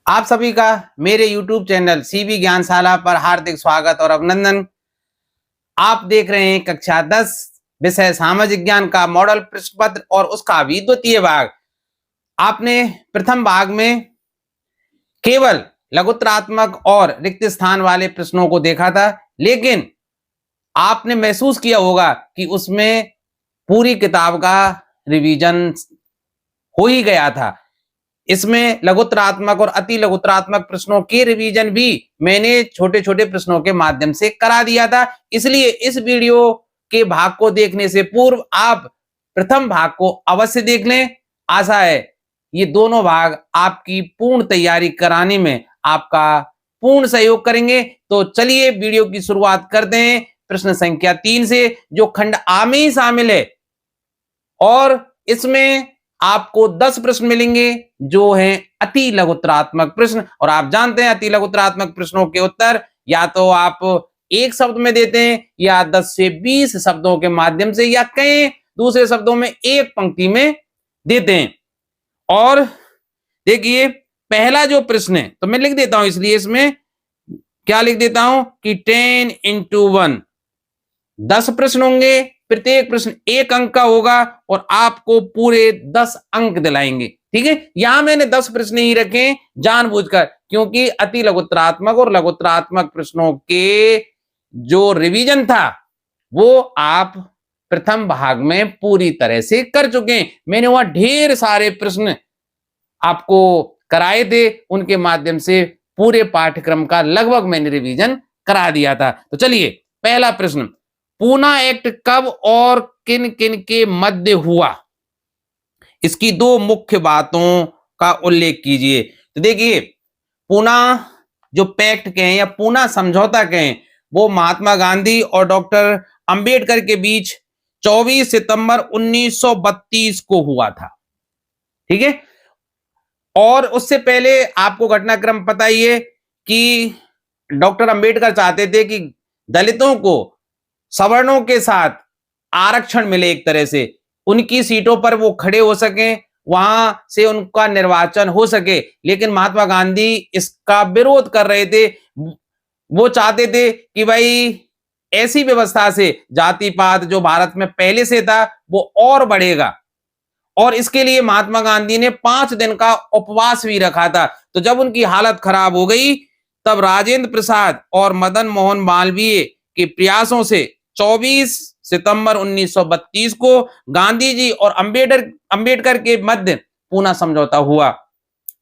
आप सभी का मेरे YouTube चैनल सीबी ज्ञानशाला पर हार्दिक स्वागत और अभिनंदन। आप देख रहे हैं कक्षा 10 विषय सामाजिक ज्ञान का मॉडल प्रश्न पत्र और उसका भी द्वितीय भाग। आपने प्रथम भाग में केवल लघुत्तरात्मक और रिक्त स्थान वाले प्रश्नों को देखा था, लेकिन आपने महसूस किया होगा कि उसमें पूरी किताब का रिवीजन हो ही गया था। इसमें लघुत्तरात्मक और अति लघुत्तरात्मक प्रश्नों के रिवीजन भी मैंने छोटे छोटे प्रश्नों के माध्यम से करा दिया था। इसलिए इस वीडियो के भाग को देखने से पूर्व आप प्रथम भाग को अवश्य देख लें। आशा है ये दोनों भाग आपकी पूर्ण तैयारी कराने में आपका पूर्ण सहयोग करेंगे। तो चलिए वीडियो की शुरुआत करते हैं प्रश्न संख्या 3 से, जो खंड आ में ही शामिल है और इसमें आपको 10 प्रश्न मिलेंगे जो हैं अति लघुत्तरात्मक प्रश्न। और आप जानते हैं अति लघुत्तरात्मक प्रश्नों के उत्तर या तो आप एक शब्द में देते हैं या 10 से 20 शब्दों के माध्यम से, या कई दूसरे शब्दों में एक पंक्ति में देते हैं। और देखिए पहला जो प्रश्न है तो मैं लिख देता हूं, इसलिए इसमें क्या लिख देता हूं कि 10 into 1 10 प्रश्न होंगे, प्रत्येक प्रश्न 1 अंक का होगा और आपको पूरे 10 अंक दिलाएंगे। ठीक है, यहां मैंने 10 प्रश्न ही रखे जानबूझकर, क्योंकि अति लघुत्तरात्मक और लघुत्तरात्मक प्रश्नों के जो रिवीजन था वो आप प्रथम भाग में पूरी तरह से कर चुके हैं। मैंने वहां ढेर सारे प्रश्न आपको कराए थे, उनके माध्यम से पूरे पाठ्यक्रम का लगभग मैंने रिवीजन करा दिया था। तो चलिए पहला प्रश्न, पूना एक्ट कब और किन किन के मध्य हुआ? इसकी दो मुख्य बातों का उल्लेख कीजिए। तो देखिए पूना जो पैक्ट कहें या पूना समझौता कहें, वो महात्मा गांधी और डॉक्टर अंबेडकर के बीच 24 सितंबर 1932 को हुआ था। ठीक है, और उससे पहले आपको घटनाक्रम पता ही है कि डॉक्टर अंबेडकर चाहते थे कि दलितों को सवर्णों के साथ आरक्षण मिले, एक तरह से उनकी सीटों पर वो खड़े हो सकें, वहां से उनका निर्वाचन हो सके। लेकिन महात्मा गांधी इसका विरोध कर रहे थे। वो चाहते थे कि भाई ऐसी व्यवस्था से जाति पात जो भारत में पहले से था वो और बढ़ेगा, और इसके लिए महात्मा गांधी ने 5 दिन का उपवास भी रखा था। तो जब उनकी हालत खराब हो गई तब राजेंद्र प्रसाद और मदन मोहन मालवीय के प्रयासों से 24 सितंबर 1932 को गांधी जी और अंबेडकर के मध्य पूना समझौता हुआ,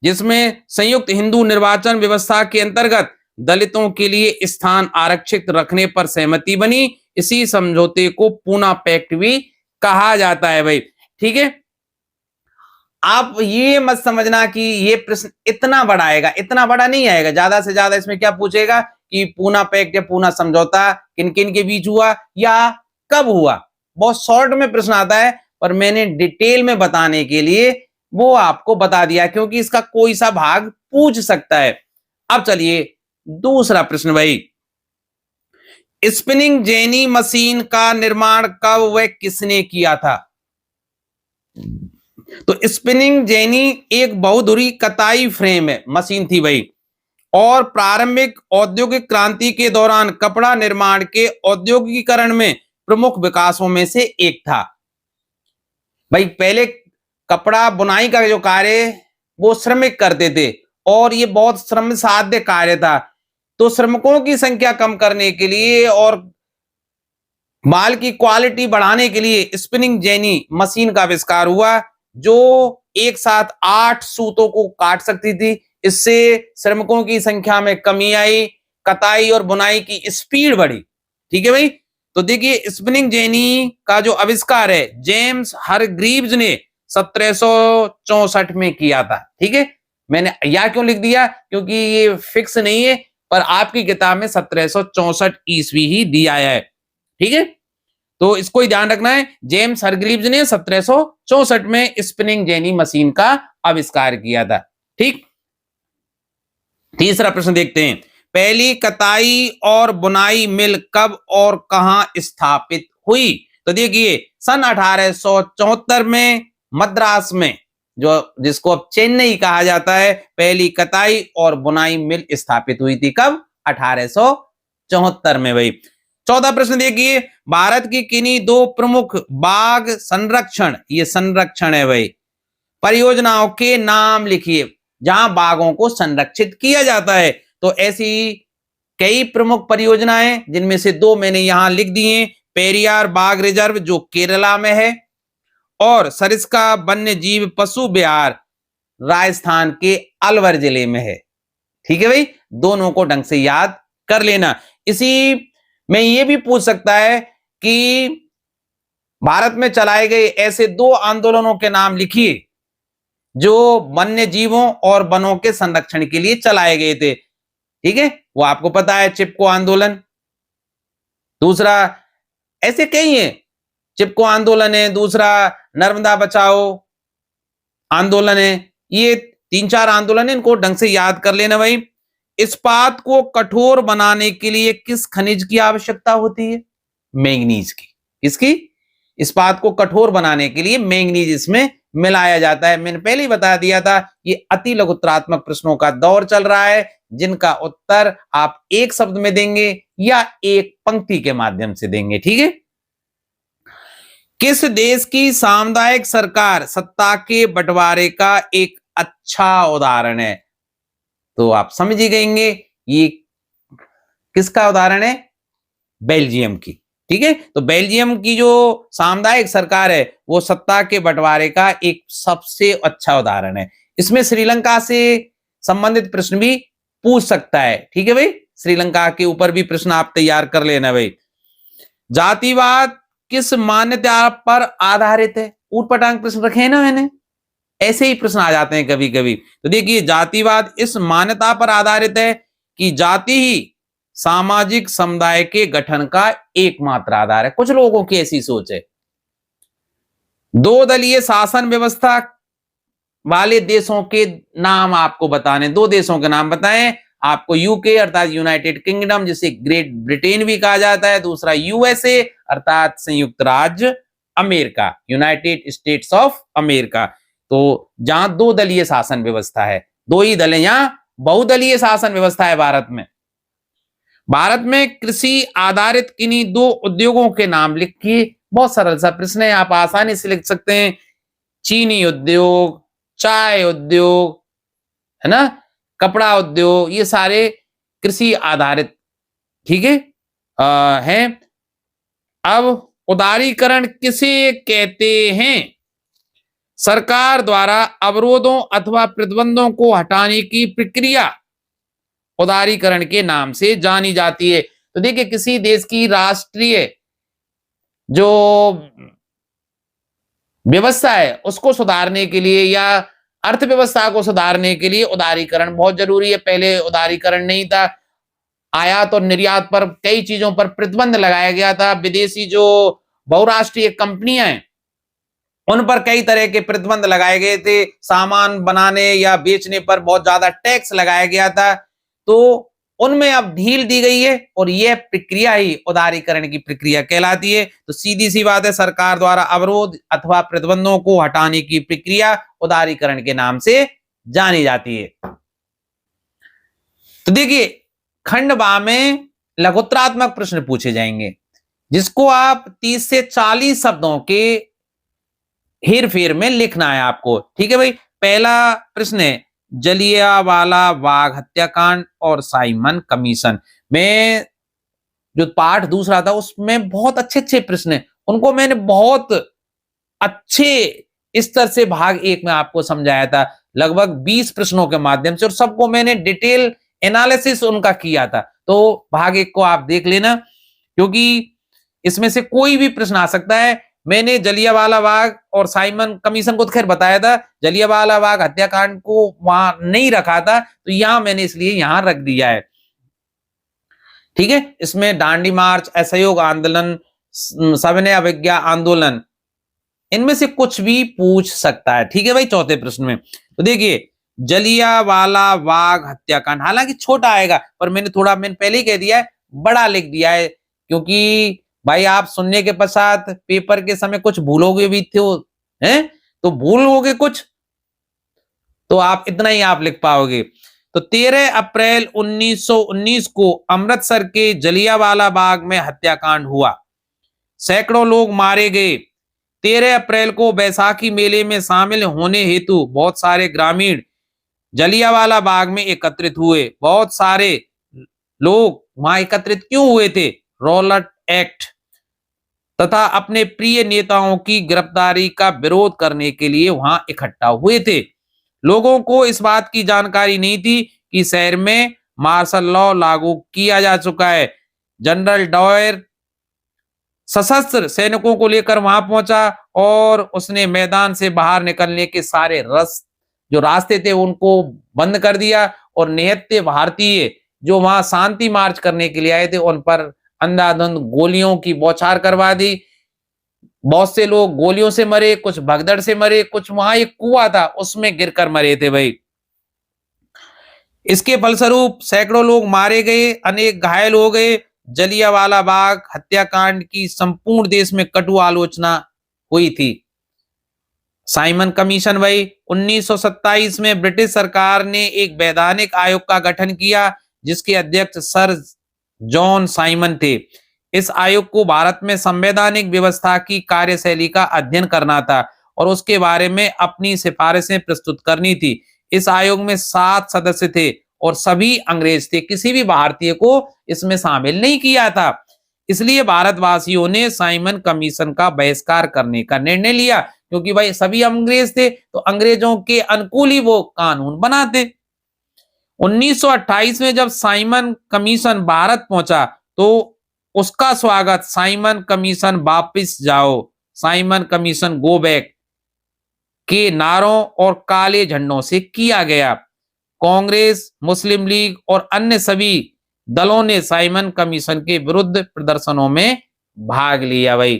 जिसमें संयुक्त हिंदू निर्वाचन व्यवस्था के अंतर्गत दलितों के लिए स्थान आरक्षित रखने पर सहमति बनी। इसी समझौते को पूना पैक्ट भी कहा जाता है भाई। ठीक है, आप ये मत समझना कि ये प्रश्न इतना बड़ा आएगा, इतना बड़ा नहीं आएगा। ज्यादा से ज्यादा इसमें क्या पूछेगा कि पूना पैक्ट या पूना समझौता किन किन के बीच हुआ या कब हुआ। बहुत शॉर्ट में प्रश्न आता है, पर मैंने डिटेल में बताने के लिए वो आपको बता दिया, क्योंकि इसका कोई सा भाग पूछ सकता है। अब चलिए दूसरा प्रश्न भाई, स्पिनिंग जेनी मशीन का निर्माण कब व किसने किया था? तो स्पिनिंग जेनी एक बहुधुरी कताई फ्रेम है मशीन थी भाई, और प्रारंभिक औद्योगिक क्रांति के दौरान कपड़ा निर्माण के औद्योगिकीकरण में प्रमुख विकासों में से एक था भाई। पहले कपड़ा बुनाई का जो कार्य वो श्रमिक करते थे और ये बहुत श्रम साध्य कार्य था। तो श्रमिकों की संख्या कम करने के लिए और माल की क्वालिटी बढ़ाने के लिए स्पिनिंग जेनी मशीन का आविष्कार हुआ, जो एक साथ 8 सूतों को काट सकती थी। इससे श्रमिकों की संख्या में कमी आई, कताई और बुनाई की स्पीड बढ़ी। ठीक है भाई, तो देखिए स्पिनिंग जेनी का जो आविष्कार है जेम्स हरग्रीव्स ने 1764 में किया था। ठीक है, मैंने यह क्यों लिख दिया, क्योंकि ये फिक्स नहीं है, पर आपकी किताब में 1764 ईस्वी ही दिया है। ठीक है, तो इसको ही ध्यान रखना है। जेम्स हरग्रीव्स ने 1764 में स्पिनिंग जेनी मशीन का आविष्कार किया था। ठीक, तीसरा प्रश्न देखते हैं, पहली कताई और बुनाई मिल कब और कहां स्थापित हुई? तो देखिए सन 1874 में मद्रास में जो जिसको अब चेन्नई कहा जाता है, पहली कताई और बुनाई मिल स्थापित हुई थी कब? 1874 में भाई। 14 प्रश्न देखिए, भारत की किन्हीं दो प्रमुख बाघ संरक्षण, ये संरक्षण है भाई, परियोजनाओं के नाम लिखिए जहां बाघों को संरक्षित किया जाता है। तो ऐसी कई प्रमुख परियोजनाएं, जिनमें से दो मैंने यहां लिख दिए, पेरियार बाघ रिजर्व जो केरला में है, और सरिस्का वन्य जीव पशु विहार राजस्थान के अलवर जिले में है। ठीक है भाई, दोनों को ढंग से याद कर लेना। इसी में ये भी पूछ सकता है कि भारत में चलाए गए ऐसे दो आंदोलनों के नाम लिखिए जो वन्य जीवों और वनों के संरक्षण के लिए चलाए गए थे। ठीक है, वो आपको पता है, चिपको आंदोलन, दूसरा ऐसे कई है, चिपको आंदोलन है, दूसरा नर्मदा बचाओ आंदोलन है। ये 3-4 आंदोलन है, इनको ढंग से याद कर लेना भाई। इस्पात को कठोर बनाने के लिए किस खनिज की आवश्यकता होती है? मैंगनीज की। किसकी? इस्पात को कठोर बनाने के लिए मैंगनीज इसमें मिलाया जाता है। मैंने पहले ही बता दिया था, ये अति लघुत्रात्मक प्रश्नों का दौर चल रहा है, जिनका उत्तर आप एक शब्द में देंगे या एक पंक्ति के माध्यम से देंगे। ठीक है, किस देश की सामुदायिक सरकार सत्ता के बंटवारे का एक अच्छा उदाहरण है? तो आप समझ ही गएंगे ये किसका उदाहरण है? बेल्जियम की। ठीक है, तो बेल्जियम की जो सामुदायिक सरकार है वो सत्ता के बंटवारे का एक सबसे अच्छा उदाहरण है। इसमें श्रीलंका से संबंधित प्रश्न भी पूछ सकता है। ठीक है भाई, श्रीलंका के ऊपर भी प्रश्न आप तैयार कर लेना भाई। जातिवाद किस मान्यता पर आधारित है? ऊटपटांग प्रश्न रखे हैं ना मैंने, ऐसे ही प्रश्न आ जाते हैं कभी कभी। तो देखिए, जातिवाद इस मान्यता पर आधारित है कि जाति ही सामाजिक समुदाय के गठन का एकमात्र आधार है। कुछ लोगों की ऐसी सोच है। दो दलीय शासन व्यवस्था वाले देशों के नाम आपको बताने, दो देशों के नाम बताएं आपको। यूके अर्थात यूनाइटेड किंगडम, जिसे ग्रेट ब्रिटेन भी कहा जाता है, दूसरा यूएसए अर्थात संयुक्त राज्य America, United states of America. तो जहां दो दलीय शासन व्यवस्था है, दो ही दल है, यहां बहुदलीय शासन व्यवस्था है भारत में। भारत में कृषि आधारित किन्हीं दो उद्योगों के नाम लिखिए। बहुत सरल सा प्रश्न है, आप आसानी से लिख सकते हैं। चीनी उद्योग, चाय उद्योग, है ना, कपड़ा उद्योग, ये सारे कृषि आधारित, ठीक है, हैं। अब उदारीकरण किसे कहते हैं? सरकार द्वारा अवरोधों अथवा प्रतिबंधों को हटाने की प्रक्रिया उदारीकरण के नाम से जानी जाती है। तो देखिए, किसी देश की राष्ट्रीय जो व्यवस्था है उसको सुधारने के लिए या अर्थव्यवस्था को सुधारने के लिए उदारीकरण बहुत जरूरी है। पहले उदारीकरण नहीं था, आयात और निर्यात पर कई चीजों पर प्रतिबंध लगाया गया था। विदेशी जो बहुराष्ट्रीय कंपनियां हैं उन पर कई तरह के प्रतिबंध लगाए गए थे। सामान बनाने या बेचने पर बहुत ज्यादा टैक्स लगाया गया था, तो उनमें अब ढील दी गई है और यह प्रक्रिया ही उदारीकरण की प्रक्रिया कहलाती है। तो सीधी सी बात है, सरकार द्वारा अवरोध अथवा प्रतिबंधों को हटाने की प्रक्रिया उदारीकरण के नाम से जानी जाती है। तो देखिए, खंड बा में लघुत्रात्मक प्रश्न पूछे जाएंगे, जिसको आप 30 से 40 शब्दों के हेर फेर में लिखना है आपको। ठीक है भाई, पहला प्रश्न है जलियांवाला बाग हत्याकांड और साइमन कमीशन में जो पार्ट दूसरा था उसमें बहुत अच्छे अच्छे प्रश्न हैं, उनको मैंने बहुत अच्छे स्तर से भाग 1 में आपको समझाया था, लगभग 20 प्रश्नों के माध्यम से, और सबको मैंने डिटेल एनालिसिस उनका किया था। तो भाग 1 को आप देख लेना, क्योंकि इसमें से कोई भी प्रश्न आ सकता है। मैंने जलियांवाला बाग और साइमन कमीशन को तो खैर बताया था, जलियांवाला बाग हत्याकांड को वहां नहीं रखा था, तो यहां मैंने इसलिए यहां रख दिया है। ठीक है, इसमें दांडी मार्च, असहयोग आंदोलन, सविनय अवज्ञा आंदोलन, इनमें से कुछ भी पूछ सकता है। ठीक है भाई, चौथे प्रश्न में तो देखिए, जलियांवाला बाग हत्याकांड हालांकि छोटा आएगा, पर मैंने पहले ही कह दिया है, बड़ा लिख दिया है, क्योंकि भाई आप सुनने के पश्चात पेपर के समय कुछ भूलोगे भी थे हैं, तो भूलोगे कुछ, तो आप इतना ही आप लिख पाओगे। तो 13 अप्रैल 1919 को अमृतसर के जलियांवाला बाग में हत्याकांड हुआ, सैकड़ों लोग मारे गए। 13 अप्रैल को बैसाखी मेले में शामिल होने हेतु बहुत सारे ग्रामीण जलियांवाला बाग में एकत्रित हुए। बहुत सारे लोग वहां एकत्रित क्यों हुए थे? रॉलट एक्ट तथा अपने प्रिय नेताओं की गिरफ्तारी का विरोध करने के लिए वहां इकट्ठा हुए थे। लोगों को इस बात की जानकारी नहीं थी कि शहर में मार्शल लॉ लागू किया जा चुका है। जनरल डायर सशस्त्र सैनिकों को लेकर वहां पहुंचा और उसने मैदान से बाहर निकलने के सारे जो रास्ते थे उनको बंद कर दिया और निहत्थे भारतीय जो वहां शांति मार्च करने के लिए आए थे उन पर अंधाधुंध गोलियों की बौछार करवा दी। बहुत से लोग गोलियों से मरे, कुछ भगदड़ से मरे, कुछ वहां एक कुआं था उसमें गिरकर मरे थे भाई। इसके फलस्वरूप सैकड़ों लोग मारे गए, अनेक घायल हो गए। जलियांवाला बाग हत्याकांड की संपूर्ण देश में कटु आलोचना हुई थी। साइमन कमीशन भाई 1927 में ब्रिटिश सरकार ने एक वैधानिक आयोग का गठन किया जिसके अध्यक्ष सर जॉन साइमन थे। इस आयोग को भारत में संवैधानिक व्यवस्था की कार्यशैली का अध्ययन करना था और उसके बारे में अपनी सिफारिशें प्रस्तुत करनी थी। इस आयोग में 7 सदस्य थे और सभी अंग्रेज थे, किसी भी भारतीय को इसमें शामिल नहीं किया था। इसलिए भारतवासियों ने साइमन कमीशन का बहिष्कार करने का निर्णय लिया क्योंकि भाई सभी अंग्रेज थे तो अंग्रेजों के अनुकूल ही वो कानून बनाते। 1928 में जब साइमन कमीशन भारत पहुंचा तो उसका स्वागत साइमन कमीशन वापस जाओ, साइमन कमीशन गो बैक के नारों और काले झंडों से किया गया। कांग्रेस, मुस्लिम लीग और अन्य सभी दलों ने साइमन कमीशन के विरुद्ध प्रदर्शनों में भाग लिया भाई।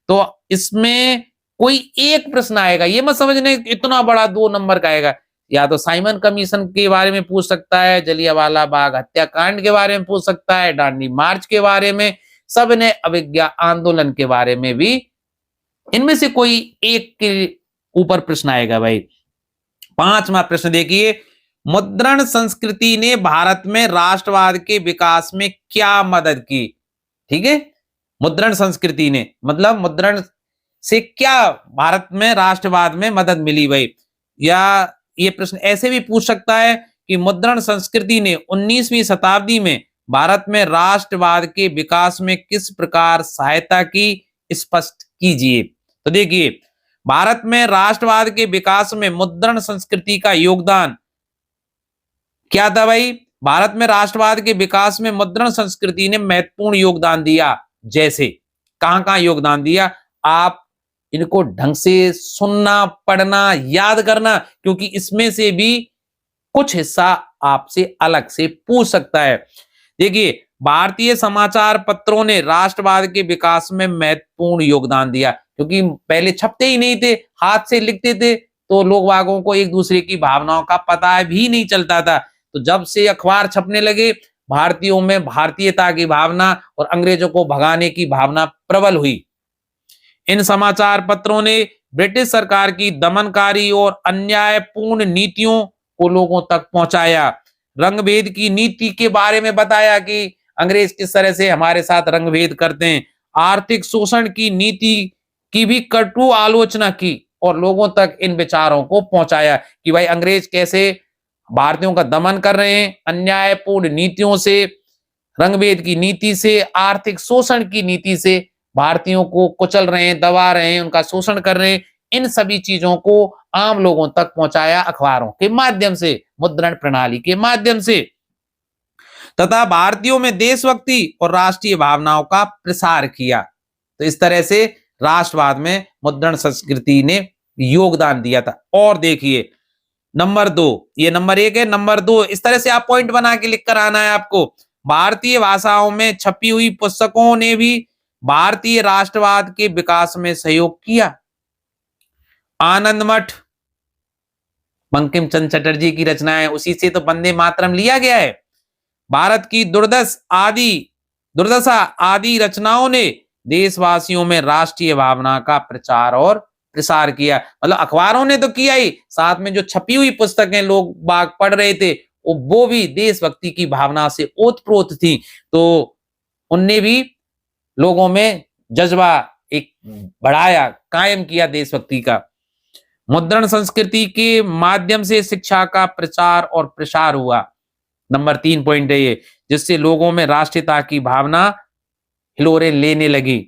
तो इसमें कोई एक प्रश्न आएगा, ये मत समझने इतना बड़ा 2 नंबर का आएगा। या तो साइमन कमीशन के बारे में पूछ सकता है, जलियांवाला बाग हत्याकांड के बारे में पूछ सकता है, दांडी मार्च के बारे में, सविनय अवज्ञा आंदोलन के बारे में भी, इनमें से कोई एक के ऊपर प्रश्न आएगा भाई। 5वां प्रश्न देखिए, मुद्रण संस्कृति ने भारत में राष्ट्रवाद के विकास में क्या मदद की? ठीक है, मुद्रण संस्कृति ने मतलब मुद्रण से क्या भारत में राष्ट्रवाद में मदद मिली भाई। या ये प्रश्न ऐसे भी पूछ सकता है कि मुद्रण संस्कृति ने 19वीं शताब्दी में भारत में राष्ट्रवाद के विकास में किस प्रकार सहायता की, स्पष्ट कीजिए। तो देखिए, भारत में राष्ट्रवाद के विकास में मुद्रण संस्कृति का योगदान क्या था भाई? भारत में राष्ट्रवाद के विकास में मुद्रण संस्कृति ने महत्वपूर्ण योगदान दिया। जैसे कहां कहां योगदान दिया, आप इनको ढंग से सुनना, पढ़ना, याद करना, क्योंकि इसमें से भी कुछ हिस्सा आपसे अलग से पूछ सकता है। देखिए, भारतीय समाचार पत्रों ने राष्ट्रवाद के विकास में महत्वपूर्ण योगदान दिया क्योंकि पहले छपते ही नहीं थे, हाथ से लिखते थे तो लोग वागों को एक दूसरे की भावनाओं का पता भी नहीं चलता था। तो जब से अखबार छपने लगे, भारतीयों में भारतीयता की भावना और अंग्रेजों को भगाने की भावना प्रबल हुई। इन समाचार पत्रों ने ब्रिटिश सरकार की दमनकारी और अन्यायपूर्ण नीतियों को लोगों तक पहुंचाया। रंगभेद की नीति के बारे में बताया कि अंग्रेज किस तरह से हमारे साथ रंगभेद करते हैं। आर्थिक शोषण की नीति की भी कटु आलोचना की और लोगों तक इन विचारों को पहुंचाया कि भाई अंग्रेज कैसे भारतीयों का दमन कर रहे हैं, अन्यायपूर्ण नीतियों से, रंगभेद की नीति से, आर्थिक शोषण की नीति से भारतीयों को कुचल रहे हैं, दबा रहे हैं, उनका शोषण कर रहे हैं। इन सभी चीजों को आम लोगों तक पहुंचाया अखबारों के माध्यम से, मुद्रण प्रणाली के माध्यम से, तथा भारतीयों में देशभक्ति और राष्ट्रीय भावनाओं का प्रसार किया। तो इस तरह से राष्ट्रवाद में मुद्रण संस्कृति ने योगदान दिया था। और देखिए नंबर 2, ये नंबर 1 है, नंबर 2 इस तरह से आप पॉइंट बना के लिख कर आना है आपको। भारतीय भाषाओं में छपी हुई पुस्तकों ने भी भारतीय राष्ट्रवाद के विकास में सहयोग किया। आनंद मठ बंकिम चंद्र चटर्जी की रचना है, उसी से तो वंदे मातरम लिया गया है। भारत की दुर्दशा आदि रचनाओं ने देशवासियों में राष्ट्रीय भावना का प्रचार और प्रसार किया। मतलब अखबारों ने तो किया ही, साथ में जो छपी हुई पुस्तकें लोग बाग पढ़ रहे थे वो भी देशभक्ति की भावना से ओतप्रोत थी। तो उनने भी लोगों में जज्बा एक बढ़ाया, कायम किया देशभक्ति का। मुद्रण संस्कृति के माध्यम से शिक्षा का प्रचार और प्रसार हुआ। नंबर 3 पॉइंट है ये, जिससे लोगों में राष्ट्रीयता की भावना हिलोरे लेने लगी।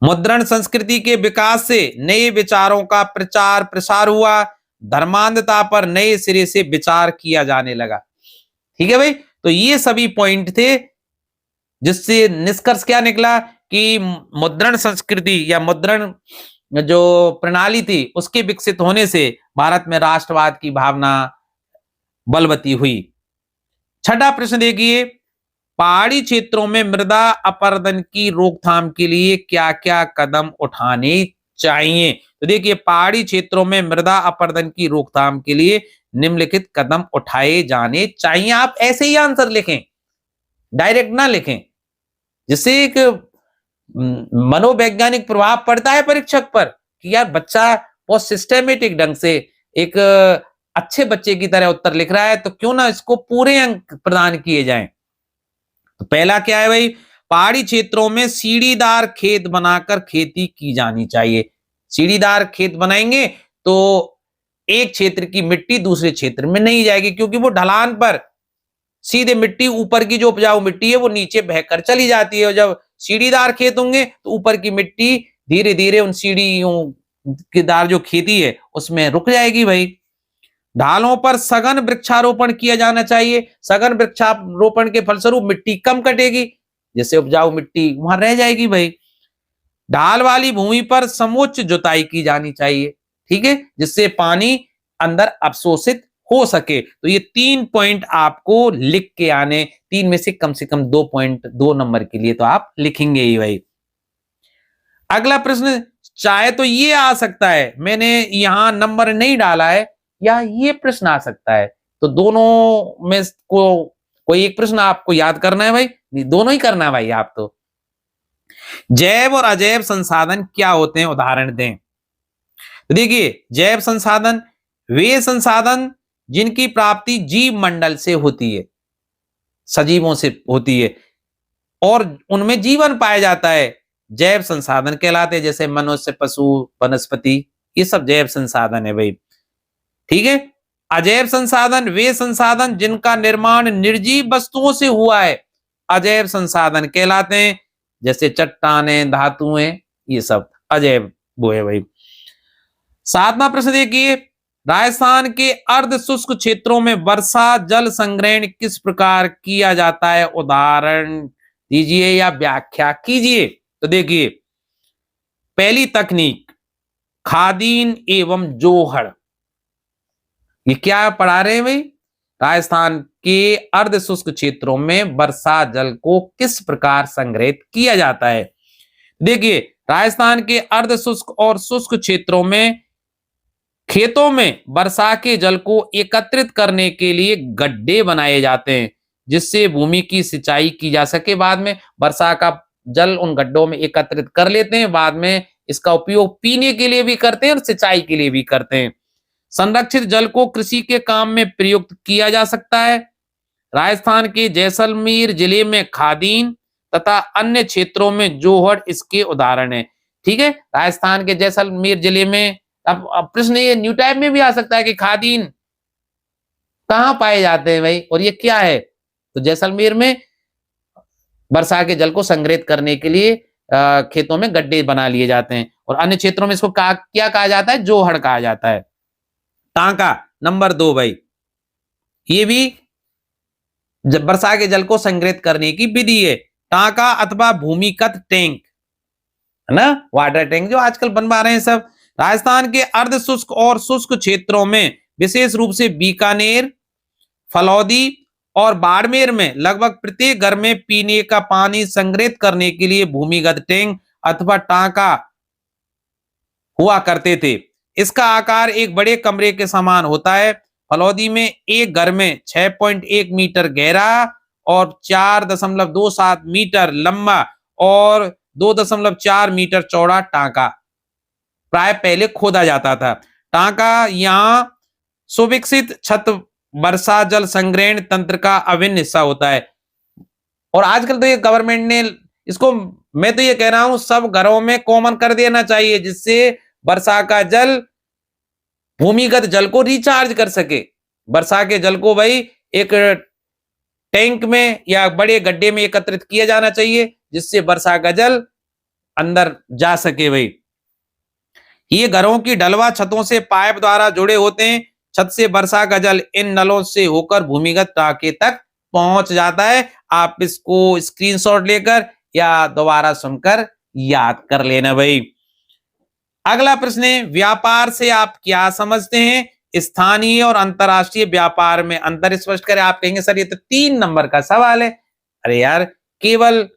मुद्रण संस्कृति के विकास से नए विचारों का प्रचार प्रसार हुआ। धर्मांधता पर नए सिरे से विचार किया जाने लगा। ठीक है भाई, तो ये सभी पॉइंट थे, जिससे निष्कर्ष क्या निकला कि मुद्रण संस्कृति या मुद्रण जो प्रणाली थी उसके विकसित होने से भारत में राष्ट्रवाद की भावना बलवती हुई। छठा प्रश्न देखिए, पहाड़ी क्षेत्रों में मृदा अपरदन की रोकथाम के लिए क्या क्या कदम उठाने चाहिए? तो देखिए, पहाड़ी क्षेत्रों में मृदा अपरदन की रोकथाम के लिए निम्नलिखित कदम उठाए जाने चाहिए। आप ऐसे ही आंसर लिखें, डायरेक्ट ना लिखें, जिससे एक मनोवैज्ञानिक प्रभाव पड़ता है परीक्षक पर कि यार बच्चा बहुत सिस्टमेटिक ढंग से एक अच्छे बच्चे की तरह उत्तर लिख रहा है, तो क्यों ना इसको पूरे अंक प्रदान किए जाएं। तो पहला क्या है भाई, पहाड़ी क्षेत्रों में सीढ़ीदार खेत बनाकर खेती की जानी चाहिए। सीढ़ीदार खेत बनाएंगे तो एक क्षेत्र की मिट्टी दूसरे क्षेत्र में नहीं जाएगी, क्योंकि वो ढलान पर सीधे मिट्टी, ऊपर की जो उपजाऊ मिट्टी है वो नीचे बहकर चली जाती है, और जब सीढ़ीदार खेत होंगे तो ऊपर की मिट्टी धीरे धीरे उन सीढ़ियों के दार जो खेती है उसमें रुक जाएगी भाई। ढालों पर सघन वृक्षारोपण किया जाना चाहिए। सघन वृक्षारोपण के फलस्वरूप मिट्टी कम कटेगी, जिससे उपजाऊ मिट्टी वहां रह जाएगी भाई। ढाल वाली भूमि पर समोच्च जुताई की जानी चाहिए, ठीक है, जिससे पानी अंदर अवशोषित हो सके। तो ये 3 पॉइंट आपको लिख के आने, 3 में से कम 2 पॉइंट 2 नंबर के लिए तो आप लिखेंगे ही भाई। अगला प्रश्न, चाहे तो ये आ सकता है, मैंने यहां नंबर नहीं डाला है, या ये प्रश्न आ सकता है, तो दोनों में कोई एक प्रश्न आपको याद करना है भाई, दोनों ही करना है भाई आप। तो जैव और अजैव संसाधन क्या होते हैं, उदाहरण दें। तो देखिए, जैव संसाधन वे संसाधन जिनकी प्राप्ति जीव मंडल से होती है, सजीवों से होती है, और उनमें जीवन पाया जाता है, जैव संसाधन कहलाते हैं। जैसे मनुष्य, पशु, वनस्पति, ये सब जैव संसाधन है भाई, ठीक है। अजैव संसाधन वे संसाधन जिनका निर्माण निर्जीव वस्तुओं से हुआ है, अजैव संसाधन कहलाते हैं। जैसे चट्टानें, धातुएं, ये सब अजैव वो है भाई। 7वां प्रश्न देखिए, राजस्थान के अर्ध शुष्क क्षेत्रों में वर्षा जल संग्रहण किस प्रकार किया जाता है, उदाहरण दीजिए या व्याख्या कीजिए। तो देखिए, पहली तकनीक खादीन एवं जोहड़, ये क्या पढ़ा रहे हैं भाई, राजस्थान के अर्ध शुष्क क्षेत्रों में वर्षा जल को किस प्रकार संग्रहित किया जाता है। देखिए, राजस्थान के अर्ध शुष्क और शुष्क क्षेत्रों में खेतों में वर्षा के जल को एकत्रित करने के लिए गड्ढे बनाए जाते हैं, जिससे भूमि की सिंचाई की जा सके। बाद में वर्षा का जल उन गड्ढों में एकत्रित कर लेते हैं, बाद में इसका उपयोग पीने के लिए भी करते हैं और सिंचाई के लिए भी करते हैं। संरक्षित जल को कृषि के काम में प्रयुक्त किया जा सकता है। राजस्थान के जैसलमेर जिले में खादीन तथा अन्य क्षेत्रों में जोहड़ इसके उदाहरण है, ठीक है। राजस्थान के जैसलमेर जिले में, अब प्रश्न ये न्यू टाइप में भी आ सकता है कि खादीन कहां पाए जाते हैं भाई, और ये क्या है। तो जैसलमेर में वर्षा के जल को संग्रहित करने के लिए खेतों में गड्ढे बना लिए जाते हैं, और अन्य क्षेत्रों में इसको क्या कहा जाता है, जोहड़ कहा जाता है। टांका नंबर 2 भाई, ये भी जब वर्षा के जल को संग्रहित करने की विधि है। टांका अथवा भूमिगत टैंक, है ना, वाटर टैंक जो आजकल बनवा रहे हैं सब। राजस्थान के अर्ध शुष्क और शुष्क क्षेत्रों में, विशेष रूप से बीकानेर, फलौदी और बाड़मेर में लगभग प्रत्येक घर में पीने का पानी संग्रहित करने के लिए भूमिगत टैंक अथवा टांका हुआ करते थे। इसका आकार एक बड़े कमरे के समान होता है। फलौदी में एक घर में 6.1 मीटर गहरा और 4.27 मीटर लंबा और 2.4 मीटर चौड़ा टांका प्राय पहले खोदा जाता था। टांका यहाँ सुविकसित छत वर्षा जल संग्रहण तंत्र का अभिन्न हिस्सा होता है। और आजकल तो ये गवर्नमेंट ने इसको, मैं तो ये कह रहा हूं सब घरों में कॉमन कर देना चाहिए, जिससे वर्षा का जल भूमिगत जल को रिचार्ज कर सके। वर्षा के जल को भाई एक टैंक में या बड़े गड्ढे में एकत्रित किया जाना चाहिए, जिससे वर्षा का जल अंदर जा सके। भाई ये घरों की ढलवा छतों से पाइप द्वारा जुड़े होते हैं। छत से वर्षा का जल इन नलों से होकर भूमिगत टांके तक पहुंच जाता है। आप इसको स्क्रीनशॉट लेकर या दोबारा सुनकर याद कर लेना। भाई अगला प्रश्न है, व्यापार से आप क्या समझते हैं? स्थानीय और अंतरराष्ट्रीय व्यापार में अंतर स्पष्ट करें। आप कहेंगे सर ये तो 3 नंबर का सवाल है। अरे यार, केवल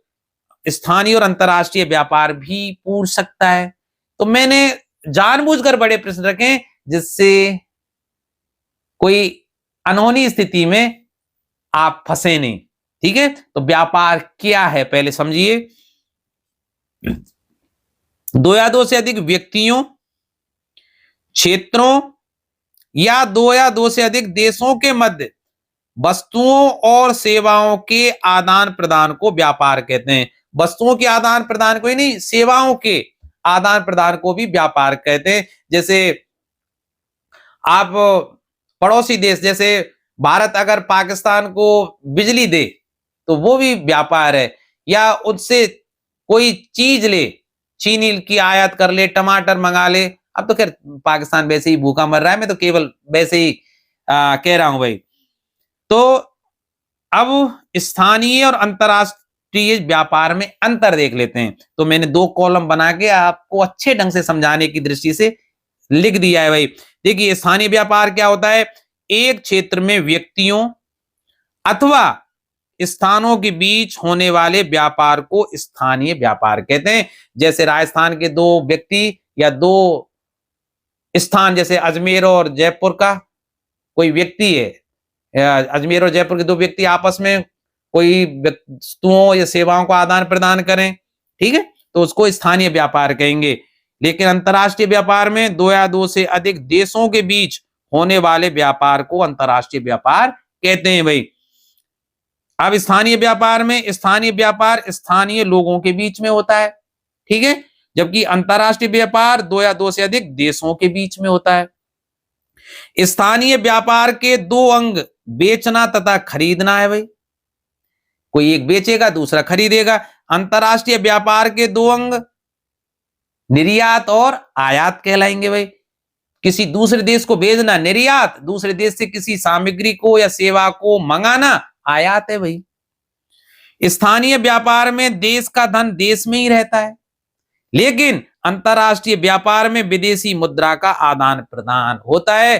स्थानीय और अंतरराष्ट्रीय व्यापार भी पूछ सकता है। तो मैंने जानबूझकर बड़े प्रश्न रखे जिससे कोई अनहोनी स्थिति में आप फंसे नहीं। ठीक है, तो व्यापार क्या है पहले समझिए। 2 या 2 से अधिक व्यक्तियों, क्षेत्रों या 2 या 2 से अधिक देशों के मध्य वस्तुओं और सेवाओं के आदान प्रदान को व्यापार कहते हैं। वस्तुओं के आदान प्रदान को ही नहीं, सेवाओं के आदान प्रदान को भी व्यापार कहते हैं। जैसे आप पड़ोसी देश, जैसे भारत अगर पाकिस्तान को बिजली दे तो वो भी व्यापार है। या उससे कोई चीज ले, चीनी की आयात कर ले, टमाटर मंगा ले। अब तो खैर पाकिस्तान वैसे ही भूखा मर रहा है, मैं तो केवल वैसे ही कह रहा हूं भाई। तो अब स्थानीय और अंतरराष्ट्रीय व्यापार में अंतर देख लेते हैं। तो मैंने 2 कॉलम बना के आपको अच्छे ढंग से समझाने की दृष्टि से लिख दिया है। भाई देखिए, स्थानीय व्यापार क्या होता है? एक क्षेत्र में व्यक्तियों अथवा स्थानों के बीच होने वाले व्यापार को स्थानीय व्यापार कहते हैं। जैसे राजस्थान के 2 व्यक्ति या 2 स्थान, जैसे अजमेर और जयपुर का कोई व्यक्ति है, अजमेर और जयपुर के 2 व्यक्ति आपस में कोई वस्तुओं या सेवाओं को आदान प्रदान करें, ठीक है, तो उसको स्थानीय व्यापार कहेंगे। लेकिन अंतरराष्ट्रीय व्यापार में 2 या 2 से अधिक देशों के बीच होने वाले व्यापार को अंतरराष्ट्रीय व्यापार कहते हैं। भाई अब स्थानीय व्यापार में स्थानीय व्यापार स्थानीय लोगों के बीच में होता है, ठीक है, जबकि अंतरराष्ट्रीय व्यापार 2 या 2 से अधिक देशों के बीच में होता है। स्थानीय व्यापार के 2 अंग बेचना तथा खरीदना है। भाई कोई एक बेचेगा, दूसरा खरीदेगा। अंतरराष्ट्रीय व्यापार के 2 अंग निर्यात और आयात कहलाएंगे। भाई किसी दूसरे देश को भेजना निर्यात, दूसरे देश से किसी सामग्री को या सेवा को मंगाना आयात है। भाई स्थानीय व्यापार में देश का धन देश में ही रहता है, लेकिन अंतरराष्ट्रीय व्यापार में विदेशी मुद्रा का आदान प्रदान होता है।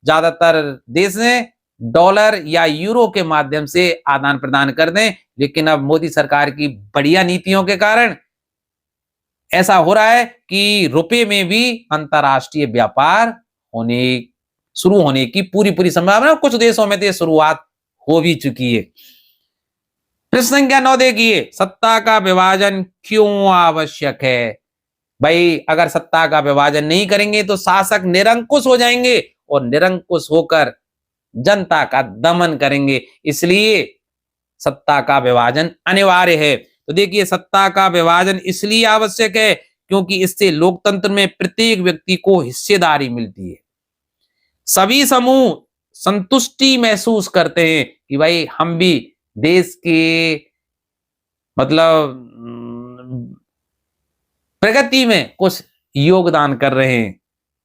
ज्यादातर देश डॉलर या यूरो के माध्यम से आदान प्रदान कर दें, लेकिन अब मोदी सरकार की बढ़िया नीतियों के कारण ऐसा हो रहा है कि रुपए में भी अंतरराष्ट्रीय व्यापार शुरू होने की पूरी संभावना, कुछ देशों में तो शुरुआत हो भी चुकी है। प्रश्न संख्या 9 देखिए, सत्ता का विभाजन क्यों आवश्यक है? भाई अगर सत्ता का विभाजन नहीं करेंगे तो शासक निरंकुश हो जाएंगे और निरंकुश होकर जनता का दमन करेंगे, इसलिए सत्ता का विभाजन अनिवार्य है। तो देखिए, सत्ता का विभाजन इसलिए आवश्यक है क्योंकि इससे लोकतंत्र में प्रत्येक व्यक्ति को हिस्सेदारी मिलती है। सभी समूह संतुष्टि महसूस करते हैं कि भाई हम भी देश के मतलब प्रगति में कुछ योगदान कर रहे हैं,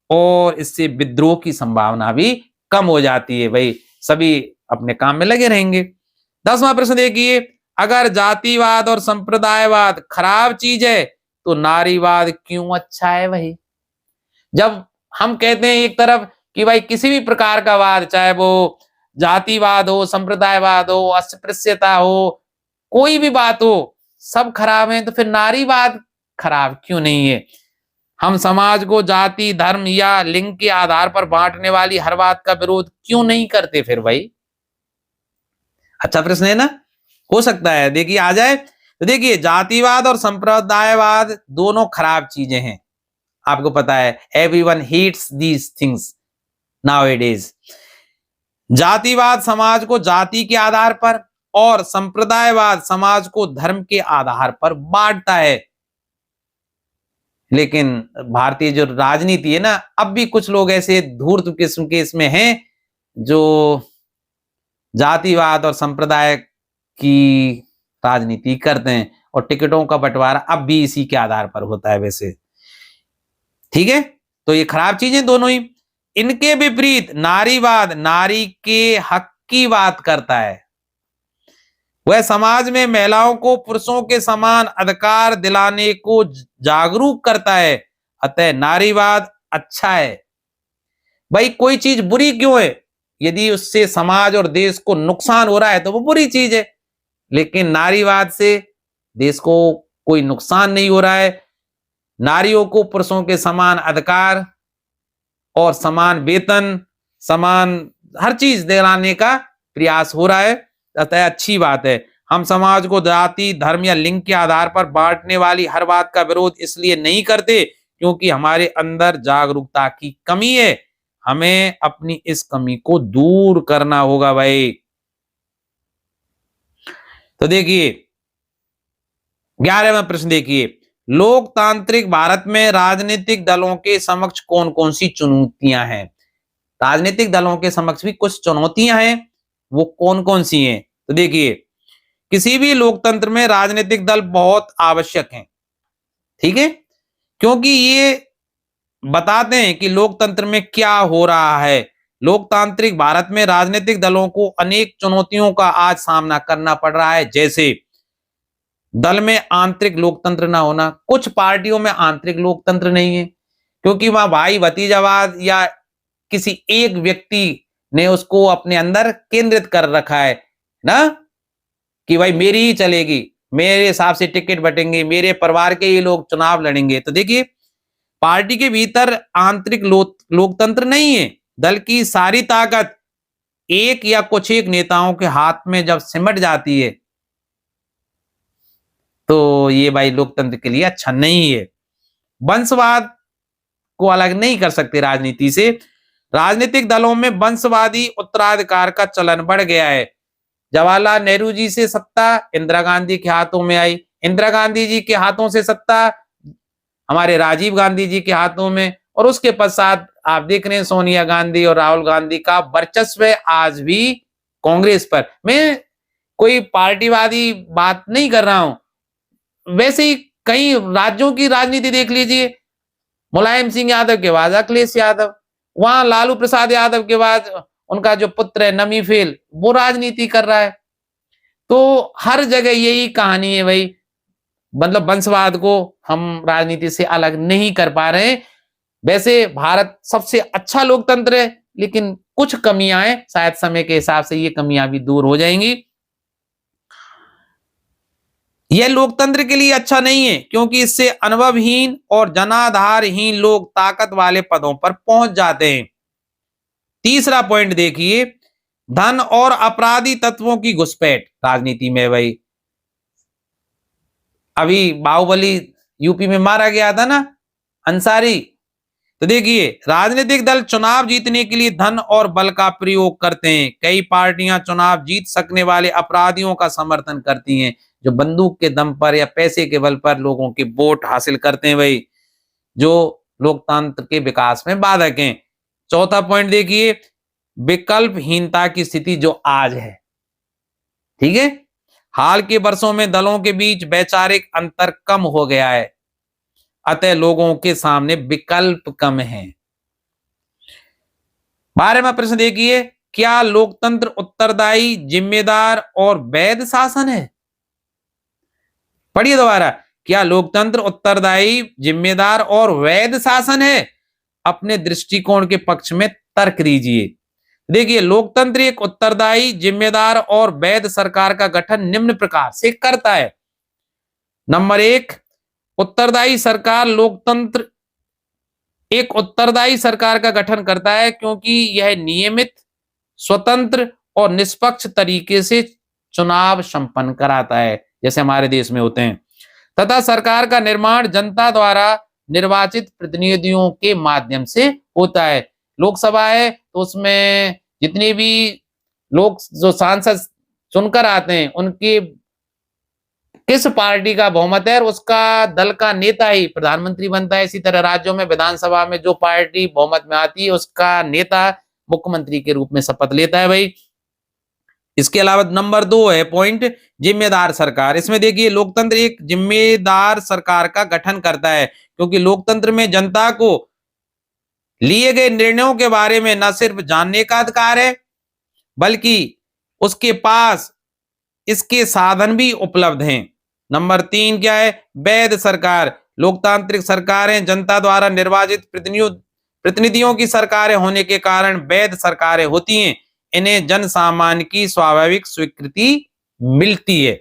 और इससे विद्रोह की संभावना भी कम हो जाती है। भाई सभी अपने काम में लगे रहेंगे। 10वां प्रश्न देखिए, अगर जातिवाद और संप्रदायवाद खराब चीज है तो नारीवाद क्यों अच्छा है? भाई जब हम कहते हैं एक तरफ कि भाई किसी भी प्रकार का वाद, चाहे वो जातिवाद हो, संप्रदायवाद हो, अस्पृश्यता हो, कोई भी बात हो, सब खराब है, तो फिर नारीवाद खराब क्यों नहीं है? हम समाज को जाति, धर्म या लिंग के आधार पर बांटने वाली हर बात का विरोध क्यों नहीं करते फिर? भाई अच्छा प्रश्न है ना, हो सकता है देखिए आ जाए। तो देखिए, जातिवाद और संप्रदायवाद दोनों खराब चीजें हैं। आपको पता है एवरीवन हेट्स दीज थिंग्स नाउएडेज। जातिवाद समाज को जाति के आधार पर और संप्रदायवाद समाज को धर्म के आधार पर बांटता है। लेकिन भारतीय जो राजनीति है ना, अब भी कुछ लोग ऐसे धूर्त किस्म के इसमें हैं जो जातिवाद और संप्रदाय की राजनीति करते हैं और टिकटों का बंटवारा अब भी इसी के आधार पर होता है वैसे। ठीक है, तो ये खराब चीजें दोनों ही। इनके विपरीत नारीवाद नारी के हक की बात करता है। वह समाज में महिलाओं को पुरुषों के समान अधिकार दिलाने को जागरूक करता है। अतः नारीवाद अच्छा है। भाई कोई चीज बुरी क्यों है? यदि उससे समाज और देश को नुकसान हो रहा है तो वो बुरी चीज है, लेकिन नारीवाद से देश को कोई नुकसान नहीं हो रहा है। नारियों को पुरुषों के समान अधिकार और समान वेतन, समान हर चीज दिलाने का प्रयास हो रहा है, अतः अच्छी बात है। हम समाज को जाति, धर्म या लिंग के आधार पर बांटने वाली हर बात का विरोध इसलिए नहीं करते क्योंकि हमारे अंदर जागरूकता की कमी है। हमें अपनी इस कमी को दूर करना होगा भाई। तो देखिए 11वां प्रश्न देखिए, लोकतांत्रिक भारत में राजनीतिक दलों के समक्ष कौन कौन सी चुनौतियां हैं? राजनीतिक दलों के समक्ष भी कुछ चुनौतियां हैं, वो कौन कौन सी हैं? तो देखिए किसी भी लोकतंत्र में राजनीतिक दल बहुत आवश्यक हैं, ठीक है, क्योंकि ये बताते हैं कि लोकतंत्र में क्या हो रहा है। लोकतांत्रिक भारत में राजनीतिक दलों को अनेक चुनौतियों का आज सामना करना पड़ रहा है, जैसे दल में आंतरिक लोकतंत्र ना होना। कुछ पार्टियों में आंतरिक लोकतंत्र नहीं है क्योंकि वहां भाई भतीजावाद या किसी एक व्यक्ति ने उसको अपने अंदर केंद्रित कर रखा है ना, कि भाई मेरी ही चलेगी, मेरे हिसाब से टिकट बटेंगे, मेरे परिवार के ही लोग चुनाव लड़ेंगे। तो देखिए पार्टी के भीतर आंतरिक लोकतंत्र नहीं है। दल की सारी ताकत एक या कुछ एक नेताओं के हाथ में जब सिमट जाती है तो ये भाई लोकतंत्र के लिए अच्छा नहीं है। वंशवाद को अलग नहीं कर सकते राजनीति से। राजनीतिक दलों में वंशवादी उत्तराधिकार का चलन बढ़ गया है। जवाहरलाल नेहरू जी से सत्ता इंदिरा गांधी के हाथों में आई, इंदिरा गांधी जी के हाथों से सत्ता हमारे राजीव गांधी जी के हाथों में, और उसके पश्चात आप देख रहे हैं सोनिया गांधी और राहुल गांधी का वर्चस्व है आज भी कांग्रेस पर। मैं कोई पार्टीवादी बात नहीं कर रहा हूं, वैसे ही कई राज्यों की राजनीति देख लीजिए। मुलायम सिंह यादव के बाद अखिलेश यादव, वहां लालू प्रसाद यादव के बाद उनका जो पुत्र है नमी फेल, वो राजनीति कर रहा है। तो हर जगह यही कहानी है भाई, मतलब वंशवाद को हम राजनीति से अलग नहीं कर पा रहे हैं। वैसे भारत सबसे अच्छा लोकतंत्र है, लेकिन कुछ कमियां हैं, शायद समय के हिसाब से ये कमियां भी दूर हो जाएंगी। यह लोकतंत्र के लिए अच्छा नहीं है क्योंकि इससे अनुभवहीन और जनाधारहीन लोग ताकत वाले पदों पर पहुंच जाते हैं। तीसरा पॉइंट देखिए, धन और अपराधी तत्वों की घुसपैठ राजनीति में। भाई अभी बाहुबली यूपी में मारा गया था ना, अंसारी। तो देखिए राजनीतिक दल चुनाव जीतने के लिए धन और बल का प्रयोग करते हैं। कई पार्टियां चुनाव जीत सकने वाले अपराधियों का समर्थन करती हैं जो बंदूक के दम पर या पैसे के बल पर लोगों के वोट हासिल करते हैं, भाई जो लोकतंत्र के विकास में बाधक हैं। चौथा पॉइंट देखिए, विकल्पहीनता की स्थिति जो आज है, ठीक है, हाल के वर्षों में दलों के बीच वैचारिक अंतर कम हो गया है, अतः लोगों के सामने विकल्प कम है। 12वां प्रश्न देखिए, क्या लोकतंत्र उत्तरदायी, जिम्मेदार और वैध शासन है? पढ़िए दोबारा, क्या लोकतंत्र उत्तरदायी, जिम्मेदार और वैध शासन है? अपने दृष्टिकोण के पक्ष में तर्क दीजिए। देखिए लोकतंत्र एक उत्तरदायी, जिम्मेदार और वैध सरकार का गठन निम्न प्रकार से करता है। नंबर 1, उत्तरदायी सरकार। लोकतंत्र एक उत्तरदायी सरकार का गठन करता है क्योंकि यह नियमित, स्वतंत्र और निष्पक्ष तरीके से चुनाव संपन्न कराता है, जैसे हमारे देश में होते हैं, तथा सरकार का निर्माण जनता द्वारा निर्वाचित प्रतिनिधियों के माध्यम से होता है। लोकसभा है तो उसमें जितने भी लोग जो सांसद चुनकर आते हैं उनके किस पार्टी का बहुमत है और उसका दल का नेता ही प्रधानमंत्री बनता है। इसी तरह राज्यों में विधानसभा में जो पार्टी बहुमत में आती है उसका नेता मुख्यमंत्री के रूप में शपथ लेता है भाई। इसके अलावा नंबर 2 है पॉइंट, जिम्मेदार सरकार। इसमें देखिए लोकतंत्र एक जिम्मेदार सरकार का गठन करता है, क्योंकि लोकतंत्र में जनता को लिए गए निर्णयों के बारे में न सिर्फ जानने का अधिकार है बल्कि उसके पास इसके साधन भी उपलब्ध हैं। नंबर 3 क्या है, वैध सरकार। लोकतांत्रिक सरकारें जनता द्वारा निर्वाचित प्रतिनिधियों की सरकारें होने के कारण वैध सरकारें होती हैं। इन्हें जन सामान्य की स्वाभाविक स्वीकृति मिलती है।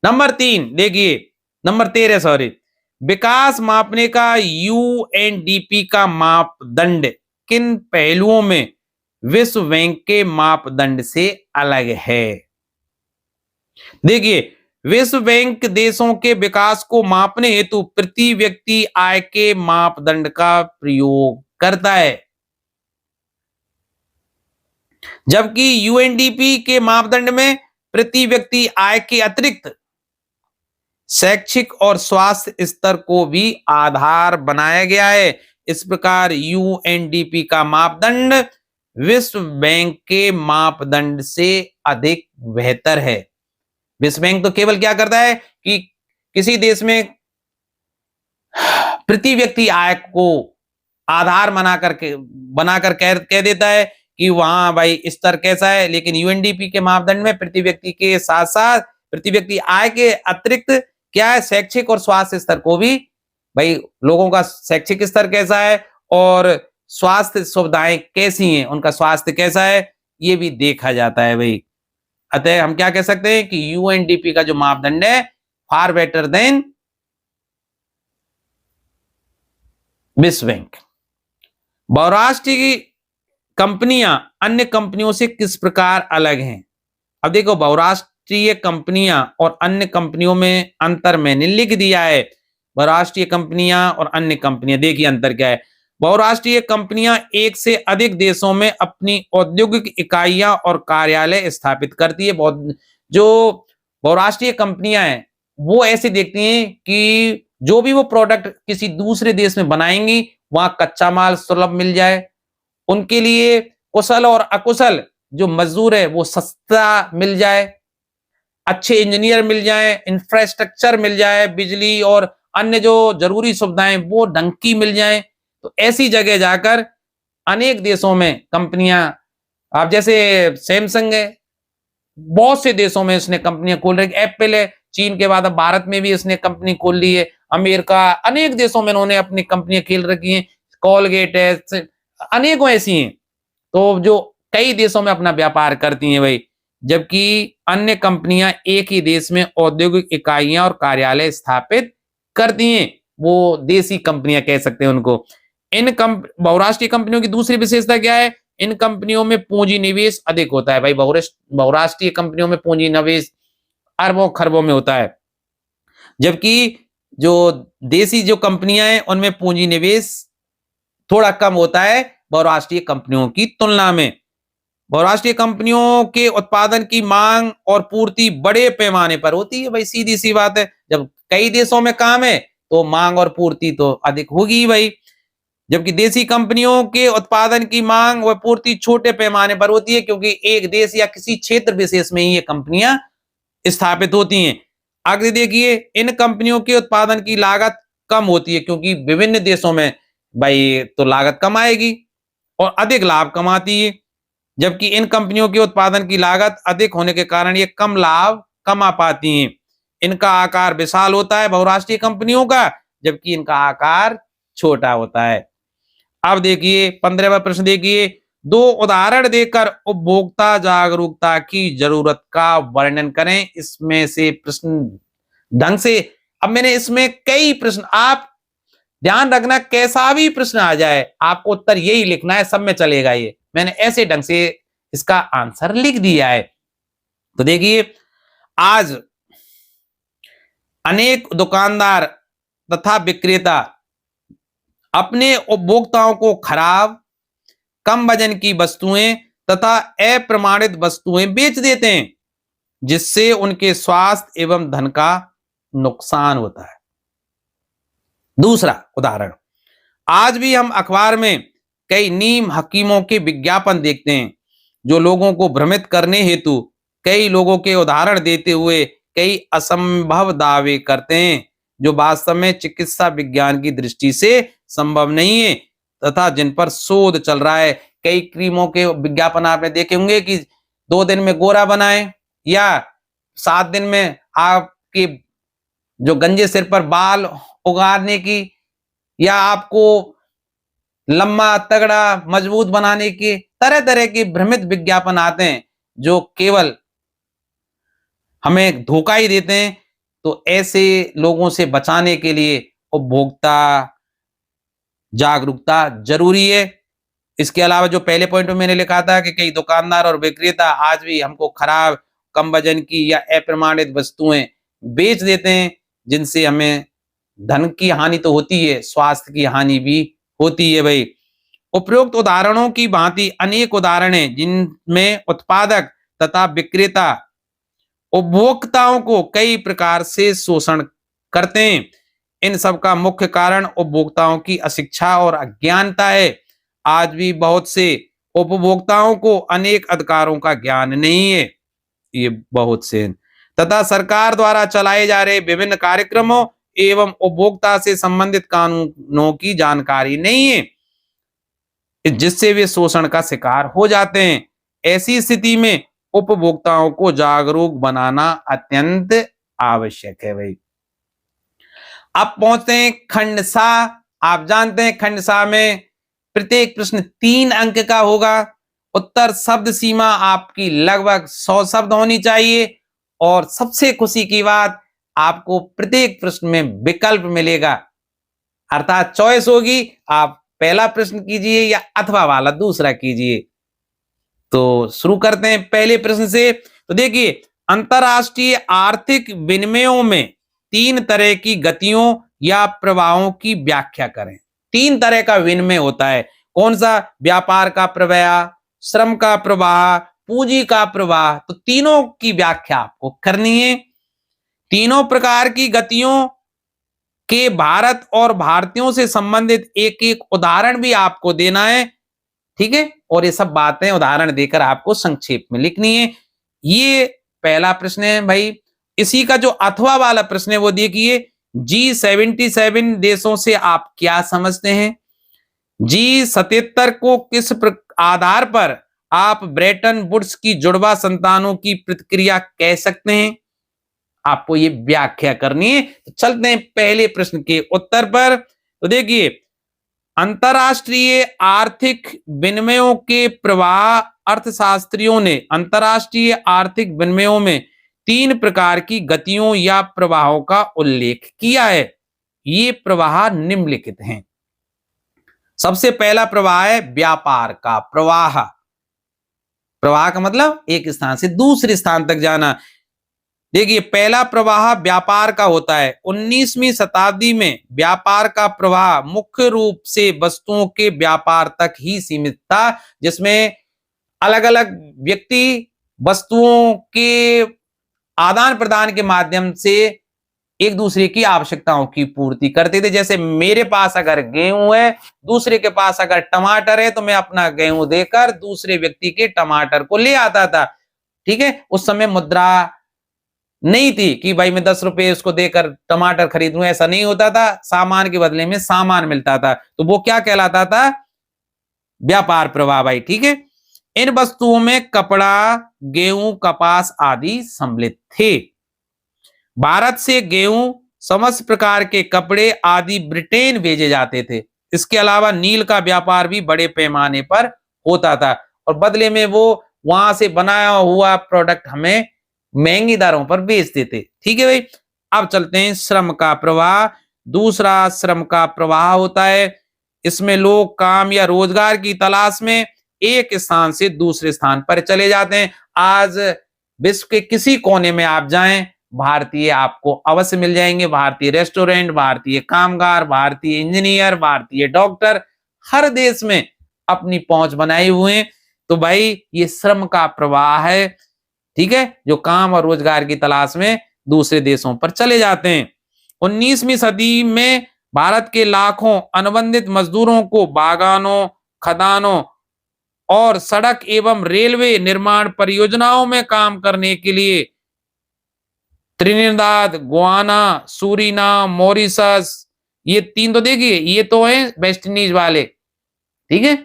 नंबर 3 देखिए, नंबर 13 सॉरी, विकास मापने का यूएनडीपी का मापदंड किन पहलुओं में विश्व बैंक के मापदंड से अलग है। देखिए, विश्व बैंक देशों के विकास को मापने हेतु प्रति व्यक्ति आय के मापदंड का प्रयोग करता है, जबकि यूएनडीपी के मापदंड में प्रति व्यक्ति आय के अतिरिक्त शैक्षिक और स्वास्थ्य स्तर को भी आधार बनाया गया है। इस प्रकार यूएनडीपी का मापदंड विश्व बैंक के मापदंड से अधिक बेहतर है। विश्व बैंक तो केवल क्या करता है कि किसी देश में प्रति व्यक्ति आय को आधार बनाकर कह देता है कि वहां भाई स्तर कैसा है, लेकिन यूएनडीपी के मापदंड में प्रति व्यक्ति के साथ साथ प्रति व्यक्ति आय के अतिरिक्त क्या है, शैक्षिक और स्वास्थ्य स्तर को भी, भाई लोगों का शैक्षिक स्तर कैसा है और स्वास्थ्य सुविधाएं कैसी हैं, उनका स्वास्थ्य कैसा है, ये भी देखा जाता है भाई। अतः हम क्या कह सकते हैं कि यूएनडीपी का जो मापदंड है फार बेटर देन विश्व बैंक। बहुराष्ट्रीय कंपनियां अन्य कंपनियों से किस प्रकार अलग हैं। अब देखो, बहुराष्ट्रीय कंपनियां और अन्य कंपनियों में अंतर मैंने लिख दिया है। बहुराष्ट्रीय कंपनियां और अन्य कंपनियां, देखिए अंतर क्या है। बहुराष्ट्रीय कंपनियां एक से अधिक देशों में अपनी औद्योगिक इकाइयां और कार्यालय स्थापित करती है। जो बहुराष्ट्रीय कंपनियां हैं वो ऐसे देखती हैं कि जो भी वो प्रोडक्ट किसी दूसरे देश में बनाएंगी वहां कच्चा माल सुलभ मिल जाए, उनके लिए कुशल और अकुशल जो मजदूर है वो सस्ता मिल जाए, अच्छे इंजीनियर मिल जाए, इंफ्रास्ट्रक्चर मिल जाए, बिजली और अन्य जो जरूरी सुविधाएं वो ढंग की मिल जाए। तो ऐसी जगह जाकर अनेक देशों में कंपनियां, आप जैसे सैमसंग है, बहुत से देशों में इसने कंपनियां खोल रही है। एप्पल है, चीन के बाद अब भारत में भी इसने कंपनी खोल ली है। अमेरिका, अनेक देशों में इन्होंने अपनी कंपनियां खेल रखी हैं। कॉलगेट है, अनेकों ऐसी हैं तो जो कई देशों में अपना व्यापार करती हैं भाई, जबकि अन्य कंपनियां एक ही देश में औद्योगिक इकाइयां और कार्यालय स्थापित करती हैं, वो देसी कंपनियां कह सकते हैं उनको। इन बहुराष्ट्रीय कंपनियों की दूसरी विशेषता क्या है, इन कंपनियों में पूंजी निवेश अधिक होता है भाई। बहुराष्ट्रीय कंपनियों में पूंजी निवेश अरबों खरबों में होता है, जबकि जो देसी जो कंपनियां हैं उनमें पूंजी निवेश थोड़ा कम होता है बहुराष्ट्रीय कंपनियों की तुलना में। बहुराष्ट्रीय कंपनियों के उत्पादन की मांग और पूर्ति बड़े पैमाने पर होती है भाई, सीधी सी बात है। जब कई देशों में काम है तो मांग और पूर्ति तो अधिक होगी भाई, जबकि देसी कंपनियों के उत्पादन की मांग और पूर्ति छोटे पैमाने पर होती है, क्योंकि एक देश या किसी क्षेत्र विशेष में ही ये कंपनियां स्थापित होती हैं। आगे देखिए, इन कंपनियों के उत्पादन की लागत कम होती है, क्योंकि विभिन्न देशों में भाई तो लागत कम आएगी और अधिक लाभ कमाती है, जबकि इन कंपनियों के उत्पादन की लागत अधिक होने के कारण ये कम लाभ कमा पाती हैं। इनका आकार विशाल होता है बहुराष्ट्रीय कंपनियों का, जबकि इनका आकार छोटा होता है। अब देखिए 15वां प्रश्न देखिए, 2 उदाहरण देकर उपभोक्ता जागरूकता की जरूरत का वर्णन करें। इसमें से प्रश्न ढंग से, अब मैंने इसमें कई प्रश्न, आप ध्यान रखना कैसा भी प्रश्न आ जाए आपको उत्तर यही लिखना है, सब में चलेगा ये। मैंने ऐसे ढंग से इसका आंसर लिख दिया है। तो देखिए, आज अनेक दुकानदार तथा विक्रेता अपने उपभोक्ताओं को खराब, कम वजन की वस्तुएं तथा अप्रमाणित वस्तुएं बेच देते हैं, जिससे उनके स्वास्थ्य एवं धन का नुकसान होता है। दूसरा उदाहरण, आज भी हम अखबार में कई नीम हकीमों के विज्ञापन देखते हैं, जो लोगों को भ्रमित करने हेतु कई लोगों के उदाहरण देते हुए कई असंभव दावे करते हैं, जो वास्तव में चिकित्सा विज्ञान की दृष्टि से संभव नहीं है तथा जिन पर शोध चल रहा है। कई क्रीमों के विज्ञापन आपने देखे होंगे कि 2 दिन में गोरा बनाए, या 7 दिन में आपके जो गंजे सिर पर बाल उगाड़ने की, या आपको लंबा तगड़ा मजबूत बनाने की, तरह तरह के भ्रमित विज्ञापन आते हैं जो केवल हमें धोखा ही देते हैं। तो ऐसे लोगों से बचाने के लिए उपभोक्ता जागरूकता जरूरी है। इसके अलावा जो पहले पॉइंट में मैंने लिखा था कि कई दुकानदार और विक्रेता आज भी हमको खराब, कम वजन की या अप्रमाणित वस्तुएं बेच देते हैं, जिनसे हमें धन की हानि तो होती है, स्वास्थ्य की हानि भी होती है भाई। उपरोक्त उदाहरणों की भांति अनेक उदाहरण हैं जिनमें उत्पादक तथा विक्रेता उपभोक्ताओं को कई प्रकार से शोषण करते हैं। इन सब का मुख्य कारण उपभोक्ताओं की अशिक्षा और अज्ञानता है। आज भी बहुत से उपभोक्ताओं को अनेक अधिकारों का ज्ञान नहीं है, ये बहुत से, तथा सरकार द्वारा चलाए जा रहे विभिन्न कार्यक्रमों एवं उपभोक्ता से संबंधित कानूनों की जानकारी नहीं है, जिससे वे शोषण का शिकार हो जाते हैं। ऐसी स्थिति में उपभोक्ताओं को जागरूक बनाना अत्यंत आवश्यक है भाई। अब पहुंचते हैं खंड सा। आप जानते हैं खंड सा में प्रत्येक प्रश्न 3 अंक का होगा। उत्तर शब्द सीमा आपकी लगभग 100 शब्द होनी चाहिए, और सबसे खुशी की बात, आपको प्रत्येक प्रश्न में विकल्प मिलेगा, अर्थात चॉइस होगी। आप पहला प्रश्न कीजिए या अथवा वाला दूसरा कीजिए। तो शुरू करते हैं पहले प्रश्न से। तो देखिए, अंतरराष्ट्रीय आर्थिक विनिमयों में 3 तरह की गतियों या प्रवाहों की व्याख्या करें। 3 तरह का विनिमय होता है। कौन सा? व्यापार का प्रवाह, श्रम का प्रवाह, पूंजी का प्रवाह। तो तीनों की व्याख्या आपको करनी है। तीनों प्रकार की गतियों के भारत और भारतीयों से संबंधित एक एक उदाहरण भी आपको देना है, ठीक है। और ये सब बातें उदाहरण देकर आपको संक्षेप में लिखनी है। ये पहला प्रश्न है भाई। इसी का जो अथवा वाला प्रश्न है वो देखिए, G77 देशों से आप क्या समझते हैं? G77 को किस आधार पर आप ब्रेटन वुड्स की जुड़वा संतानों की प्रतिक्रिया कह सकते हैं? आपको ये व्याख्या करनी है। तो चलते हैं पहले प्रश्न के उत्तर पर। तो देखिए, अंतरराष्ट्रीय आर्थिक विनिमयों के प्रवाह, अर्थशास्त्रियों ने अंतरराष्ट्रीय आर्थिक विनिमयों में 3 प्रकार की गतियों या प्रवाहों का उल्लेख किया है। ये प्रवाह निम्नलिखित हैं। सबसे पहला प्रवाह है व्यापार का प्रवाह। प्रवाह का मतलब एक स्थान से दूसरे स्थान तक जाना। देखिए, पहला प्रवाह व्यापार का होता है। 19वीं शताब्दी में व्यापार का प्रवाह मुख्य रूप से वस्तुओं के व्यापार तक ही सीमित था, जिसमें अलग अलग व्यक्ति वस्तुओं के आदान प्रदान के माध्यम से एक दूसरे की आवश्यकताओं की पूर्ति करते थे। जैसे मेरे पास अगर गेहूं है, दूसरे के पास अगर टमाटर है, तो मैं अपना गेहूं देकर दूसरे व्यक्ति के टमाटर को ले आता था, ठीक है। उस समय मुद्रा नहीं थी कि भाई मैं 10 रुपए उसको देकर टमाटर खरीदूं, ऐसा नहीं होता था। सामान के बदले में सामान मिलता था, तो वो क्या कहलाता था? व्यापार प्रवाह भाई, ठीक है। इन वस्तुओं में कपड़ा, गेहूं, कपास आदि सम्मिलित थे। भारत से गेहूं, समस्त प्रकार के कपड़े आदि ब्रिटेन भेजे जाते थे। इसके अलावा नील का व्यापार भी बड़े पैमाने पर होता था, और बदले में वो वहां से बनाया हुआ प्रोडक्ट हमें महंगी दरों पर बेचते थे, ठीक है भाई। अब चलते हैं श्रम का प्रवाह। दूसरा श्रम का प्रवाह होता है। इसमें लोग काम या रोजगार की तलाश में एक स्थान से दूसरे स्थान पर चले जाते हैं। आज विश्व के किसी कोने में आप जाएं, भारतीय आपको अवश्य मिल जाएंगे। भारतीय रेस्टोरेंट, भारतीय कामगार, भारतीय इंजीनियर, भारतीय डॉक्टर हर देश में अपनी पहुंच बनाए हुए हैं। तो भाई ये श्रम का प्रवाह है, ठीक है, जो काम और रोजगार की तलाश में दूसरे देशों पर चले जाते हैं। 19वीं सदी में भारत के लाखों अनुबंधित मजदूरों को बागानों, खदानों और सड़क एवं रेलवे निर्माण परियोजनाओं में काम करने के लिए त्रिनिदाद, गुआना, सूरीनाम, मॉरिशस, ये 3 तो देखिए, ये तो है वेस्ट इंडीज वाले, ठीक है।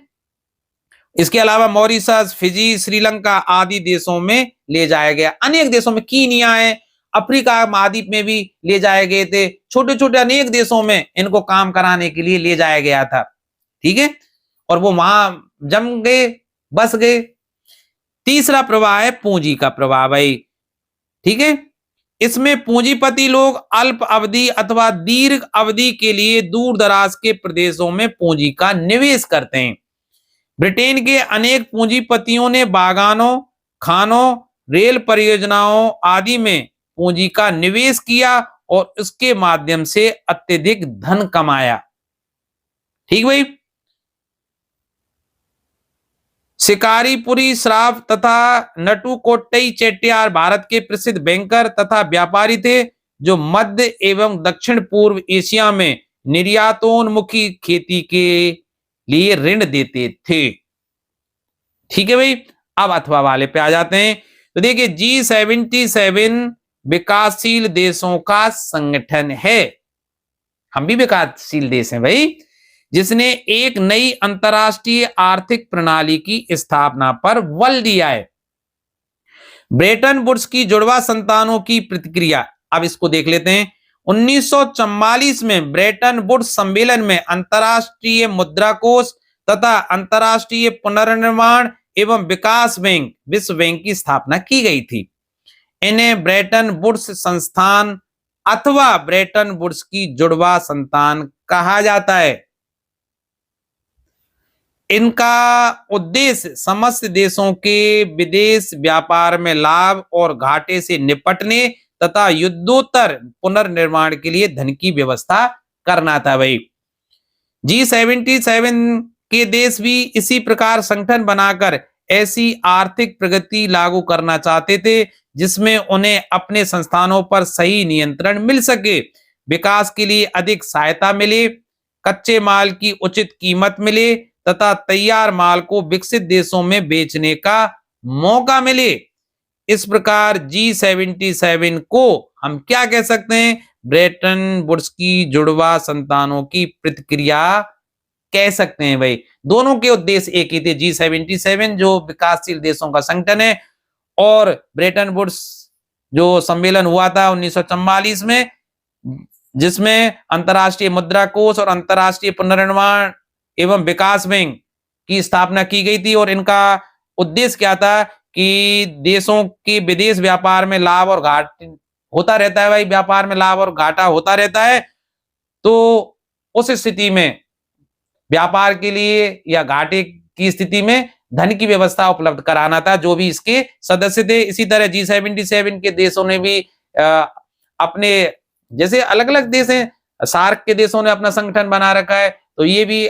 इसके अलावा मॉरिशस, फिजी, श्रीलंका आदि देशों में ले जाया गया। अनेक देशों में, कीनिया है, अफ्रीका महाद्वीप में भी ले जाए गए थे। छोटे छोटे अनेक देशों में इनको काम कराने के लिए ले जाया गया था, ठीक है, और वो वहां जम गए, बस गए। तीसरा प्रवाह है पूंजी का प्रवाह भाई, ठीक है। इसमें पूंजीपति लोग अल्प अवधि अथवा दीर्घ अवधि के लिए दूर दराज के प्रदेशों में पूंजी का निवेश करते हैं। ब्रिटेन के अनेक पूंजीपतियों ने बागानों, खानों, रेल परियोजनाओं आदि में पूंजी का निवेश किया और उसके माध्यम से अत्यधिक धन कमाया, ठीक भाई। शिकारीपुरी श्राफ तथा नटुकोट्टई चेट्टियार भारत के प्रसिद्ध बैंकर तथा व्यापारी थे, जो मध्य एवं दक्षिण पूर्व एशिया में निर्यातोन्मुखी खेती के लिए ऋण देते थे, ठीक है भाई। अब अथवा वाले पे आ जाते हैं। तो देखिए G77 विकासशील देशों का संगठन है, हम भी विकासशील देश हैं भाई, जिसने एक नई अंतरराष्ट्रीय आर्थिक प्रणाली की स्थापना पर बल दिया है। ब्रेटन वुड्स की जुड़वा संतानों की प्रतिक्रिया, अब इसको देख लेते हैं। 1944 में ब्रेटन वुड्स सम्मेलन में अंतरराष्ट्रीय मुद्रा कोष तथा अंतरराष्ट्रीय पुनर्निर्माण एवं विकास बैंक, विश्व बैंक की स्थापना की गई थी। इन्हें ब्रेटन वुड्स संस्थान अथवा ब्रेटन वुड्स की जुड़वा संतान कहा जाता है। इनका उद्देश्य समस्त देशों के विदेश व्यापार में लाभ और घाटे से निपटने तथा युद्धोत्तर पुनर्निर्माण के लिए धन की व्यवस्था करना था भाई। G77 के देश भी इसी प्रकार संगठन बनाकर ऐसी आर्थिक प्रगति लागू करना चाहते थे जिसमें उन्हें अपने संस्थानों पर सही नियंत्रण मिल सके, विकास के लिए अधिक सहायता मिले, कच्चे माल की उचित कीमत मिले तथा तैयार माल को विकसित देशों में बेचने का मौका मिले। इस प्रकार G77 को हम क्या कह सकते हैं, ब्रेटन वुड्स की जुड़वा संतानों की प्रतिक्रिया कह सकते हैं भाई। दोनों के उद्देश्य एक ही थे, G77 जो विकासशील देशों का संगठन है और ब्रेटन वुड्स जो सम्मेलन हुआ था 1944 में, जिसमें अंतरराष्ट्रीय मुद्रा कोष और अंतरराष्ट्रीय पुनर्निर्माण एवं विकास बैंक की स्थापना की गई थी। और इनका उद्देश्य क्या था कि देशों के विदेश व्यापार में लाभ और घाटा होता रहता है भाई, व्यापार में लाभ और घाटा होता रहता है, तो उस स्थिति में व्यापार के लिए या घाटे की स्थिति में धन की व्यवस्था उपलब्ध कराना था जो भी इसके सदस्य थे। इसी तरह G77 के देशों ने भी अपने, जैसे अलग अलग देश हैं, सार्क के देशों ने अपना संगठन बना रखा है, तो ये भी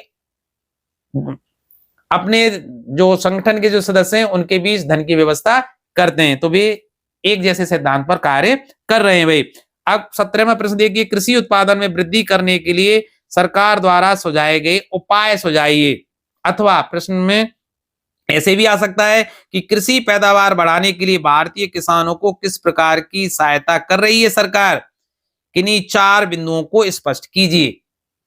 अपने जो संगठन के जो सदस्य हैं उनके बीच धन की व्यवस्था करते हैं, तो वे एक जैसे सिद्धांत पर कार्य कर रहे हैं भाई। अब 17वां प्रश्न देखिए, कृषि उत्पादन में वृद्धि करने के लिए सरकार द्वारा सुझाए गए उपाय सुझाइए। अथवा प्रश्न में ऐसे भी आ सकता है कि कृषि पैदावार बढ़ाने के लिए भारतीय किसानों को किस प्रकार की सहायता कर रही है सरकार, किन्हीं 4 बिंदुओं को स्पष्ट कीजिए,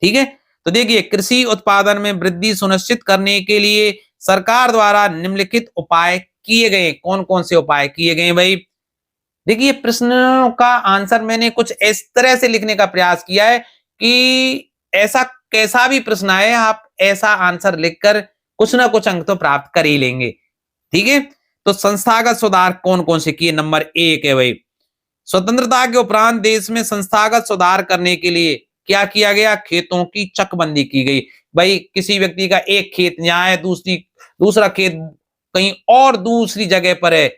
ठीक है। तो देखिए, कृषि उत्पादन में वृद्धि सुनिश्चित करने के लिए सरकार द्वारा निम्नलिखित उपाय किए गए। कौन कौन से उपाय किए गए भाई? देखिए, प्रश्नों का आंसर मैंने कुछ इस तरह से लिखने का प्रयास किया है कि ऐसा कैसा भी प्रश्न आए आप ऐसा आंसर लिखकर कुछ ना कुछ अंक तो प्राप्त कर ही लेंगे, ठीक है। तो संस्थागत सुधार कौन कौन से किए? नंबर 1 है भाई, स्वतंत्रता के उपरांत देश में संस्थागत सुधार करने के लिए क्या किया गया? खेतों की चकबंदी की गई। भाई, किसी व्यक्ति का एक खेत यहाँ है, दूसरा खेत कहीं और दूसरी जगह पर है,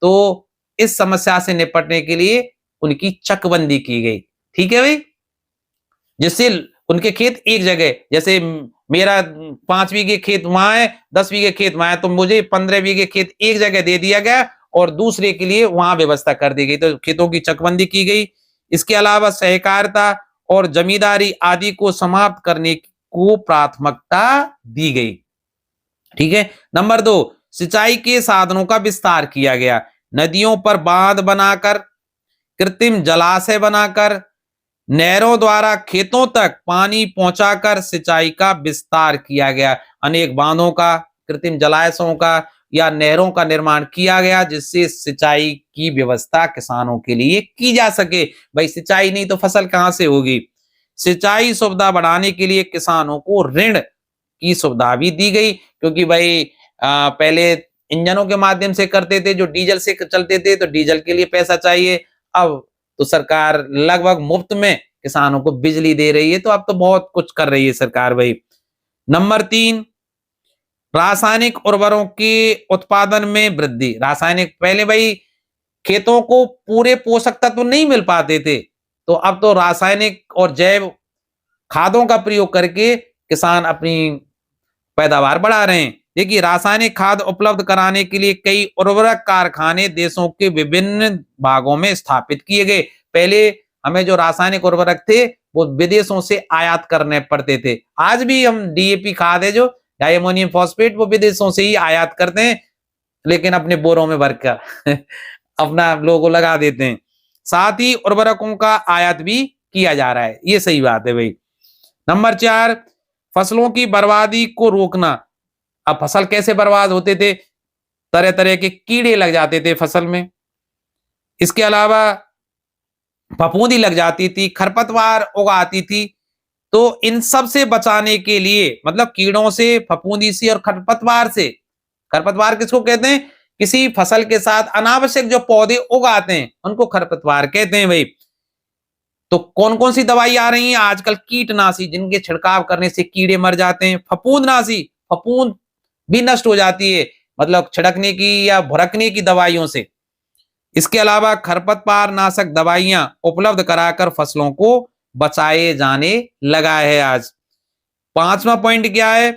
तो इस समस्या से निपटने के लिए उनकी चकबंदी की गई। ठीक है भाई, जिससे उनके खेत एक जगह, जैसे मेरा 5 बीघे खेत वहां है, 10 बीघे खेत वहां है, तो मुझे 15 बीघे खेत एक जगह दे दिया गया और दूसरे के लिए वहां व्यवस्था कर दी गई, तो खेतों की चकबंदी की गई। इसके अलावा सहकारिता और जमींदारी आदि को समाप्त करने को प्राथमिकता दी गई। ठीक है। नंबर 2, सिंचाई के साधनों का विस्तार किया गया। नदियों पर बांध बनाकर, कृत्रिम जलाशय बनाकर, नहरों द्वारा खेतों तक पानी पहुंचाकर सिंचाई का विस्तार किया गया। अनेक बांधों का, कृत्रिम जलाशयों का या नहरों का निर्माण किया गया, जिससे सिंचाई की व्यवस्था किसानों के लिए की जा सके। भाई सिंचाई नहीं तो फसल कहां से होगी। सिंचाई सुविधा बढ़ाने के लिए किसानों को ऋण की सुविधा भी दी गई, क्योंकि भाई पहले इंजनों के माध्यम से करते थे, जो डीजल से चलते थे, तो डीजल के लिए पैसा चाहिए। अब तो सरकार लगभग मुफ्त में किसानों को बिजली दे रही है, तो अब तो बहुत कुछ कर रही है सरकार भाई। नंबर 3, रासायनिक उर्वरकों के उत्पादन में वृद्धि। रासायनिक, पहले भाई खेतों को पूरे पोषक तत्व नहीं मिल पाते थे, तो अब तो रासायनिक और जैव खादों का प्रयोग करके किसान अपनी पैदावार बढ़ा रहे हैं। देखिए, रासायनिक खाद उपलब्ध कराने के लिए कई उर्वरक कारखाने देशों के विभिन्न भागों में स्थापित किए गए। पहले हमें जो रासायनिक उर्वरक थे वो विदेशों से आयात करने पड़ते थे। आज भी हम डीएपी खाद है जो डाई अमोनियम फॉस्फेट, वो विदेशों से ही आयात करते हैं, लेकिन अपने बोरों में भरकर अपना लोगो लगा देते हैं। साथ ही उर्वरकों का आयात भी किया जा रहा है, ये सही बात है भाई। नंबर 4, फसलों की बर्बादी को रोकना। अब फसल कैसे बर्बाद होते थे, तरह तरह के कीड़े लग जाते थे फसल में। इसके अलावा फफूंदी लग जाती थी, खरपतवार उगाती थी। तो इन सब से बचाने के लिए, मतलब कीड़ों से, फफूंदी से और खरपतवार से। खरपतवार किसको कहते हैं? किसी फसल के साथ अनावश्यक जो पौधे उगाते हैं उनको खरपतवार कहते हैं भाई। तो कौन कौन सी दवाई आ रही है आजकल? कीटनाशी, जिनके छिड़काव करने से कीड़े मर जाते हैं। फफूंदनाशी, फफूंद भी नष्ट हो जाती है, मतलब छिड़कने की या भुरकने की दवाइयों से। इसके अलावा खरपतवार नाशक दवाइयां उपलब्ध कराकर फसलों को बचाए जाने लगा है आज। 5वां पॉइंट क्या है?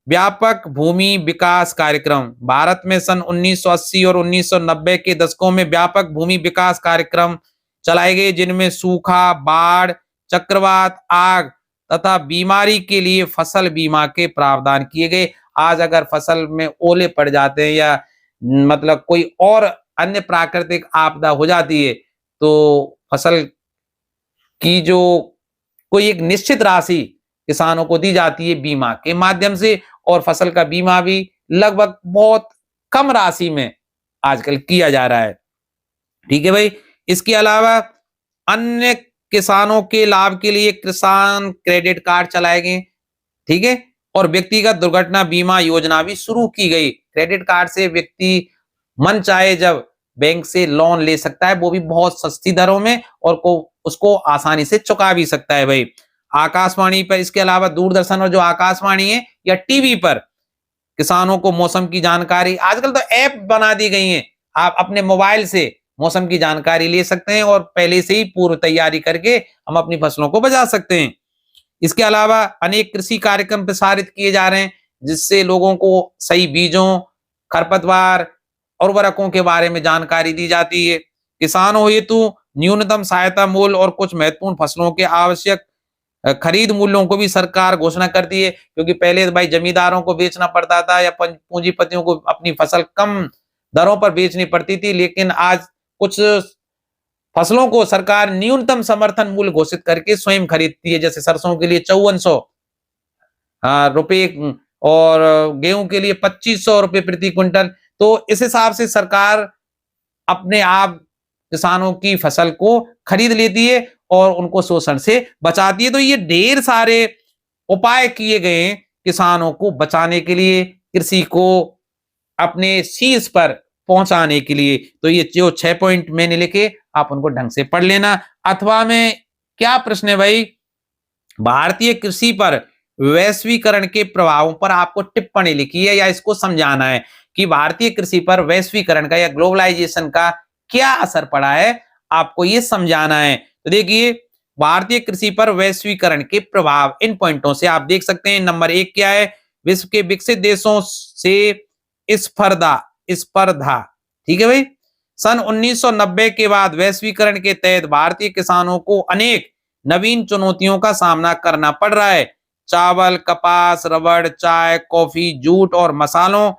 व्यापक भूमि विकास कार्यक्रम। भारत में सन 1980 और 1990 के दशकों में व्यापक भूमि विकास कार्यक्रम चलाए गए, जिनमें सूखा, बाढ़, चक्रवात, आग तथा बीमारी के लिए फसल बीमा के प्रावधान किए गए। आज अगर फसल में ओले पड़ जाते हैं या मतलब कोई और अन्य प्राकृतिक आपदा हो जाती है, तो फसल की जो कोई एक निश्चित राशि किसानों को दी जाती है बीमा के माध्यम से, और फसल का बीमा भी लगभग बहुत कम राशि में आजकल किया जा रहा है। ठीक है भाई। इसके अलावा अन्य किसानों के लाभ के लिए किसान क्रेडिट कार्ड चलाए गए। ठीक है। और व्यक्तिगत दुर्घटना बीमा योजना भी शुरू की गई। क्रेडिट कार्ड से व्यक्ति मन चाहे जब बैंक से लोन ले सकता है, वो भी बहुत सस्ती दरों में, और उसको आसानी से चुका भी सकता है भाई। आकाशवाणी पर, इसके अलावा दूरदर्शन और जो आकाशवाणी है या टीवी पर किसानों को मौसम की जानकारी, आजकल तो ऐप बना दी गई है, आप अपने मोबाइल से मौसम की जानकारी ले सकते हैं और पहले से ही पूर्व तैयारी करके हम अपनी फसलों को बचा सकते हैं। इसके अलावा अनेक कृषि कार्यक्रम प्रसारित किए जा रहे हैं, जिससे लोगों को सही बीजों, खरपतवार, उर्वरकों के बारे में जानकारी दी जाती है। किसानों हेतु न्यूनतम सहायता मूल्य और कुछ महत्वपूर्ण फसलों के आवश्यक खरीद मूल्यों को भी सरकार घोषणा करती है, क्योंकि पहले भाई जमींदारों को बेचना पड़ता था या पूंजीपतियों को अपनी फसल कम दरों पर बेचनी पड़ती थी, लेकिन आज कुछ फसलों को सरकार न्यूनतम समर्थन मूल्य घोषित करके स्वयं खरीदती है। जैसे सरसों के लिए 5400 रुपए और गेहूं के लिए 2500 रुपए प्रति क्विंटल। तो इस हिसाब से सरकार अपने आप किसानों की फसल को खरीद लेती है और उनको शोषण से बचाती है। तो ये ढेर सारे उपाय किए गए हैं किसानों को बचाने के लिए, कृषि को अपने शीर्ष पर पहुंचाने के लिए। तो ये जो 6 पॉइंट मैंने लिखे, आप उनको ढंग से पढ़ लेना। अथवा में क्या प्रश्न है भाई? भारतीय कृषि पर वैश्वीकरण के प्रभावों पर आपको टिप्पणी लिखी है या इसको समझाना है कि भारतीय कृषि पर वैश्वीकरण का या ग्लोबलाइजेशन का क्या असर पड़ा है। आपको ये समझाना है। तो देखिए, भारतीय कृषि पर वैश्वीकरण के प्रभाव, इन पॉइंटों से आप देख सकते हैं। नंबर 1 क्या है? विश्व के विकसित देशों से स्पर्धा स्पर्धा ठीक है भाई। सन 1990 के बाद वैश्वीकरण के तहत भारतीय किसानों को अनेक नवीन चुनौतियों का सामना करना पड़ रहा है। चावल, कपास, रबड़, चाय, कॉफी, जूट और मसालों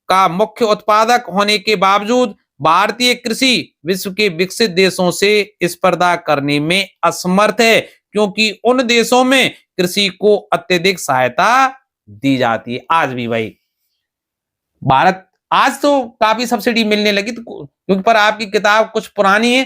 का मुख्य उत्पादक होने के बावजूद भारतीय कृषि विश्व के विकसित देशों से स्पर्धा करने में असमर्थ है, क्योंकि उन देशों में कृषि को अत्यधिक सहायता दी जाती है। आज भी भाई भारत, आज तो काफी सब्सिडी मिलने लगी, तो क्योंकि पर आपकी किताब कुछ पुरानी है,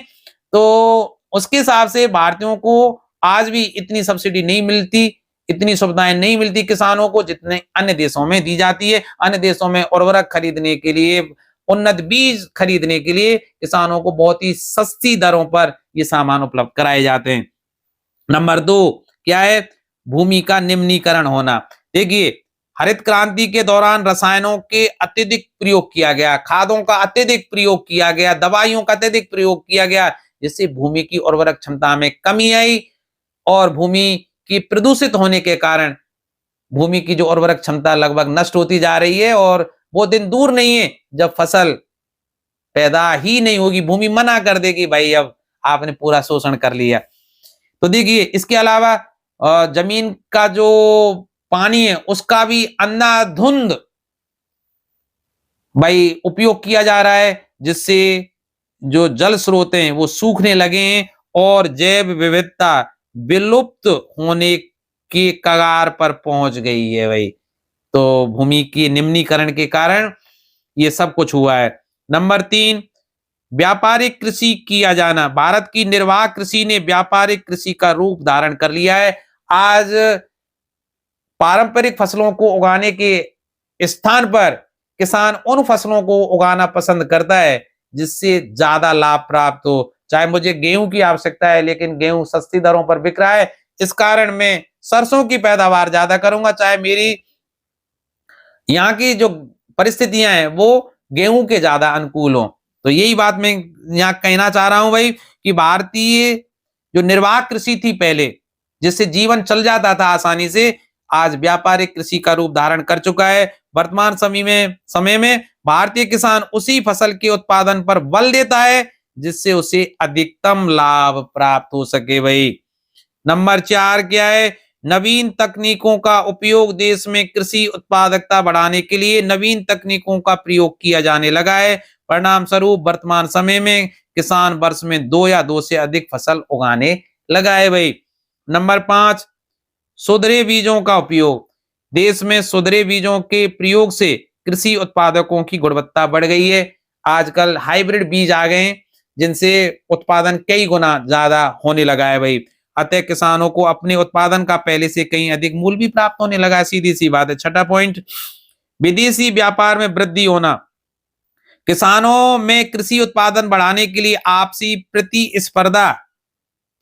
तो उसके हिसाब से भारतीयों को आज भी इतनी सब्सिडी नहीं मिलती, इतनी सुविधाएं नहीं मिलती किसानों को, जितने अन्य देशों में दी जाती है। अन्य देशों में उर्वरक खरीदने के लिए, उन्नत बीज खरीदने के लिए किसानों को बहुत ही सस्ती दरों पर ये सामान उपलब्ध कराए जाते हैं। नंबर 2 क्या है? भूमि का निम्नीकरण होना। देखिए, हरित क्रांति के दौरान रसायनों के अत्यधिक प्रयोग किया गया, खादों का अत्यधिक प्रयोग किया गया, दवाइयों का अत्यधिक प्रयोग किया गया, जिससे भूमि की उर्वरक क्षमता में कमी आई और भूमि की प्रदूषित होने के कारण भूमि की जो उर्वरक क्षमता लगभग नष्ट होती जा रही है। और वो दिन दूर नहीं है जब फसल पैदा ही नहीं होगी, भूमि मना कर देगी, भाई अब आपने पूरा शोषण कर लिया। तो देखिए, इसके अलावा जमीन का जो पानी है उसका भी अंधाधुंध भाई उपयोग किया जा रहा है, जिससे जो जल स्रोत हैं वो सूखने लगे हैं और जैव विविधता विलुप्त होने के कगार पर पहुंच गई है भाई। तो भूमि की निम्नीकरण के कारण ये सब कुछ हुआ है। नंबर 3 व्यापारिक कृषि किया जाना। भारत की निर्वाह कृषि ने व्यापारिक कृषि का रूप धारण कर लिया है। आज पारंपरिक फसलों को उगाने के स्थान पर किसान उन फसलों को उगाना पसंद करता है जिससे ज्यादा लाभ प्राप्त हो। चाहे मुझे गेहूं की आवश्यकता है, लेकिन गेहूं सस्ती दरों पर बिक रहा है, इस कारण मैं सरसों की पैदावार ज्यादा करूंगा, चाहे मेरी यहाँ की जो परिस्थितियां हैं वो गेहूं के ज्यादा अनुकूल हो। तो यही बात मैं यहाँ कहना चाह रहा हूं भाई, कि भारतीय जो निर्वाह कृषि थी पहले, जिससे जीवन चल जाता था आसानी से, आज व्यापारिक कृषि का रूप धारण कर चुका है। वर्तमान समय में भारतीय किसान उसी फसल के उत्पादन पर बल देता है जिससे उसे अधिकतम लाभ प्राप्त हो सके भाई। नंबर 4 क्या है? नवीन तकनीकों का उपयोग। देश में कृषि उत्पादकता बढ़ाने के लिए नवीन तकनीकों का प्रयोग किया जाने लगा है। परिणाम स्वरूप वर्तमान समय में किसान वर्ष में 2 या 2 से अधिक फसल उगाने लगा है भाई। नंबर 5 सुधरे बीजों का उपयोग। देश में सुधरे बीजों के प्रयोग से कृषि उत्पादकों की गुणवत्ता बढ़ गई है। आजकल हाइब्रिड बीज आ गए हैं जिनसे उत्पादन कई गुना ज्यादा होने लगा है भाई। अतः किसानों को अपने उत्पादन का पहले से कहीं अधिक मूल्य भी प्राप्त होने लगा है, सीधी सी बात है। छठा पॉइंट, विदेशी व्यापार में वृद्धि होना। किसानों में कृषि उत्पादन बढ़ाने के लिए आपसी प्रतिस्पर्धा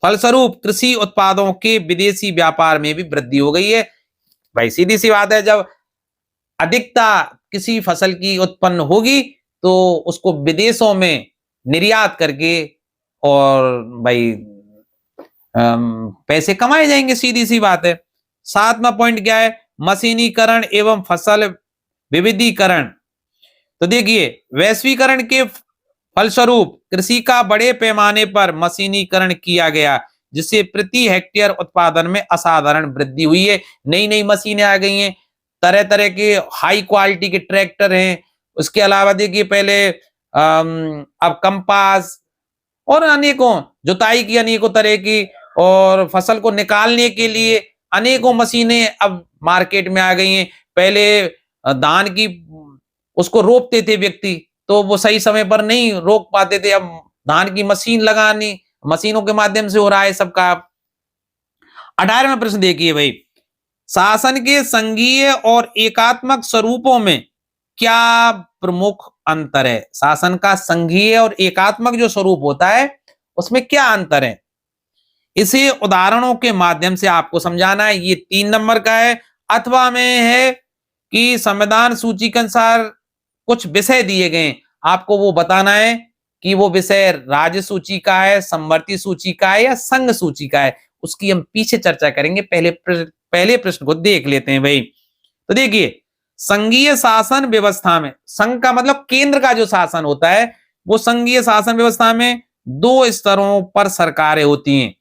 फलस्वरूप कृषि उत्पादों के विदेशी व्यापार में भी वृद्धि हो गई है भाई। सीधी सी बात है, जब अधिकता किसी फसल की उत्पन्न होगी तो उसको विदेशों में निर्यात करके और भाई पैसे कमाए जाएंगे, सीधी सी बात है। 7वां पॉइंट क्या है? मशीनीकरण एवं फसल विविधीकरण। तो देखिए, वैश्वीकरण के फलस्वरूप कृषि का बड़े पैमाने पर मशीनीकरण किया गया, जिससे प्रति हेक्टेयर उत्पादन में असाधारण वृद्धि हुई है। नई नई मशीनें आ गई हैं, तरह तरह के हाई क्वालिटी के ट्रैक्टर हैं। उसके अलावा देखिए, पहले अब कंपास और अनेकों जुताई की अनेकों तरह की और फसल को निकालने के लिए अनेकों मशीनें अब मार्केट में आ गई हैं। पहले धान की उसको रोपते थे व्यक्ति, तो वो सही समय पर नहीं रोक पाते थे। अब धान की मशीन लगानी, मशीनों के माध्यम से हो रहा है सबका। 18वां प्रश्न देखिए भाई, शासन के संघीय और एकात्मक स्वरूपों में क्या प्रमुख अंतर है? शासन का संघीय और एकात्मक जो स्वरूप होता है उसमें क्या अंतर है, इसे उदाहरणों के माध्यम से आपको समझाना है। ये 3 नंबर का है। अथवा में है कि संविधान सूची के अनुसार कुछ विषय दिए गए, आपको वो बताना है कि वो विषय राज्य सूची का है, समवर्ती सूची का है या संघ सूची का है, उसकी हम पीछे चर्चा करेंगे। पहले प्रश्न को देख लेते हैं भाई। तो देखिए, संघीय शासन व्यवस्था में, संघ का मतलब केंद्र का जो शासन होता है, वो संघीय शासन व्यवस्था में दो स्तरों पर सरकारें होती हैं,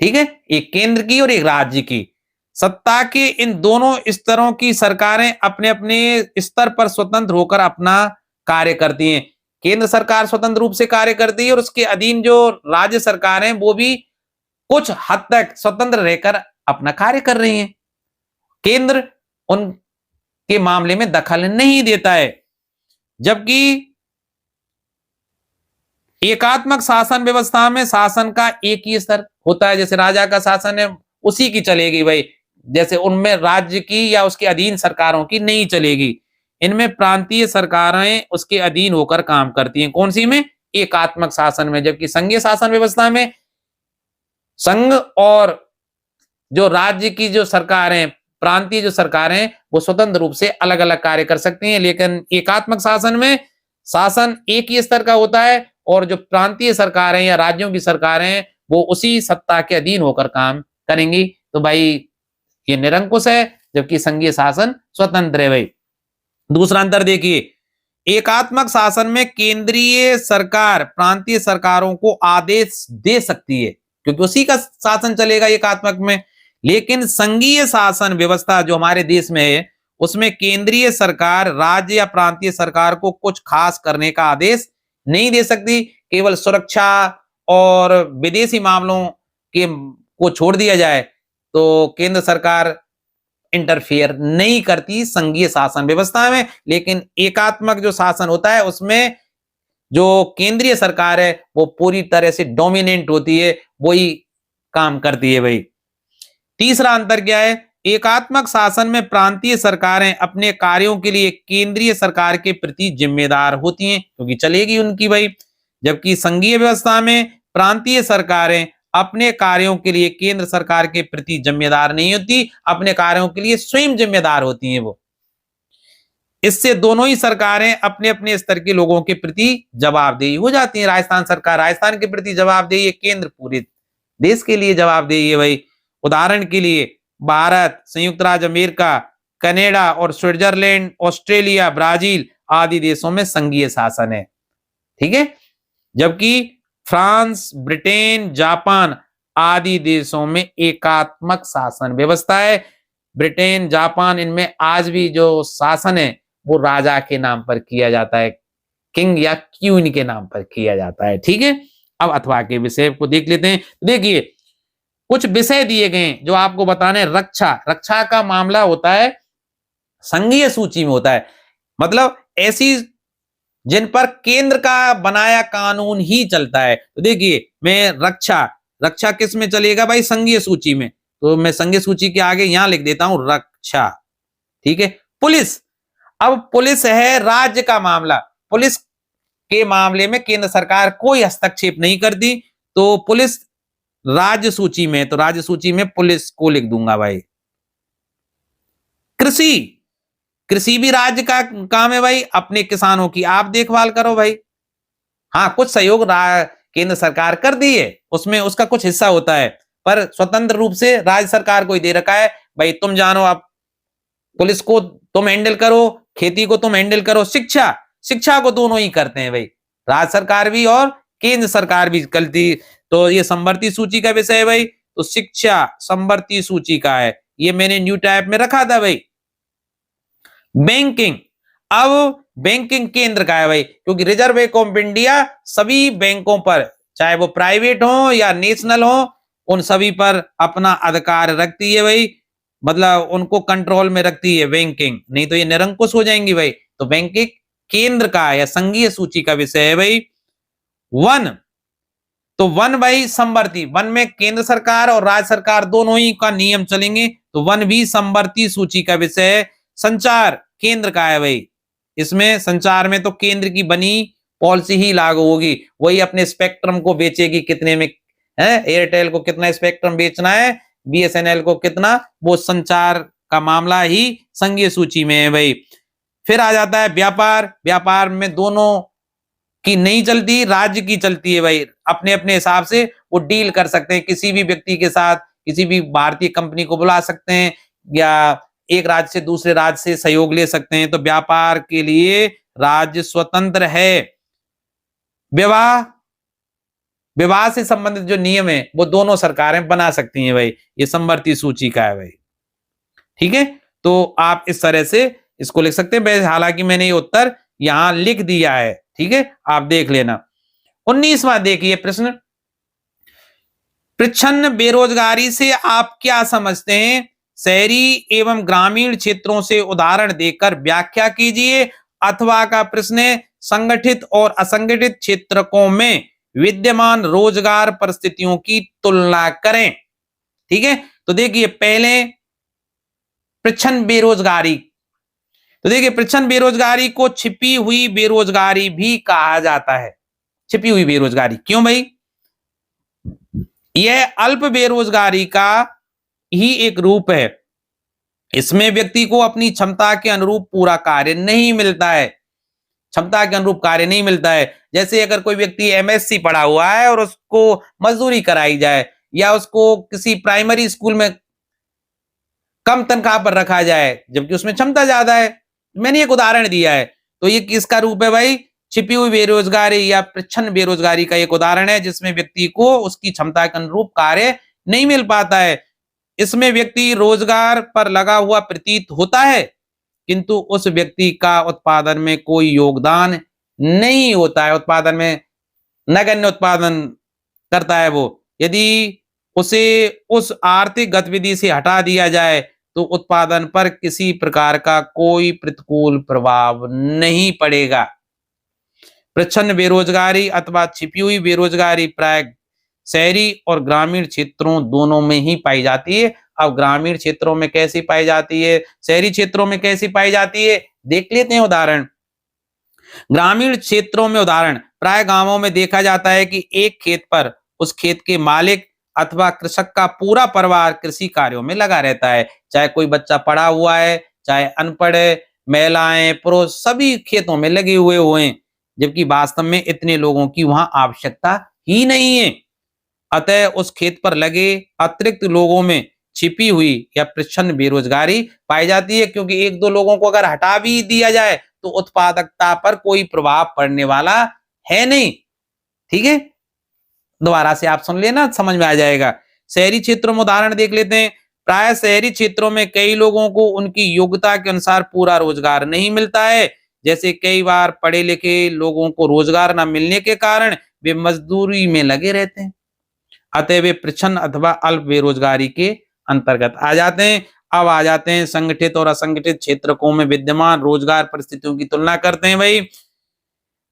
ठीक है, एक केंद्र की और एक राज्य की। सत्ता के इन दोनों स्तरों की सरकारें अपने अपने स्तर पर स्वतंत्र होकर अपना कार्य करती हैं। केंद्र सरकार स्वतंत्र रूप से कार्य करती है और उसके अधीन जो राज्य सरकार हैं वो भी कुछ हद तक स्वतंत्र रहकर अपना कार्य कर रही हैं। केंद्र उनके मामले में दखल नहीं देता है, जबकि एकात्मक शासन व्यवस्था में शासन का एक ही स्तर होता है। जैसे राजा का शासन है उसी की चलेगी भाई, जैसे उनमें राज्य की या उसके अधीन सरकारों की नहीं चलेगी। इनमें प्रांतीय सरकारें उसके अधीन होकर काम करती हैं। कौन सी में? एकात्मक शासन में। जबकि संघीय शासन व्यवस्था में संघ और जो राज्य की जो सरकारें, प्रांतीय जो सरकारें, वो स्वतंत्र रूप से अलग अलग कार्य कर सकती हैं। लेकिन एकात्मक शासन में शासन एक ही स्तर का होता है और जो प्रांतीय सरकारें या राज्यों की सरकारें वो उसी सत्ता के अधीन होकर काम करेंगी। तो भाई ये निरंकुश है, जबकि संघीय शासन स्वतंत्र है भाई। दूसरा अंतर देखिए, एकात्मक शासन में केंद्रीय सरकार प्रांतीय सरकारों को आदेश दे सकती है क्योंकि उसी का शासन चलेगा एकात्मक में। लेकिन संघीय शासन व्यवस्था जो हमारे देश में है उसमें केंद्रीय सरकार राज्य या प्रांतीय सरकार को कुछ खास करने का आदेश नहीं दे सकती। केवल सुरक्षा और विदेशी मामलों के को छोड़ दिया जाए तो केंद्र सरकार इंटरफेयर नहीं करती संघीय शासन व्यवस्था में। लेकिन एकात्मक जो शासन होता है उसमें जो केंद्रीय सरकार है वो पूरी तरह से डोमिनेंट होती है, वही काम करती है भाई। तीसरा अंतर क्या है? एकात्मक शासन में प्रांतीय सरकारें अपने कार्यों के लिए केंद्रीय सरकार के प्रति जिम्मेदार होती हैं क्योंकि चलेगी उनकी भाई। जबकि संघीय व्यवस्था में प्रांतीय सरकारें अपने कार्यों के लिए केंद्र सरकार के प्रति जिम्मेदार नहीं होती, अपने कार्यों के लिए स्वयं जिम्मेदार होती हैं वो। इससे दोनों ही सरकारें अपने अपने स्तर के लोगों के प्रति जवाबदेही हो जाती है। राजस्थान सरकार राजस्थान के प्रति जवाबदेही है, केंद्र पूरे देश के लिए जवाबदेही है भाई। उदाहरण के लिए भारत, संयुक्त राज्य अमेरिका, कनाडा और स्विट्जरलैंड, ऑस्ट्रेलिया, ब्राजील आदि देशों में संघीय शासन है, ठीक है। जबकि फ्रांस, ब्रिटेन, जापान आदि देशों में एकात्मक शासन व्यवस्था है। ब्रिटेन, जापान, इनमें आज भी जो शासन है वो राजा के नाम पर किया जाता है, किंग या क्वीन के नाम पर किया जाता है, ठीक है। अब अथवा के विषय को देख लेते हैं। देखिए, कुछ विषय दिए गए जो आपको बताने। रक्षा का मामला होता है संघीय सूची में होता है, मतलब ऐसी जिन पर केंद्र का बनाया कानून ही चलता है। तो देखिए, मैं रक्षा किस में चलेगा भाई? संघीय सूची में। तो मैं संघीय सूची के आगे यहां लिख देता हूं रक्षा, ठीक है। पुलिस, अब पुलिस है राज्य का मामला। पुलिस के मामले में केंद्र सरकार कोई हस्तक्षेप नहीं करती, तो पुलिस राज्य सूची में, तो राज्य सूची में पुलिस को लिख दूंगा भाई। कृषि भी राज्य का काम है भाई, अपने किसानों की आप देखभाल करो भाई। हाँ, कुछ सहयोग केंद्र सरकार कर दी है, उसमें उसका कुछ हिस्सा होता है, पर स्वतंत्र रूप से राज्य सरकार को ही दे रखा है भाई, तुम जानो, आप पुलिस को तुम हैंडल करो, खेती को तुम हैंडल करो, शिक्षा को दोनों ही करते हैं भाई, राज्य सरकार भी और केंद्र सरकार भी करती। तो ये समवर्ती सूची का विषय है भाई, तो शिक्षा समवर्ती सूची का है, ये मैंने न्यू टाइप में रखा था भाई। बैंकिंग, अब बैंकिंग केंद्र का है भाई, क्योंकि रिजर्व बैंक ऑफ इंडिया सभी बैंकों पर, चाहे वो प्राइवेट हो या नेशनल हो, उन सभी पर अपना अधिकार रखती है भाई, मतलब उनको कंट्रोल में रखती है बैंकिंग, नहीं तो ये निरंकुश हो जाएंगी भाई। तो बैंकिंग केंद्र का या संघीय सूची का विषय है भाई। वन, तो वन भाई समवर्ती, वन में केंद्र सरकार और राज्य सरकार दोनों ही का नियम चलेंगे, तो वन भी समवर्ती सूची का विषय है। संचार केंद्र का है भाई, इसमें संचार में तो केंद्र की बनी पॉलिसी ही लागू होगी, वही अपने स्पेक्ट्रम को बेचेगी, कितने में है, एयरटेल को कितना स्पेक्ट्रम बेचना है, बीएसएनएल को कितना, वो संचार का मामला ही संघीय सूची में है भाई। फिर आ जाता है व्यापार, व्यापार में दोनों की नहीं चलती, राज्य की चलती है भाई। अपने अपने हिसाब से वो डील कर सकते हैं, किसी भी व्यक्ति के साथ किसी भी भारतीय कंपनी को बुला सकते हैं या एक राज्य से दूसरे राज्य से सहयोग ले सकते हैं। तो व्यापार के लिए राज्य स्वतंत्र है। विवाह विवाह से संबंधित जो नियम है वो दोनों सरकारें बना सकती हैं भाई। ये समवर्ती सूची का है भाई। ठीक है, तो आप इस तरह से इसको लिख सकते हैं। हालांकि मैंने ये उत्तर यहां लिख दिया है, ठीक है, आप देख लेना। 19वां देखिए प्रश्न, प्रच्छन्न बेरोजगारी से आप क्या समझते हैं? शहरी एवं ग्रामीण क्षेत्रों से उदाहरण देकर व्याख्या कीजिए। अथवा का प्रश्न है, संगठित और असंगठित क्षेत्रों में विद्यमान रोजगार परिस्थितियों की तुलना करें। ठीक है, तो देखिए पहले प्रच्छन्न बेरोजगारी, तो देखिए प्रच्छन्न बेरोजगारी को छिपी हुई बेरोजगारी भी कहा जाता है। छिपी हुई बेरोजगारी क्यों भाई? यह अल्प बेरोजगारी का ही एक रूप है। इसमें व्यक्ति को अपनी क्षमता के अनुरूप पूरा कार्य नहीं मिलता है। क्षमता के अनुरूप कार्य नहीं मिलता है। जैसे अगर कोई व्यक्ति एमएससी पढ़ा हुआ है और उसको मजदूरी कराई जाए या उसको किसी प्राइमरी स्कूल में कम तनख्वाह पर रखा जाए जबकि उसमें क्षमता ज्यादा है। मैंने एक उदाहरण दिया है, तो ये किसका रूप है भाई? छिपी हुई बेरोजगारी या प्रच्छन्न बेरोजगारी का एक उदाहरण है, जिसमें व्यक्ति को उसकी क्षमता के अनुरूप कार्य नहीं मिल पाता है। इसमें व्यक्ति रोजगार पर लगा हुआ प्रतीत होता है, किंतु उस व्यक्ति का उत्पादन में कोई योगदान नहीं होता है। उत्पादन में नगण्य उत्पादन करता है वो। यदि उसे उस आर्थिक गतिविधि से हटा दिया जाए तो उत्पादन पर किसी प्रकार का कोई प्रतिकूल प्रभाव नहीं पड़ेगा। प्रच्छन्न बेरोजगारी अथवा छिपी हुई बेरोजगारी प्राय शहरी और ग्रामीण क्षेत्रों दोनों में ही पाई जाती है। अब ग्रामीण क्षेत्रों में कैसी पाई जाती है, शहरी क्षेत्रों में कैसी पाई जाती है, देख लेते हैं उदाहरण। ग्रामीण क्षेत्रों में उदाहरण, प्राय गांवों में देखा जाता है कि एक खेत पर उस खेत के मालिक अथवा कृषक का पूरा परिवार कृषि कार्यों में लगा रहता है। चाहे कोई बच्चा पढ़ा हुआ है, चाहे अनपढ़ है, महिलाएं पुरुष सभी खेतों में लगे हुए हैं, जबकि वास्तव में इतने लोगों की वहां आवश्यकता ही नहीं है। अतः उस खेत पर लगे अतिरिक्त लोगों में छिपी हुई या प्रच्छन्न बेरोजगारी पाई जाती है, क्योंकि एक दो लोगों को अगर हटा भी दिया जाए तो उत्पादकता पर कोई प्रभाव पड़ने वाला है नहीं। ठीक है, दोबारा से आप सुन लेना, समझ में आ जाएगा। शहरी क्षेत्रों में उदाहरण देख लेते हैं। प्राय शहरी क्षेत्रों में कई लोगों को उनकी योग्यता के अनुसार पूरा रोजगार नहीं मिलता है। जैसे कई बार पढ़े लिखे लोगों को रोजगार न मिलने के कारण वे मजदूरी में लगे रहते हैं। अतः वे प्रच्छन्न अथवा अल्प बेरोजगारी के अंतर्गत आ जाते हैं। अब आ जाते हैं संगठित और असंगठित क्षेत्रों में विद्यमान रोजगार परिस्थितियों की तुलना करते हैं भाई।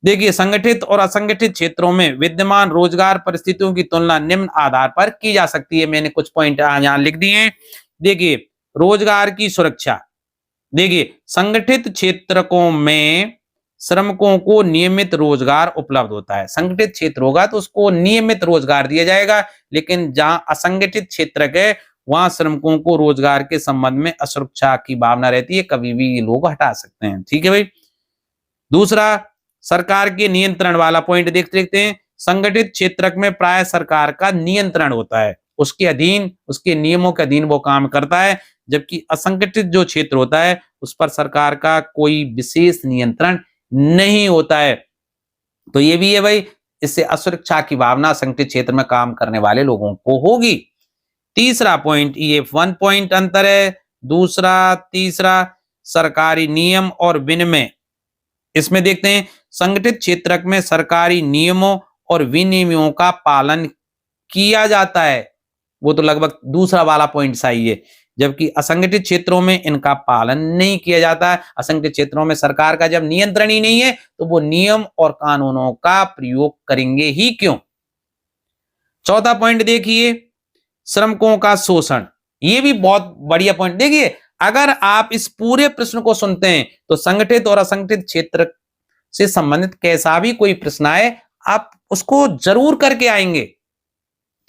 देखिए संगठित और असंगठित क्षेत्रों में विद्यमान रोजगार परिस्थितियों की तुलना निम्न आधार पर की जा सकती है। मैंने कुछ पॉइंट यहाँ लिख दिए हैं। देखिए रोजगार की सुरक्षा, देखिए संगठित क्षेत्रों में श्रमिकों को नियमित रोजगार उपलब्ध होता है। संगठित क्षेत्र होगा तो उसको नियमित रोजगार दिया जाएगा, लेकिन जहां असंगठित क्षेत्र है वहां श्रमिकों को रोजगार के संबंध में असुरक्षा की भावना रहती है, कभी भी ये लोग हटा सकते हैं। ठीक है भाई। दूसरा सरकार के नियंत्रण वाला पॉइंट देखते हैं। संगठित क्षेत्र में प्राय सरकार का नियंत्रण होता है, उसके अधीन उसके नियमों के अधीन वो काम करता है, जबकि असंगठित जो क्षेत्र होता है उस पर सरकार का कोई विशेष नियंत्रण नहीं होता है। तो ये भी है भाई, इससे असुरक्षा की भावना संगठित क्षेत्र में काम करने वाले लोगों को होगी। तीसरा पॉइंट, ये 1 पॉइंट अंतर है। दूसरा तीसरा सरकारी नियम और विनियम, इसमें देखते हैं संगठित क्षेत्र में सरकारी नियमों और विनियमों का पालन किया जाता है, वो तो लगभग दूसरा वाला पॉइंट सही है, जबकि असंगठित क्षेत्रों में इनका पालन नहीं किया जाता है। असंगठित क्षेत्रों में सरकार का जब नियंत्रण ही नहीं है तो वो नियम और कानूनों का प्रयोग करेंगे ही क्यों। चौथा पॉइंट देखिए श्रमिकों का शोषण, ये भी बहुत बढ़िया पॉइंट। देखिए अगर आप इस पूरे प्रश्न को सुनते हैं तो संगठित और असंगठित क्षेत्र से संबंधित कैसा भी कोई प्रश्न आए आप उसको जरूर करके आएंगे।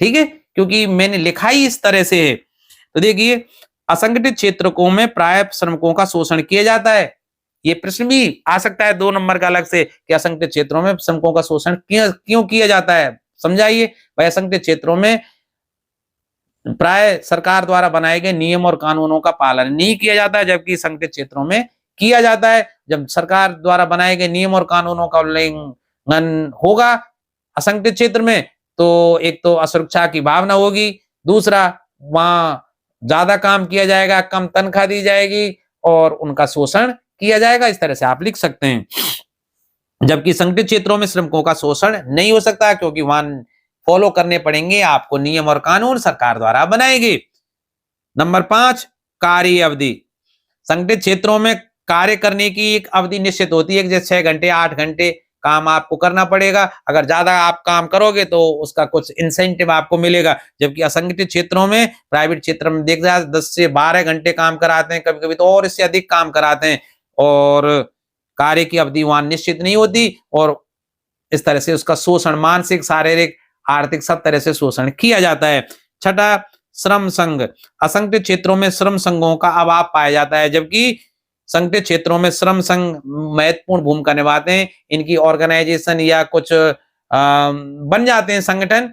ठीक है, क्योंकि मैंने लिखा ही इस तरह से है। तो देखिए असंगठित क्षेत्रों में प्राय श्रमिकों का शोषण किया जाता है। ये प्रश्न भी आ सकता है 2 नंबर का अलग से कि असंगठित क्षेत्रों में श्रमिकों का शोषण क्यों किया जाता है, समझाइए। भाई असंगठित क्षेत्रों में प्राय सरकार द्वारा बनाए गए नियम और कानूनों का पालन नहीं किया जाता है, जबकि संगठित क्षेत्रों में किया जाता है। जब सरकार द्वारा बनाए गए नियम और कानूनों का उल्लंघन होगा असंगठित क्षेत्र में, तो एक तो असुरक्षा की भावना होगी, दूसरा वहां ज्यादा काम किया जाएगा, कम तनख्वाह दी जाएगी और उनका शोषण किया जाएगा। इस तरह से आप लिख सकते हैं। जबकि संगठित क्षेत्रों में श्रमिकों का शोषण नहीं हो सकता, क्योंकि वहां फॉलो करने पड़ेंगे आपको नियम और कानून सरकार द्वारा बनाए गए। नंबर 5, कार्य अवधि। संगठित क्षेत्रों में कार्य करने की एक अवधि निश्चित होती है, जैसे 6 घंटे 8 घंटे काम आपको करना पड़ेगा। अगर ज्यादा आप काम करोगे तो उसका कुछ इंसेंटिव आपको मिलेगा। जबकि असंगठित क्षेत्रों में, प्राइवेट क्षेत्र में देख जाए 10 से 12 घंटे काम कराते हैं, कभी कभी तो और इससे अधिक काम कराते हैं, और कार्य की अवधि वहां निश्चित नहीं होती, और इस तरह से उसका शोषण, मानसिक, शारीरिक, आर्थिक, सब तरह से शोषण किया जाता है। छठा, श्रम संघ। असंगठित क्षेत्रों में श्रम संघों का अभाव पाया जाता है, जबकि संगठित क्षेत्रों में श्रम संघ महत्वपूर्ण भूमिका निभाते हैं। इनकी ऑर्गेनाइजेशन या कुछ बन जाते हैं संगठन,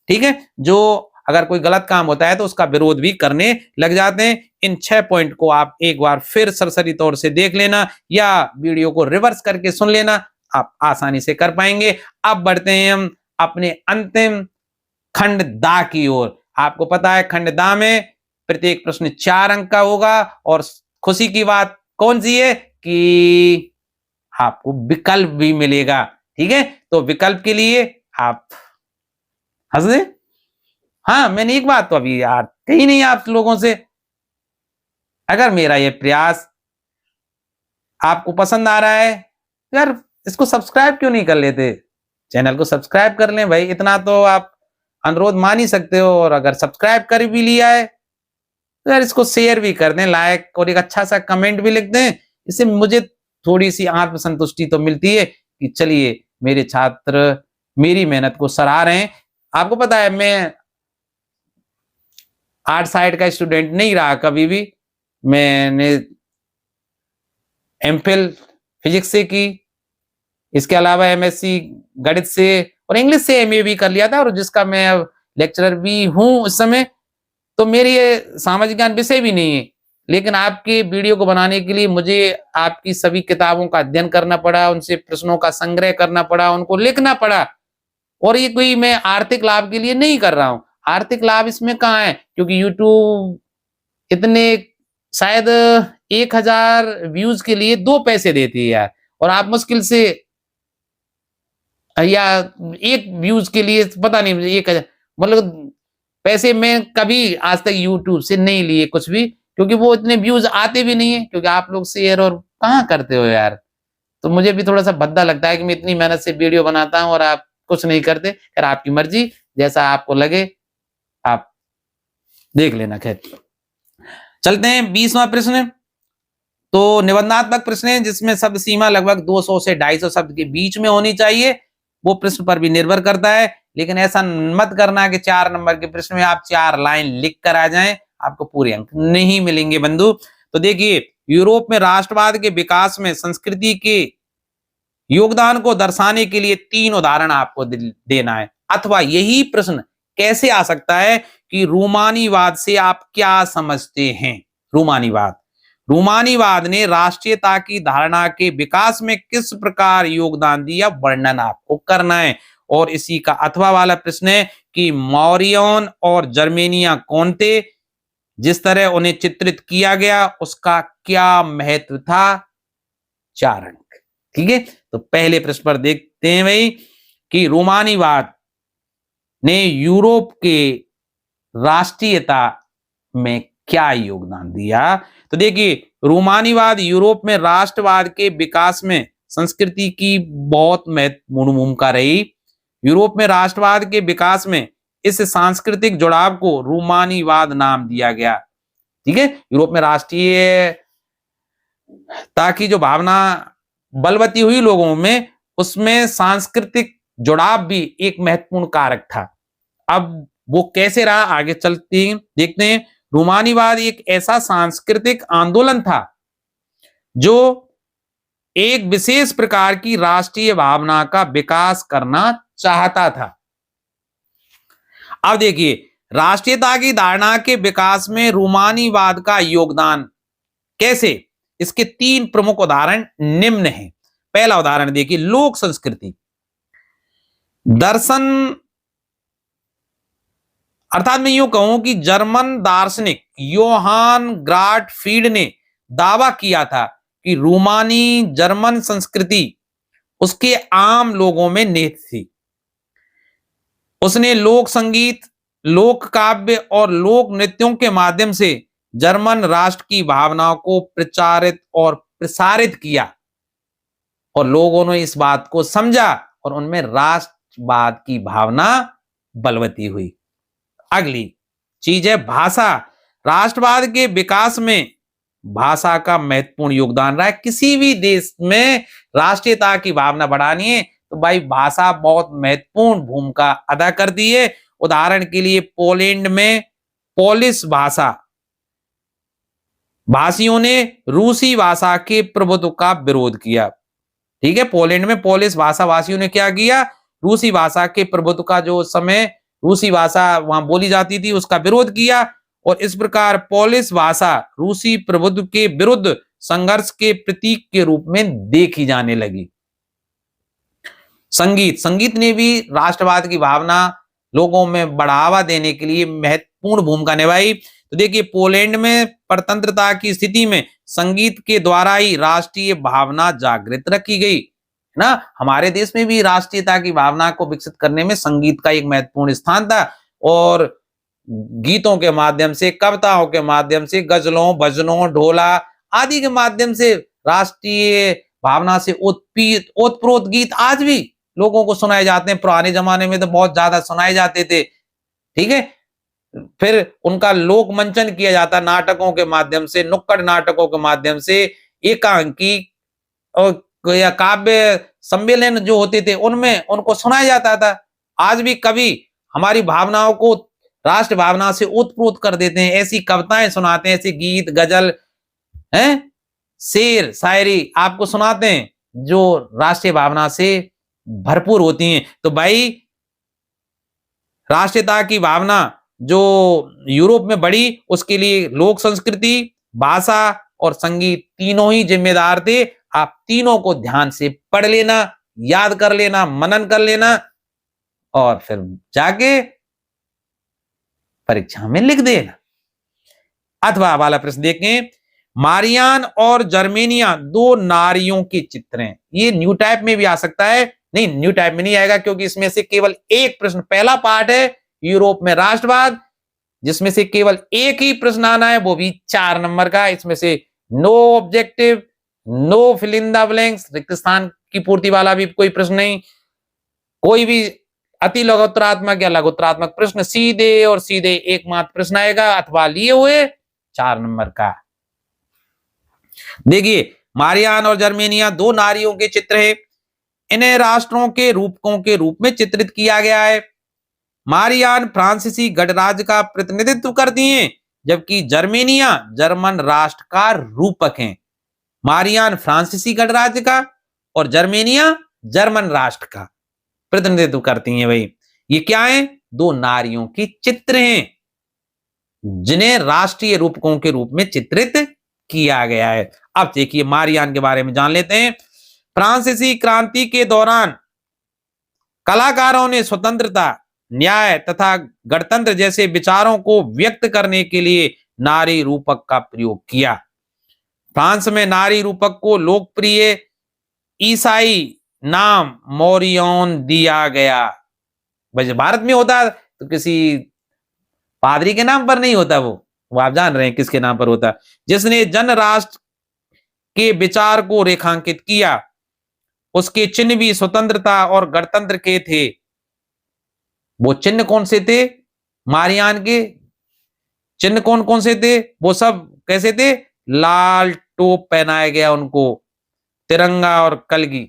ठीक है, जो अगर कोई गलत काम होता है तो उसका विरोध भी करने लग जाते हैं। इन 6 पॉइंट को आप एक बार फिर सरसरी तौर से देख लेना या वीडियो को रिवर्स करके सुन लेना, आप आसानी से कर पाएंगे। अब बढ़ते हैं हम अपने अंतिम खंड दा की ओर। आपको पता है खंड दा में प्रत्येक प्रश्न 4 अंक का होगा, और खुशी की बात कौन सी है कि आपको विकल्प भी मिलेगा, ठीक है। तो विकल्प के लिए आप हंस दे, हाँ, मैंने एक बात तो अभी यार कही नहीं आप लोगों से, अगर मेरा ये प्रयास आपको पसंद आ रहा है यार, इसको सब्सक्राइब क्यों नहीं कर लेते? चैनल को सब्सक्राइब कर लें भाई, इतना तो आप अनुरोध मान ही सकते हो। और अगर सब्सक्राइब कर भी लिया है तो यार इसको शेयर भी कर दें, लाइक और एक अच्छा सा कमेंट भी लिख दें। इससे मुझे थोड़ी सी आत्मसंतुष्टि तो मिलती है कि चलिए मेरे छात्र मेरी मेहनत को सराह रहे हैं। आपको पता है मैं आर्ट साइड का स्टूडेंट नहीं रहा कभी भी। मैंने एमफिल फिजिक्स से की, इसके अलावा एमएससी गणित से और इंग्लिश से एमए भी कर लिया था, और जिसका मैं अब लेक्चरर भी हूं इस समय। तो मेरी ये सामाजिक ज्ञान विषय भी नहीं है, लेकिन आपके वीडियो को बनाने के लिए मुझे आपकी सभी किताबों का अध्ययन करना पड़ा, उनसे प्रश्नों का संग्रह करना पड़ा, उनको लिखना पड़ा। और ये कोई मैं आर्थिक लाभ के लिए नहीं कर रहा हूं। आर्थिक लाभ इसमें कहाँ है, क्योंकि यूट्यूब इतने शायद 1000 व्यूज के लिए 2 पैसे देती है यार, और आप मुश्किल से या 1 व्यूज के लिए पता नहीं 1000, मतलब पैसे मैं कभी आज तक यूट्यूब से नहीं लिए कुछ भी, क्योंकि वो इतने व्यूज आते भी नहीं है, क्योंकि आप लोग शेयर और कहाँ करते हो यार। तो मुझे भी थोड़ा सा भद्दा लगता है कि मैं इतनी मेहनत से वीडियो बनाता हूँ और आप कुछ नहीं करते। खैर आपकी मर्जी, जैसा आपको लगे आप देख लेना। खैर चलते हैं 20वां प्रश्न। तो निबंधात्मक प्रश्न है जिसमें शब्द सीमा लगभग 200 से 250 शब्द के बीच में होनी चाहिए। वो प्रश्न पर भी निर्भर करता है, लेकिन ऐसा मत करना कि 4 नंबर के प्रश्न में आप 4 लाइन लिख कर आ जाएं, आपको पूरे अंक नहीं मिलेंगे बंधु। तो देखिए, यूरोप में राष्ट्रवाद के विकास में संस्कृति के योगदान को दर्शाने के लिए 3 उदाहरण आपको देना है। अथवा यही प्रश्न कैसे आ सकता है कि रूमानीवाद से आप क्या समझते हैं। रूमानीवाद ने राष्ट्रीयता की धारणा के विकास में किस प्रकार योगदान दिया, वर्णन आपको करना है। और इसी का अथवा वाला प्रश्न है कि मौर्यन और जर्मेनिया कौन थे, जिस तरह उन्हें चित्रित किया गया उसका क्या महत्व था। 4 अंक, ठीक है। तो पहले प्रश्न पर देखते हैं भाई कि रूमानीवाद ने यूरोप के राष्ट्रीयता में क्या योगदान दिया। तो देखिए, रूमानीवाद यूरोप में राष्ट्रवाद के विकास में संस्कृति की बहुत महत्वपूर्ण भूमिका रही। यूरोप में राष्ट्रवाद के विकास में इस सांस्कृतिक जुड़ाव को रूमानीवाद नाम दिया गया, ठीक है। यूरोप में राष्ट्रीय ताकि जो भावना बलवती हुई लोगों में, उसमें सांस्कृतिक जुड़ाव भी एक महत्वपूर्ण कारक था। अब वो कैसे रहा, आगे चलते हैं देखते हैं। रूमानीवाद एक ऐसा सांस्कृतिक आंदोलन था जो एक विशेष प्रकार की राष्ट्रीय भावना का विकास करना चाहता था। अब देखिए, राष्ट्रीयता की धारणा के विकास में रूमानीवाद का योगदान कैसे, इसके तीन प्रमुख उदाहरण निम्न हैं। पहला उदाहरण देखिए, लोक संस्कृति। दर्शन, अर्थात मैं यूं कहूं कि जर्मन दार्शनिक योहान ग्राटफील्ड ने दावा किया था कि रूमानी जर्मन संस्कृति उसके आम लोगों में निहित थी। उसने लोक संगीत, लोक काव्य और लोक नृत्यों के माध्यम से जर्मन राष्ट्र की भावनाओं को प्रचारित और प्रसारित किया, और लोगों ने इस बात को समझा और उनमें राष्ट्रवाद की भावना बलवती हुई। अगली चीज है भाषा। राष्ट्रवाद के विकास में भाषा का महत्वपूर्ण योगदान रहा है। किसी भी देश में राष्ट्रीयता की भावना बढ़ानी है तो भाई भाषा बहुत महत्वपूर्ण भूमिका अदा करती है। उदाहरण के लिए पोलैंड में पोलिश भाषा भाषियों ने रूसी भाषा के प्रभुत्व का विरोध किया। ठीक है, पोलैंड में पोलिश भाषा भाषियों ने क्या किया, रूसी भाषा के प्रभुत्व का, जो समय रूसी भाषा वहां बोली जाती थी, उसका विरोध किया, और इस प्रकार पोलिश भाषा रूसी प्रभुत्व के विरुद्ध संघर्ष के प्रतीक के रूप में देखी जाने लगी। संगीत ने भी राष्ट्रवाद की भावना लोगों में बढ़ावा देने के लिए महत्वपूर्ण भूमिका निभाई। तो देखिए, पोलैंड में परतंत्रता की स्थिति में संगीत के द्वारा ही राष्ट्रीय भावना जागृत रखी गई ना। हमारे देश में भी राष्ट्रीयता की भावना को विकसित करने में संगीत का एक महत्वपूर्ण स्थान था, और गीतों के माध्यम से, कविताओं के माध्यम से, गजलों, भजनों, ढोला आदि के माध्यम से राष्ट्रीय भावना से ओतप्रोत गीत आज भी लोगों को सुनाए जाते हैं। पुराने जमाने में तो बहुत ज्यादा सुनाए जाते थे। ठीक है, फिर उनका लोक मंचन किया जाता नाटकों के माध्यम से, नुक्कड़ नाटकों के माध्यम से, एकांकी या काव्य सम्मेलन जो होते थे उनमें उनको सुनाया जाता था। आज भी कवि हमारी भावनाओं को राष्ट्र भावना से ओतप्रोत कर देते हैं, ऐसी कविताएं सुनाते हैं, ऐसे गीत, गजल हैं, शेर, शायरी आपको सुनाते हैं जो राष्ट्रीय भावना से भरपूर होती हैं। तो भाई राष्ट्रीयता की भावना जो यूरोप में बढ़ी, उसके लिए लोक संस्कृति, भाषा और संगीत तीनों ही जिम्मेदार थे। आप तीनों को ध्यान से पढ़ लेना, याद कर लेना, मनन कर लेना, और फिर जाके परीक्षा में लिख देना। अथवा वाला प्रश्न देखें, मारियान और जर्मेनिया दो नारियों के चित्र हैं। ये न्यू टाइप में भी आ सकता है, नहीं न्यू टाइप में नहीं आएगा, क्योंकि इसमें से केवल एक प्रश्न, पहला पार्ट है यूरोप में राष्ट्रवाद, जिसमें से केवल एक ही प्रश्न आना है, वो भी 4 नंबर का। इसमें से no objective, no fill in the blanks, रिक्त स्थान की पूर्ति वाला भी कोई प्रश्न नहीं, कोई भी अति लघुत्तरात्मक या लघुत्तरात्मक प्रश्न, सीधे और सीधे एकमात्र प्रश्न आएगा, अथवा लिए हुए 4 नंबर का। देखिए, मारियान और जर्मेनिया दो नारियों के चित्र है। इन्हें राष्ट्रों के रूपकों के रूप में चित्रित किया गया है। मारियान फ्रांसीसी गणराज्य का प्रतिनिधित्व करती हैं, जबकि जर्मेनिया जर्मन राष्ट्र का रूपक हैं। मारियान फ्रांसीसी गणराज्य का और जर्मेनिया जर्मन राष्ट्र का प्रतिनिधित्व करती हैं। भाई ये क्या है, दो नारियों के चित्र हैं जिन्हें राष्ट्रीय रूपकों के रूप में चित्रित किया गया है। अब देखिए, मारियान के बारे में जान लेते हैं। फ्रांसीसी क्रांति के दौरान कलाकारों ने स्वतंत्रता, न्याय तथा गणतंत्र जैसे विचारों को व्यक्त करने के लिए नारी रूपक का प्रयोग किया। फ्रांस में नारी रूपक को लोकप्रिय ईसाई नाम मोरियन दिया गया। वैसे भारत में होता तो किसी पादरी के नाम पर नहीं होता, वो आप जान रहे हैं किसके नाम पर होता, जिसने जन राष्ट्र के विचार को रेखांकित किया। उसके चिन्ह भी स्वतंत्रता और गणतंत्र के थे। वो चिन्ह कौन से थे, मारियान के चिन्ह कौन कौन से थे, वो सब कैसे थे, लाल टोप पहनाया गया उनको, तिरंगा और कलगी।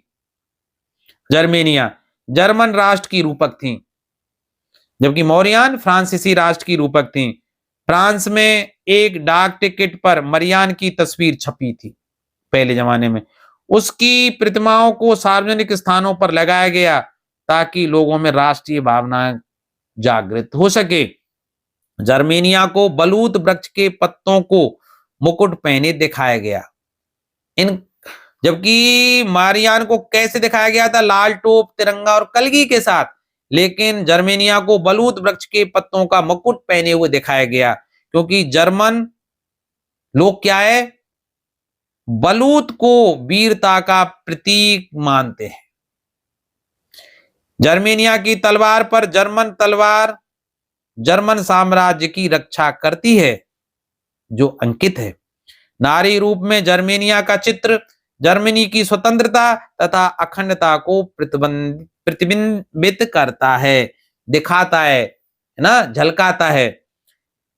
जर्मेनिया जर्मन राष्ट्र की रूपक थी, जबकि मोरियान फ्रांसीसी राष्ट्र की रूपक थी। फ्रांस में एक डाक टिकट पर मरियान की तस्वीर छपी थी पहले जमाने में। उसकी प्रतिमाओं को सार्वजनिक स्थानों पर लगाया गया ताकि लोगों में राष्ट्रीय भावना जागृत हो सके। जर्मेनिया को बलूत वृक्ष के पत्तों को मुकुट पहने दिखाया गया। इन जबकि मारियान को कैसे दिखाया गया था? लाल टोप, तिरंगा और कलगी के साथ। लेकिन जर्मेनिया को बलूत वृक्ष के पत्तों का मुकुट पहने हुए दिखाया गया, क्योंकि जर्मन लोग क्या है, बलूत को वीरता का प्रतीक मानते हैं। जर्मेनिया की तलवार पर जर्मन तलवार जर्मन साम्राज्य की रक्षा करती है, जो अंकित है। नारी रूप में जर्मेनिया का चित्र जर्मनी की स्वतंत्रता तथा अखंडता को प्रतिबिंबित करता है, दिखाता है ना, झलकाता है।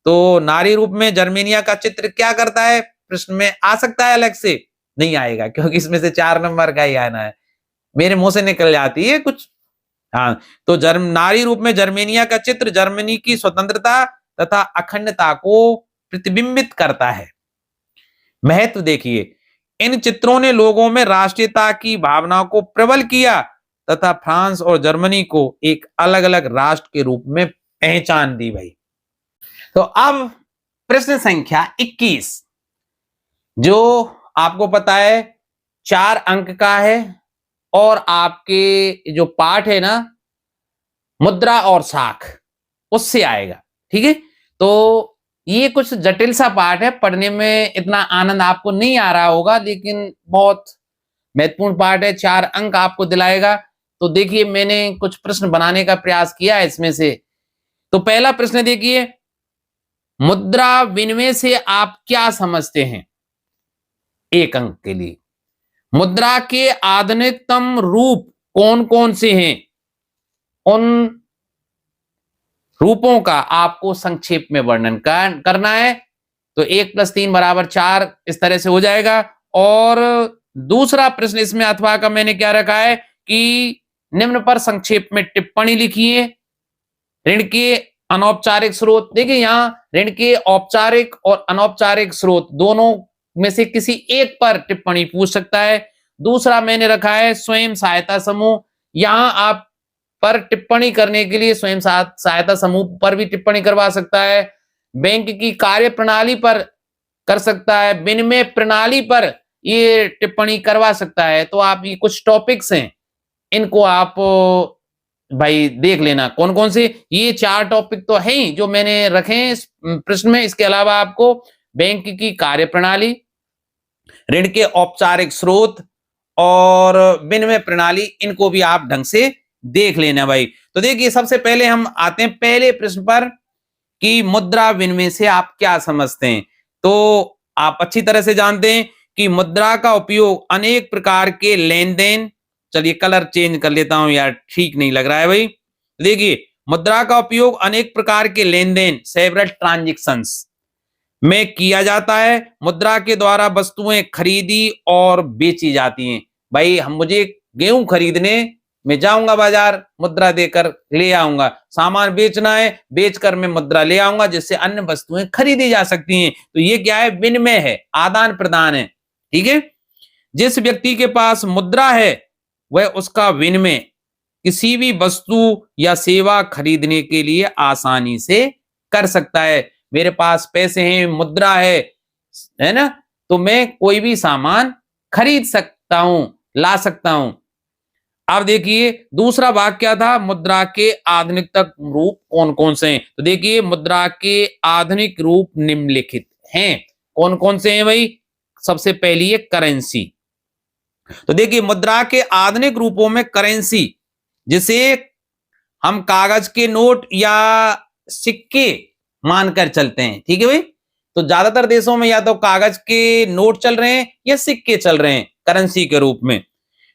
तो नारी रूप में जर्मेनिया का चित्र क्या करता है? प्रश्न में आ सकता है, अलग से नहीं आएगा, क्योंकि इसमें से 4 नंबर का ही आना है, मेरे मुंह से निकल जाती है कुछ। हाँ, तो नारी रूप में जर्मेनिया का चित्र जर्मनी की स्वतंत्रता तथा अखंडता को प्रतिबिंबित करता है। महत्व देखिए, इन चित्रों ने लोगों में राष्ट्रीयता की भावना को प्रबल किया तथा फ्रांस और जर्मनी को एक अलग अलग राष्ट्र के रूप में पहचान दी भाई। तो अब प्रश्न संख्या 21, जो आपको पता है 4 अंक का है और आपके जो पाठ है ना, मुद्रा और साख, उससे आएगा। ठीक है, तो ये कुछ जटिल सा पाठ है, पढ़ने में इतना आनंद आपको नहीं आ रहा होगा, लेकिन बहुत महत्वपूर्ण पाठ है, 4 अंक आपको दिलाएगा। तो देखिए, मैंने कुछ प्रश्न बनाने का प्रयास किया है इसमें से। तो पहला प्रश्न देखिए, मुद्रा विनिमय से आप क्या समझते हैं? 1 अंक के लिए। मुद्रा के आधुनिकतम रूप कौन कौन से हैं? उन रूपों का आपको संक्षेप में वर्णन करना है। तो 1 + 3 = 4, इस तरह से हो जाएगा। और दूसरा प्रश्न इसमें अथवा का मैंने क्या रखा है कि निम्न पर संक्षेप में टिप्पणी लिखिए। ऋण के अनौपचारिक स्रोत, देखिए यहां ऋण के औपचारिक और अनौपचारिक स्रोत दोनों में से किसी एक पर टिप्पणी पूछ सकता है। दूसरा मैंने रखा है स्वयं सहायता समूह, यहां आप पर टिप्पणी करने के लिए स्वयं सहायता समूह पर भी टिप्पणी करवा सकता है। बैंक की कार्य प्रणाली पर कर सकता है, विनिमय प्रणाली पर ये टिप्पणी करवा सकता है। तो आप ये कुछ टॉपिक्स हैं, इनको आप भाई देख लेना कौन कौन से। ये 4 टॉपिक तो हैं जो मैंने रखे हैं इस प्रश्न में। इसके अलावा आपको बैंक की कार्य प्रणाली, ऋण के औपचारिक स्रोत और विनिमय प्रणाली, इनको भी आप ढंग से देख लेना भाई। तो देखिए, सबसे पहले हम आते हैं पहले प्रश्न पर कि मुद्रा विनिमय से आप क्या समझते हैं। तो आप अच्छी तरह से जानते हैं कि मुद्रा का उपयोग अनेक प्रकार के लेन देन, चलिए कलर चेंज कर लेता हूं यार, ठीक नहीं लग रहा है भाई। देखिए, मुद्रा का उपयोग अनेक प्रकार के लेन देन, सेवरल ट्रांजेक्शंस में किया जाता है। मुद्रा के द्वारा वस्तुएं खरीदी और बेची जाती हैं। भाई, हम मुझे गेहूं खरीदने मैं जाऊंगा बाजार, मुद्रा देकर ले आऊंगा। सामान बेचना है, बेचकर मैं मुद्रा ले आऊंगा, जिससे अन्य वस्तुएं खरीदी जा सकती हैं। तो ये क्या है? विनिमय है, आदान प्रदान है। ठीक है, जिस व्यक्ति के पास मुद्रा है वह उसका विनिमय किसी भी वस्तु या सेवा खरीदने के लिए आसानी से कर सकता है। मेरे पास पैसे हैं, मुद्रा है ना, तो मैं कोई भी सामान खरीद सकता हूं, ला सकता हूं। अब देखिए, दूसरा भाग क्या था? मुद्रा के आधुनिकतम रूप कौन कौन से हैं? तो देखिए, मुद्रा के आधुनिक रूप निम्नलिखित हैं। कौन कौन से हैं भाई? सबसे पहली है करेंसी। तो देखिए, मुद्रा के आधुनिक रूपों में करेंसी, जिसे हम कागज के नोट या सिक्के मानकर चलते हैं। ठीक है भाई, तो ज्यादातर देशों में या तो कागज के नोट चल रहे हैं या सिक्के चल रहे हैं करेंसी के रूप में।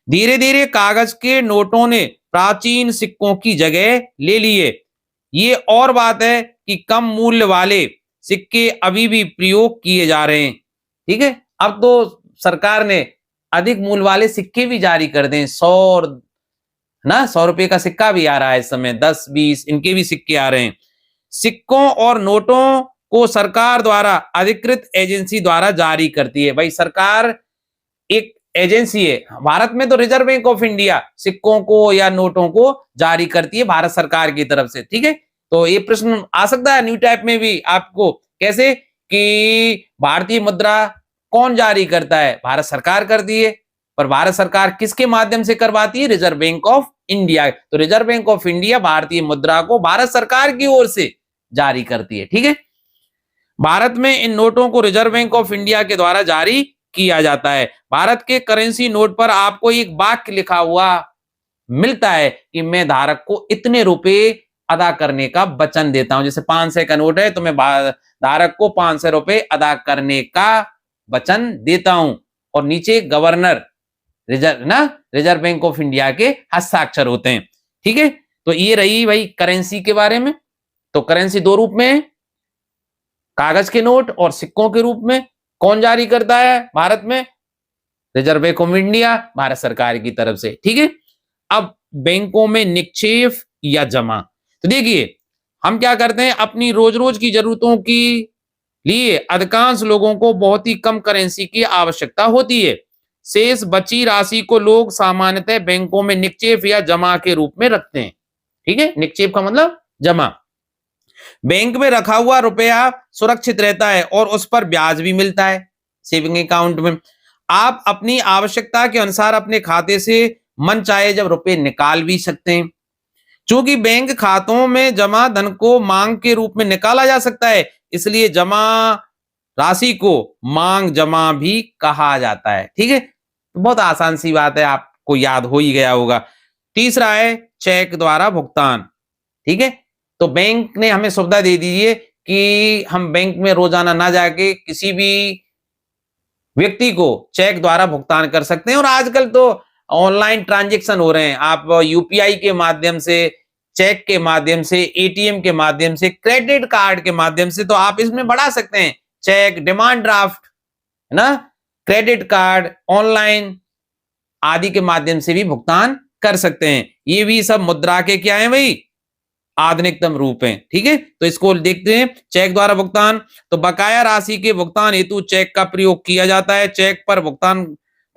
धीरे धीरे कागज के नोटों ने प्राचीन सिक्कों की जगह ले लिए। ये और बात है कि कम मूल्य वाले सिक्के अभी भी प्रयोग किए जा रहे हैं। ठीक है, अब तो सरकार ने अधिक मूल्य वाले सिक्के भी जारी कर दें। 100 रुपए का सिक्का भी आ रहा है इस समय, 10, 20 इनके भी सिक्के आ रहे हैं। सिक्कों और नोटों को सरकार द्वारा अधिकृत एजेंसी द्वारा जारी करती है। भाई, सरकार एक एजेंसी है। भारत में तो रिजर्व बैंक ऑफ इंडिया सिक्कों को या नोटों को जारी करती है भारत सरकार की तरफ से, ठीक है। तो ये प्रश्न आ सकता है न्यू टाइप में भी आपको, कैसे कि भारतीय मुद्रा कौन जारी करता है, भारत सरकार करती है, पर भारत सरकार किसके माध्यम से करवाती है, रिजर्व बैंक ऑफ इंडिया। तो रिजर्व बैंक ऑफ इंडिया भारतीय मुद्रा को भारत सरकार की ओर से जारी करती है, ठीक है। भारत में इन नोटों को रिजर्व बैंक ऑफ इंडिया के द्वारा जारी किया जाता है। भारत के करेंसी नोट पर आपको एक वाक्य लिखा हुआ मिलता है कि मैं धारक को इतने रुपए अदा करने का वचन देता हूं। जैसे 500 का नोट है तो मैं धारक को 500 रुपए अदा करने का वचन देता हूं, और नीचे governor reserve bank of India के हस्ताक्षर होते हैं, ठीक है। तो ये रही भाई करेंसी के बारे में। तो करेंसी दो रूप में है, कागज के नोट और सिक्कों के रूप में। कौन जारी करता है भारत में, reserve bank of India, Bharat सरकार की तरफ से, ठीक है। अब बैंकों में निक्षेप या जमा, तो देखिए हम क्या करते हैं, अपनी रोज रोज की जरूरतों की लिए अधिकांश लोगों को बहुत ही कम करेंसी की आवश्यकता होती है। शेष बची राशि को लोग सामान्यतः बैंकों में निक्षेप या जमा के रूप में रखते हैं, ठीक है। निक्षेप का मतलब जमा। बैंक में रखा हुआ रुपया सुरक्षित रहता है और उस पर ब्याज भी मिलता है सेविंग अकाउंट में। आप अपनी आवश्यकता के अनुसार अपने खाते से मन चाहे जब रुपए निकाल भी सकते हैं। चूंकि बैंक खातों में जमा धन को मांग के रूप में निकाला जा सकता है, इसलिए जमा राशि को मांग जमा भी कहा जाता है, ठीक है। तो बहुत आसान सी बात है, आपको याद हो ही गया होगा। तीसरा है चेक द्वारा भुगतान, ठीक है। तो बैंक ने हमें सुविधा दे दी है कि हम बैंक में रोजाना ना जाके किसी भी व्यक्ति को चेक द्वारा भुगतान कर सकते हैं। और आजकल तो ऑनलाइन ट्रांजैक्शन हो रहे हैं, आप यूपीआई के माध्यम से, चेक के माध्यम से, एटीएम के माध्यम से, क्रेडिट कार्ड के माध्यम से, तो आप इसमें बढ़ा सकते हैं। चेक, डिमांड ड्राफ्ट, है ना, क्रेडिट कार्ड, ऑनलाइन आदि के माध्यम से भी भुगतान कर सकते हैं। ये भी सब मुद्रा के क्या है भाई, आधुनिकतम रूप है, ठीक है। तो इसको देखते हैं, चेक द्वारा भुगतान। तो बकाया राशि के भुगतान हेतु चेक का प्रयोग किया जाता है। चेक पर भुगतान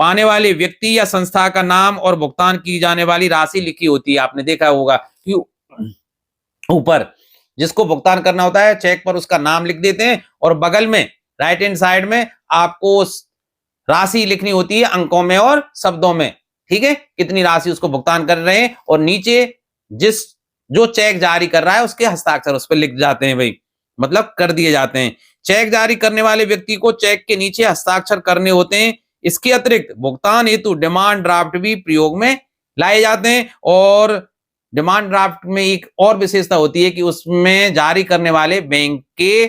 पाने वाले व्यक्ति या संस्था का नाम और भुगतान की जाने वाली राशि लिखी होती है। आपने देखा होगा कि ऊपर जिसको भुगतान करना होता है चेक पर उसका नाम लिख देते हैं, और बगल में राइट हैंड साइड में आपको राशि लिखनी होती है अंकों में और शब्दों में, ठीक है, कितनी राशि उसको भुगतान कर रहे हैं। और नीचे जो चेक जारी कर रहा है उसके हस्ताक्षर उस पर लिख जाते हैं भाई, मतलब कर दिए जाते हैं। चेक जारी करने वाले व्यक्ति को चेक के नीचे हस्ताक्षर करने होते हैं। इसके अतिरिक्त भुगतान हेतु डिमांड ड्राफ्ट भी प्रयोग में लाए जाते हैं। और डिमांड ड्राफ्ट में एक और विशेषता होती है कि उसमें जारी करने वाले बैंक के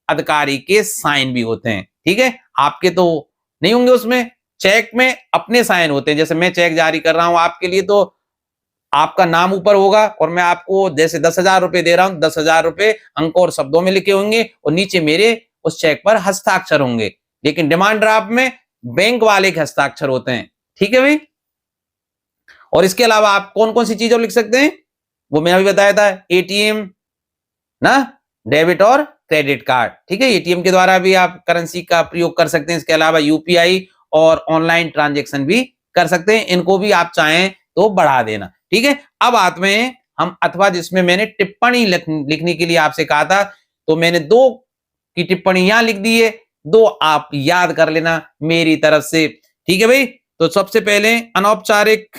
अधिकारी के साइन भी होते हैं, ठीक है। आपके तो नहीं होंगे उसमें, चेक में अपने साइन होते हैं। जैसे मैं चेक जारी कर रहा हूं आपके लिए, तो आपका नाम ऊपर होगा, और मैं आपको जैसे 10,000 रुपए दे रहा हूं, 10,000 रुपए अंकों और शब्दों में लिखे होंगे, और नीचे मेरे उस चेक पर हस्ताक्षर होंगे। लेकिन डिमांड ड्राफ्ट में बैंक वाले के हस्ताक्षर होते हैं, ठीक है भाई। और इसके अलावा आप कौन कौन सी चीजों लिख सकते हैं, वो मैंने अभी बताया था, एटीएम ना, डेबिट और क्रेडिट कार्ड, ठीक है। एटीएम के द्वारा भी आप करेंसी का प्रयोग कर सकते हैं। इसके अलावा यूपीआई और ऑनलाइन ट्रांजैक्शन भी कर सकते हैं। इनको भी आप चाहें तो बढ़ा देना, ठीक है। अब आते हैं हम अथवा, जिसमें मैंने टिप्पणी लिखने के लिए आपसे कहा था, तो मैंने 2 की टिप्पणी यहां लिख दी है, 2 आप याद कर लेना मेरी तरफ से, ठीक है भाई। तो सबसे पहले अनौपचारिक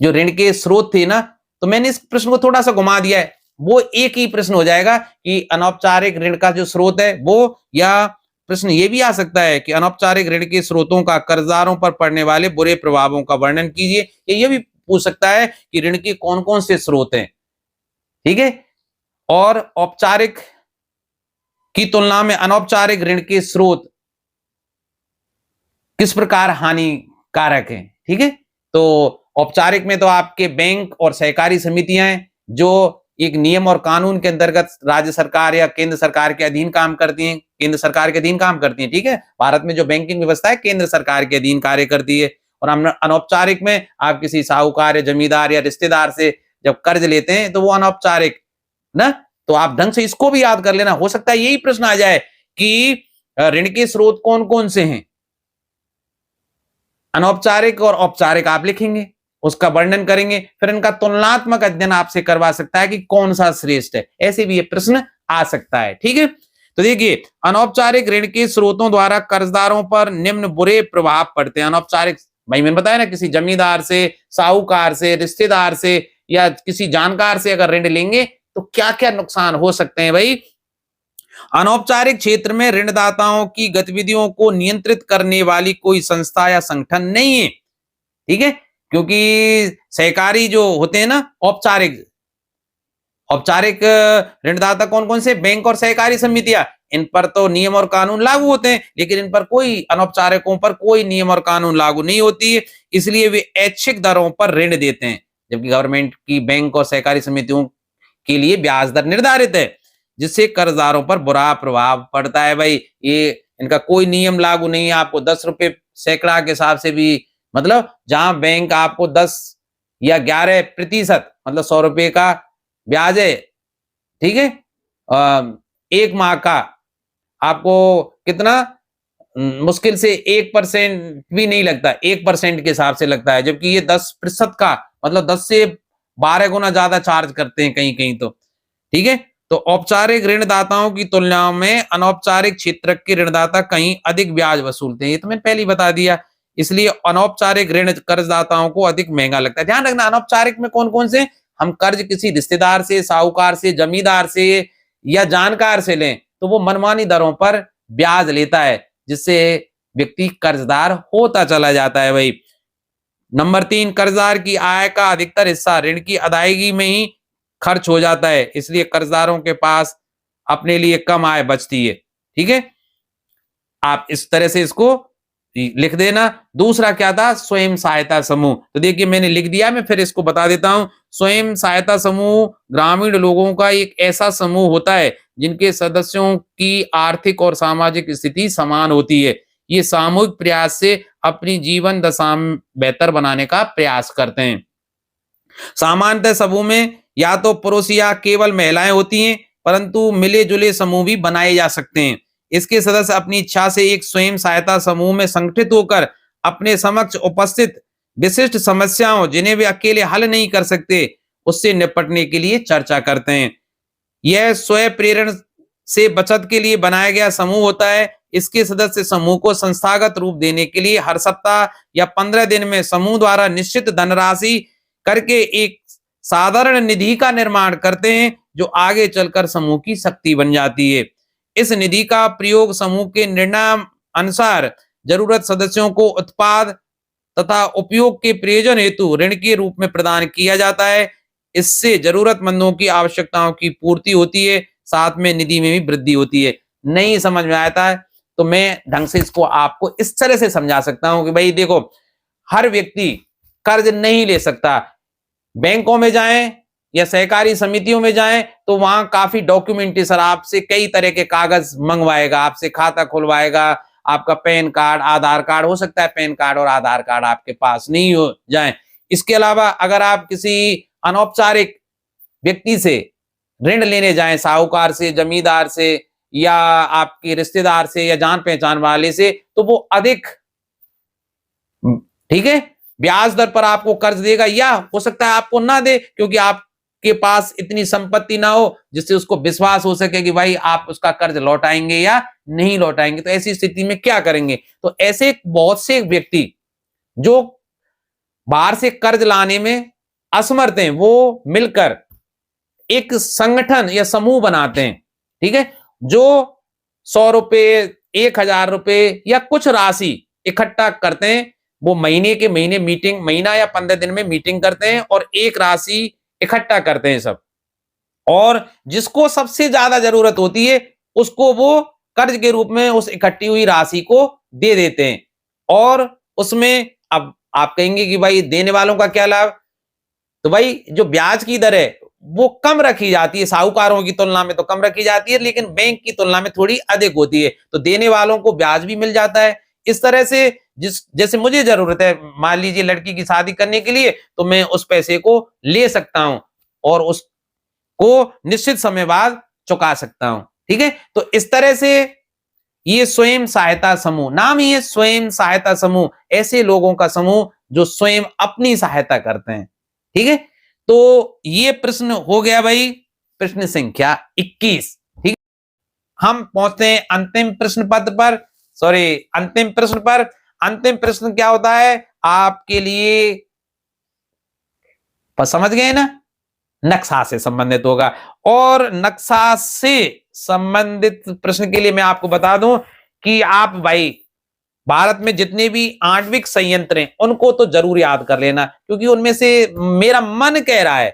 जो ऋण के स्रोत थे ना, तो मैंने इस प्रश्न को थोड़ा सा घुमा दिया है, वो एक ही प्रश्न हो जाएगा कि अनौपचारिक ऋण का जो स्रोत है वो, या प्रश्न ये भी आ सकता है कि अनौपचारिक ऋण के स्रोतों का कर्जदारों पर पड़ने वाले बुरे प्रभावों का वर्णन कीजिए। ये भी पूछ सकता है कि ऋण के कौन कौन से स्रोत हैं, ठीक है। और औपचारिक की तुलना में अनौपचारिक ऋण के स्रोत किस प्रकार हानिकारक हैं, ठीक है। तो औपचारिक में तो आपके बैंक और सहकारी समितियां हैं, जो एक नियम और कानून के अंतर्गत राज्य सरकार या केंद्र सरकार के अधीन काम करती हैं, केंद्र सरकार के अधीन काम करती हैं, ठीक है। भारत में जो बैंकिंग व्यवस्था है केंद्र सरकार के अधीन कार्य करती है। और अनौपचारिक में आप किसी साहूकार या जमींदार या रिश्तेदार से जब कर्ज लेते हैं तो वो अनौपचारिक ना। तो आप ढंग से इसको भी याद कर लेना, हो सकता है यही प्रश्न आ जाए कि ऋण के स्रोत कौन कौन से हैं, अनौपचारिक और औपचारिक आप लिखेंगे, उसका वर्णन करेंगे, फिर इनका तुलनात्मक अध्ययन आपसे करवा सकता है कि कौन सा श्रेष्ठ है। ऐसे भी ये प्रश्न आ सकता है। ठीक है, तो देखिए, अनौपचारिक ऋण के स्रोतों द्वारा कर्जदारों पर निम्न बुरे प्रभाव पड़ते हैं। अनौपचारिक, भाई मैंने बताया ना, किसी जमींदार से, साहूकार से, रिश्तेदार से या किसी जानकार से अगर ऋण लेंगे तो क्या क्या नुकसान हो सकते हैं। भाई, अनौपचारिक क्षेत्र में ऋणदाताओं की गतिविधियों को नियंत्रित करने वाली कोई संस्था या संगठन नहीं है। ठीक है, क्योंकि सहकारी जो होते हैं ना, औपचारिक औपचारिक ऋणदाता कौन कौन से, बैंक और सहकारी समितियां, इन पर तो नियम और कानून लागू होते हैं, लेकिन इन पर कोई, अनौपचारिकों पर कोई नियम और कानून लागू नहीं होती है, इसलिए वे ऐच्छिक दरों पर ऋण देते हैं। जबकि गवर्नमेंट की बैंक और सहकारी समितियों के लिए ब्याज दर निर्धारित है, जिससे कर्जदारों पर बुरा प्रभाव पड़ता है। भाई, ये इनका कोई नियम लागू नहीं है। आपको 10 रुपए सैकड़ा के हिसाब से भी, मतलब जहां बैंक आपको 10 या 11% मतलब 100 रुपए का ब्याज है, ठीक है, एक माह का आपको कितना, मुश्किल से 1% भी नहीं लगता, 1% के हिसाब से लगता है, जबकि ये 10% का मतलब 10 से 12 गुना ज्यादा चार्ज करते हैं कहीं कहीं तो। ठीक है, तो औपचारिक ऋणदाताओं की तुलना में अनौपचारिक क्षेत्र के ऋणदाता कहीं अधिक ब्याज वसूलते हैं। ये तो मैंने पहले ही बता दिया, इसलिए अनौपचारिक ऋण कर्जदाताओं को अधिक महंगा लगता है। ध्यान रखना, अनौपचारिक में कौन कौन से, हम कर्ज किसी रिश्तेदार से, साहूकार से, जमींदार से या जानकार से लें तो वो मनमानी दरों पर ब्याज लेता है, जिससे व्यक्ति कर्जदार होता चला जाता है। भाई, नंबर 3, कर्जदार की आय का अधिकतर हिस्सा ऋण की अदायगी में ही खर्च हो जाता है, इसलिए कर्जदारों के पास अपने लिए कम आय बचती है। ठीक है, आप इस तरह से इसको लिख देना। दूसरा क्या था, स्वयं सहायता समूह। तो देखिए, मैंने लिख दिया, मैं फिर इसको बता देता हूं। स्वयं सहायता समूह ग्रामीण लोगों का एक ऐसा समूह होता है जिनके सदस्यों की आर्थिक और सामाजिक स्थिति समान होती है। ये सामूहिक प्रयास से अपनी जीवन दशा बेहतर बनाने का प्रयास करते हैं। सामान्यतः समूह में या तो पुरुष या केवल महिलाएं होती हैं, परंतु मिले जुले समूह भी बनाए जा सकते हैं। इसके सदस्य अपनी इच्छा से एक स्वयं सहायता समूह में संगठित होकर अपने समक्ष उपस्थित विशिष्ट समस्याओं, जिन्हें वे अकेले हल नहीं कर सकते, उससे निपटने के लिए चर्चा करते हैं। यह स्वयं प्रेरण से बचत के लिए बनाया गया समूह होता है। इसके सदस्य समूह को संस्थागत रूप देने के लिए हर सप्ताह या 15 दिन में समूह द्वारा निश्चित धनराशि करके एक साधारण निधि का निर्माण करते हैं, जो आगे चलकर समूह की शक्ति बन जाती है। इस निधि का प्रयोग समूह के निर्णय अनुसार जरूरत सदस्यों को उत्पाद तथा उपयोग के प्रयोजन हेतु ऋण के रूप में प्रदान किया जाता है। इससे जरूरतमंदों की आवश्यकताओं की पूर्ति होती है, साथ में निधि में भी वृद्धि होती है। नहीं समझ में आता है तो मैं ढंग से इसको आपको इस तरह से समझा सकता हूं कि भाई देखो, हर व्यक्ति कर्ज नहीं ले सकता। बैंकों में जाएं या सहकारी समितियों में जाएं तो वहां काफी डॉक्यूमेंटेशन, आपसे कई तरह के कागज मंगवाएगा, आपसे खाता खुलवाएगा, आपका पैन कार्ड, आधार कार्ड, हो सकता है पैन कार्ड और आधार कार्ड आपके पास नहीं हो जाए। इसके अलावा अगर आप किसी अनौपचारिक व्यक्ति से ऋण लेने जाएं, साहूकार से, जमींदार से या आपके रिश्तेदार से या जान पहचान वाले से, तो वो अधिक, ठीक है, ब्याज दर पर आपको कर्ज देगा, या हो सकता है आपको ना दे, क्योंकि आपके पास इतनी संपत्ति ना हो जिससे उसको विश्वास हो सके कि भाई आप उसका कर्ज लौटाएंगे या नहीं लौटाएंगे। तो ऐसी स्थिति में क्या करेंगे? तो ऐसे बहुत से व्यक्ति जो बाहर से कर्ज लाने में असमर्थ हैं, वो मिलकर एक संगठन या समूह बनाते हैं। ठीक है, जो 100 रुपए, 1000 रुपए या कुछ राशि इकट्ठा करते हैं। वो महीने के महीने मीटिंग, महीना या 15 दिन में मीटिंग करते हैं और एक राशि इकट्ठा करते हैं सब, और जिसको सबसे ज्यादा जरूरत होती है उसको वो कर्ज के रूप में उस इकट्ठी हुई राशि को दे देते हैं। और उसमें अब आप कहेंगे कि भाई देने वालों का क्या लाभ? तो भाई जो ब्याज की दर है वो कम रखी जाती है, साहूकारों की तुलना में तो कम रखी जाती है, लेकिन बैंक की तुलना में थोड़ी अधिक होती है, तो देने वालों को ब्याज भी मिल जाता है। इस तरह से जैसे मुझे जरूरत है, मान लीजिए लड़की की शादी करने के लिए, तो मैं उस पैसे को ले सकता हूं और उसको निश्चित समय बाद चुका सकता हूं। ठीक है, तो इस तरह से ये स्वयं सहायता समूह, नाम ही है स्वयं सहायता समूह, ऐसे लोगों का समूह जो स्वयं अपनी सहायता करते हैं। ठीक है, तो ये प्रश्न हो गया भाई प्रश्न संख्या 21। ठीक, हम पहुंचते हैं अंतिम प्रश्न पत्र पर, सॉरी अंतिम प्रश्न पर। अंतिम प्रश्न क्या होता है आपके लिए, समझ गए ना, नक्शा से संबंधित होगा। और नक्शा से संबंधित प्रश्न के लिए मैं आपको बता दूं कि आप भाई भारत में जितने भी आणविक संयंत्र हैं उनको तो जरूर याद कर लेना, क्योंकि उनमें से मेरा मन कह रहा है,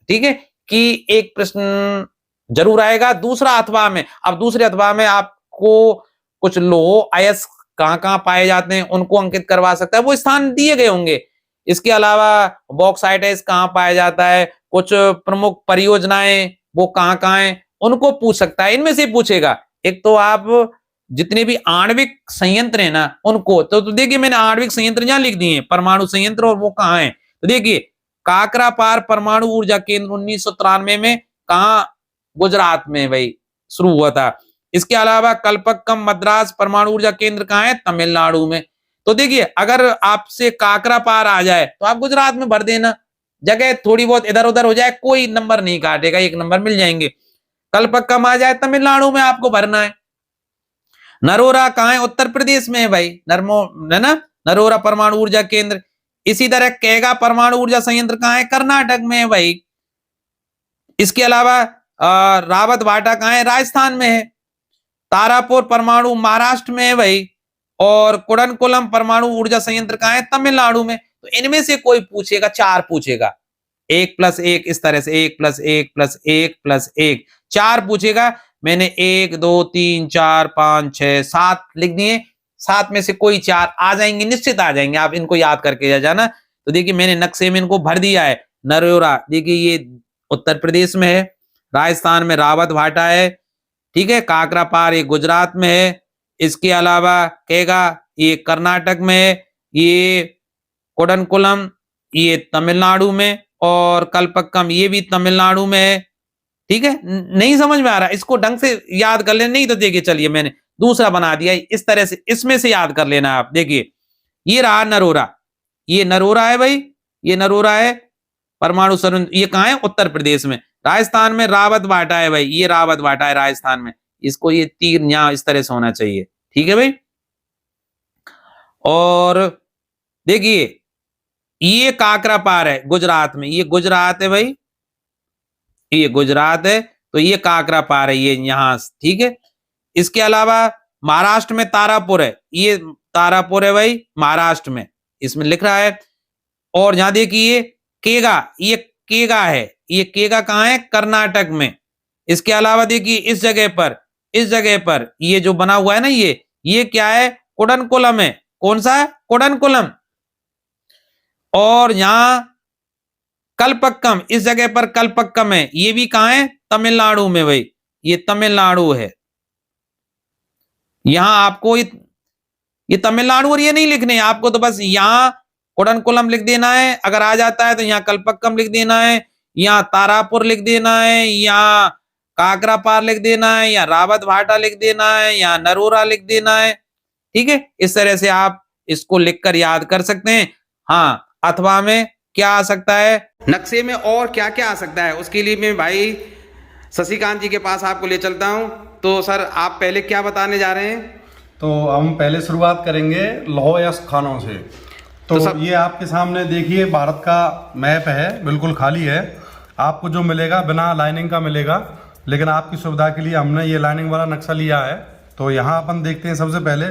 ठीक है, कि एक प्रश्न जरूर आएगा दूसरा अथवा में। अब दूसरे अथवा में आपको कुछ लौह अयस्क कहां कहां पाए जाते हैं उनको अंकित करवा सकता है, वो स्थान दिए गए होंगे। इसके अलावा बॉक्साइट कहां पाया जाता है, कुछ प्रमुख परियोजनाएं वो कहां कहां हैं उनको पूछ सकता है, इनमें से पूछेगा। एक तो आप जितने भी आणविक संयंत्र है ना उनको तो देखिए मैंने आणविक संयंत्र यहां लिख दिए, परमाणु संयंत्र, और वो कहां है तो देखिए काकरापार परमाणु ऊर्जा केंद्र 1993 में कहा, गुजरात में भाई शुरू हुआ था। इसके अलावा कल्पक्कम मद्रास परमाणु ऊर्जा केंद्र कहां है, तमिलनाडु में। तो देखिए अगर आपसे काकरापार आ जाए तो आप गुजरात में भर देना, जगह थोड़ी बहुत इधर उधर हो जाए कोई नंबर नहीं काटेगा, एक नंबर मिल जाएंगे। कल्पक्कम आ जाए तमिलनाडु में आपको भरना है। नरोरा कहां है, उत्तर प्रदेश में है भाई, है ना, नरोरा परमाणु ऊर्जा केंद्र। इसी तरह कैगा परमाणु ऊर्जा संयंत्र कहां है, कर्नाटक में है भाई। इसके अलावा रावत भाटा कहां है, राजस्थान में है। तारापुर परमाणु महाराष्ट्र में है भाई, और कुडनकुलम परमाणु ऊर्जा संयंत्र कहां है, तमिलनाडु में। तो इनमें से कोई पूछेगा, चार पूछेगा, 1+1 इस तरह से 1+1+1+1 चार पूछेगा। मैंने 1 2 3 4 5 6 7 लिख दिए, 7 में से कोई चार आ जाएंगे, निश्चित आ जाएंगे, आप इनको याद करके जाना। तो देखिए मैंने नक्शे में इनको भर दिया है। नरोरा देखिए ये उत्तर प्रदेश में है, राजस्थान में रावत भाटा है, ठीक है, काकरापार ये गुजरात में है। इसके अलावा कैगा ये कर्नाटक में है, ये कुडनकुलम ये तमिलनाडु में, और कल्पक्कम ये भी तमिलनाडु में है। ठीक है, नहीं समझ में आ रहा, इसको ढंग से याद कर लेना, नहीं तो देखिए चलिए मैंने दूसरा बना दिया इस तरह से, इसमें से याद कर लेना आप। देखिए ये रहा नरोरा, ये नरोरा है भाई, ये नरोरा है परमाणु संयंत्र, ये कहां है, उत्तर प्रदेश में। राजस्थान में रावत भाटा है भाई, ये रावत भाटा है राजस्थान में, इसको ये तीर यहां इस तरह से होना चाहिए, ठीक है भाई। और देखिए ये काकरापार है गुजरात में, ये गुजरात है भाई, ये गुजरात है, तो ये काकरापार है ये यहां, ठीक है। इसके अलावा महाराष्ट्र में तारापुर है, ये तारापुर है भाई महाराष्ट्र में, इसमें लिख रहा है। और यहां देखिए केगा, ये केगा है, ये केगा कहां है, कर्नाटक में। इसके अलावा देखिए इस जगह पर ये जो बना हुआ है ना, ये क्या है, कुडनकुलम है। कौन सा है, कुडनकुलम। और यहां कल्पक्कम, इस जगह पर कल्पक्कम है, ये भी कहां है, तमिलनाडु में भाई, ये तमिलनाडु है। यहां आपको ये तमिलनाडु और ये नहीं लिखने, आपको तो बस यहां कुडनकुलम लिख देना है, अगर आ जाता है तो यहाँ कल्पक्कम लिख देना है, यहाँ तारापुर लिख देना है, यहाँ काकरापार लिख देना है, या रावत भाटा लिख देना है, या नरोरा लिख देना है, ठीक है। इस तरह से आप इसको लिखकर याद कर सकते हैं। हाँ, अथवा में क्या आ सकता है, नक्शे में और क्या क्या आ सकता है, उसके लिए मैं भाई शशिकांत जी के पास आपको ले चलता हूं। तो सर आप पहले क्या बताने जा रहे हैं? तो हम पहले शुरुआत करेंगे लौह अयस्क खानों से। तो ये आपके सामने देखिए भारत का मैप है, बिल्कुल खाली है, आपको जो मिलेगा बिना लाइनिंग का मिलेगा, लेकिन आपकी सुविधा के लिए हमने ये लाइनिंग वाला नक्शा लिया है। तो यहाँ अपन देखते हैं सबसे पहले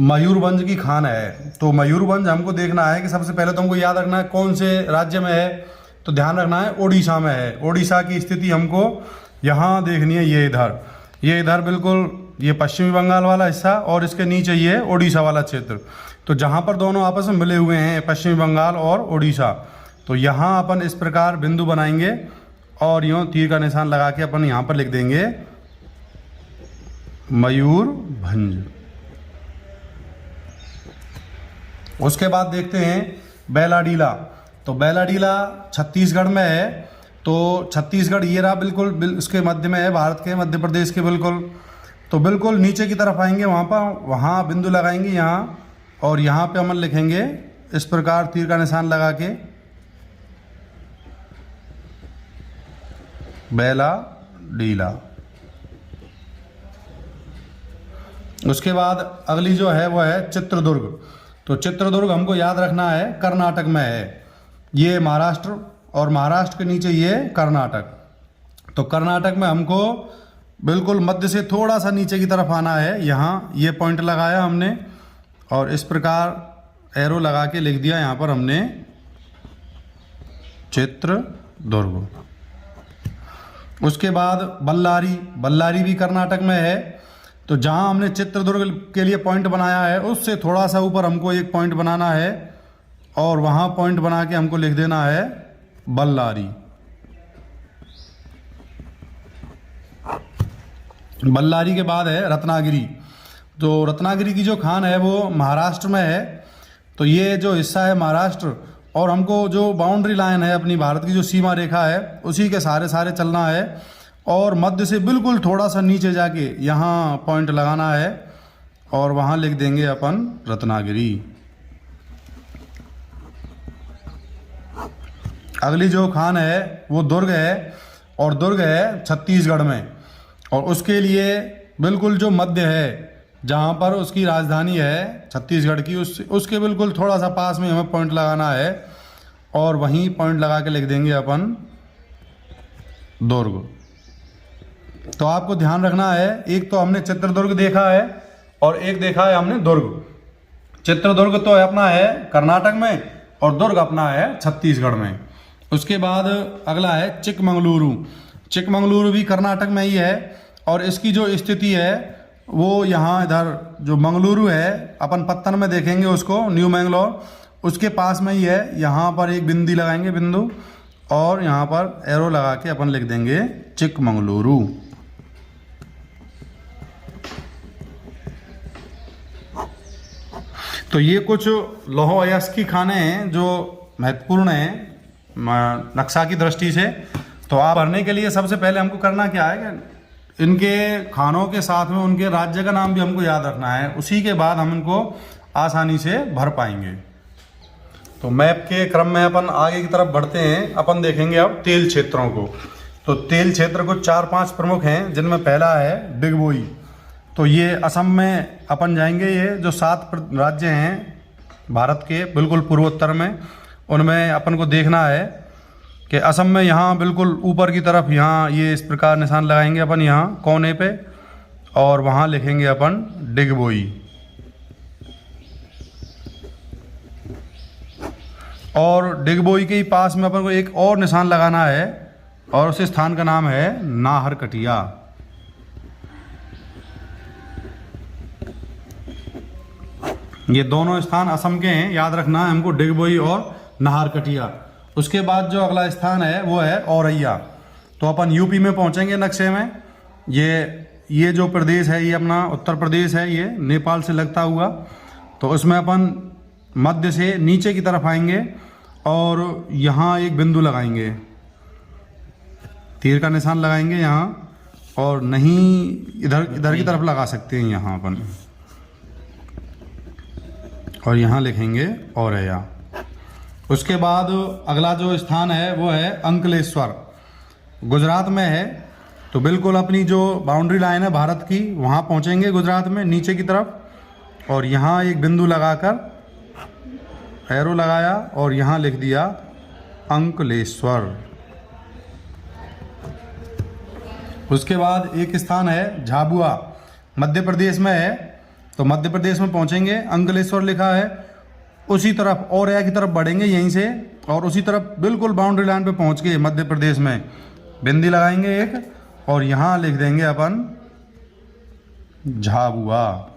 मयूरभंज की खान है। तो मयूरभंज हमको देखना है कि सबसे पहले तो हमको याद रखना है कौन से राज्य में है, तो ध्यान रखना है ओडिशा में है। ओडिशा की स्थिति हमको यहाँ देखनी है, ये इधर बिल्कुल ये पश्चिमी बंगाल वाला हिस्सा, और इसके नीचे ये ओडिशा वाला क्षेत्र। तो जहाँ पर दोनों आपस में मिले हुए हैं पश्चिमी बंगाल और ओडिशा, तो यहाँ अपन इस प्रकार बिंदु बनाएंगे और यूँ तीर का निशान लगा के अपन यहाँ पर लिख देंगे मयूरभंज। उसके बाद देखते हैं बैलाडीला। तो बैलाडीला छत्तीसगढ़ में है। तो छत्तीसगढ़ ये रहा बिल्कुल इसके मध्य में है, भारत के मध्य प्रदेश के बिल्कुल। तो बिल्कुल नीचे की तरफ आएंगे, वहाँ पर वहाँ बिंदु लगाएंगे यहाँ, और यहाँ पे हम लिखेंगे इस प्रकार तीर का निशान लगा के बेला डीला। उसके बाद अगली जो है वो है चित्रदुर्ग। तो चित्रदुर्ग हमको याद रखना है कर्नाटक में है, ये महाराष्ट्र और महाराष्ट्र के नीचे ये कर्नाटक। तो कर्नाटक में हमको बिल्कुल मध्य से थोड़ा सा नीचे की तरफ आना है, यहाँ ये पॉइंट लगाया हमने और इस प्रकार एरो लगा के लिख दिया यहाँ पर हमने चित्रदुर्ग। उसके बाद बल्लारी, बल्लारी भी कर्नाटक में है। तो जहाँ हमने चित्रदुर्ग के लिए पॉइंट बनाया है उससे थोड़ा सा ऊपर हमको एक पॉइंट बनाना है और वहाँ पॉइंट बना के हमको लिख देना है बल्लारी। बल्लारी के बाद है रत्नागिरी। तो रत्नागिरी की जो खान है वो महाराष्ट्र में है। तो ये जो हिस्सा है महाराष्ट्र, और हमको जो बाउंड्री लाइन है अपनी भारत की जो सीमा रेखा है उसी के सारे चलना है और मध्य से बिल्कुल थोड़ा सा नीचे जाके यहाँ पॉइंट लगाना है और वहाँ लिख देंगे अपन रत्नागिरी। अगली जो खान है वो दुर्ग है, और दुर्ग है छत्तीसगढ़ में, और उसके लिए बिल्कुल जो मध्य है जहाँ पर उसकी राजधानी है छत्तीसगढ़ की, उसके बिल्कुल थोड़ा सा पास में हमें पॉइंट लगाना है और वहीं पॉइंट लगा के लिख देंगे अपन दुर्ग। तो आपको ध्यान रखना है, एक तो हमने चित्रदुर्ग देखा है और एक देखा है हमने दुर्ग। चित्रदुर्ग तो अपना है कर्नाटक में और दुर्ग अपना है छत्तीसगढ़ में। उसके बाद अगला है चिकमंगलुरु। चिकमंगलुरु भी कर्नाटक में ही है और इसकी जो स्थिति है वो यहाँ इधर जो मंगलुरु है अपन पत्तन में देखेंगे उसको, न्यू मैंगलोर, उसके पास में ही है। यहाँ पर एक बिंदी लगाएंगे बिंदु और यहाँ पर एरो लगा के अपन लिख देंगे चिकमंगलुरु। तो ये कुछ लौह अयस्क की खाने हैं जो महत्वपूर्ण हैं नक्शा की दृष्टि से। तो आप भरने के लिए सबसे पहले हमको करना क्या है कि इनके खानों के साथ में उनके राज्य का नाम भी हमको याद रखना है, उसी के बाद हम इनको आसानी से भर पाएंगे। तो मैप के क्रम में अपन आगे की तरफ बढ़ते हैं। अपन देखेंगे अब तेल क्षेत्रों को। तो तेल क्षेत्र कुछ 4-5 प्रमुख हैं, जिनमें पहला है डिगबोई। तो ये असम में अपन जाएंगे। ये जो 7 राज्य हैं भारत के बिल्कुल पूर्वोत्तर में, उनमें अपन को देखना है कि असम में यहाँ बिल्कुल ऊपर की तरफ यहाँ ये इस प्रकार निशान लगाएंगे अपन यहाँ कोने पे और वहाँ लिखेंगे अपन डिगबोई। और डिगबोई के ही पास में अपन को एक और निशान लगाना है और उस स्थान का नाम है नाहरकटिया। ये दोनों स्थान असम के हैं, याद रखना है हमको, डिगबोई और नाहरकटिया। उसके बाद जो अगला स्थान है वो है औरैया। तो अपन यूपी में पहुंचेंगे नक्शे में। ये जो प्रदेश है ये अपना उत्तर प्रदेश है, ये नेपाल से लगता हुआ। तो उसमें अपन मध्य से नीचे की तरफ आएंगे और यहाँ एक बिंदु लगाएंगे, तीर का निशान लगाएंगे यहाँ, और नहीं इधर की तरफ लगा सकते हैं यहाँ अपन, और यहाँ लिखेंगे औरैया। उसके बाद अगला जो स्थान है वो है अंकलेश्वर, गुजरात में है। तो बिल्कुल अपनी जो बाउंड्री लाइन है भारत की वहाँ पहुँचेंगे गुजरात में नीचे की तरफ, और यहाँ एक बिंदु लगाकर एरो लगाया और यहाँ लिख दिया अंकलेश्वर। उसके बाद एक स्थान है झाबुआ, मध्य प्रदेश में है। तो मध्य प्रदेश में पहुँचेंगे, अंकलेश्वर लिखा है, उसी तरफ औरैया की तरफ बढ़ेंगे यहीं से, और उसी तरफ बिल्कुल बाउंड्री लाइन पे पहुंच के मध्य प्रदेश में बिंदी लगाएंगे एक और यहाँ लिख देंगे अपन झाबुआ।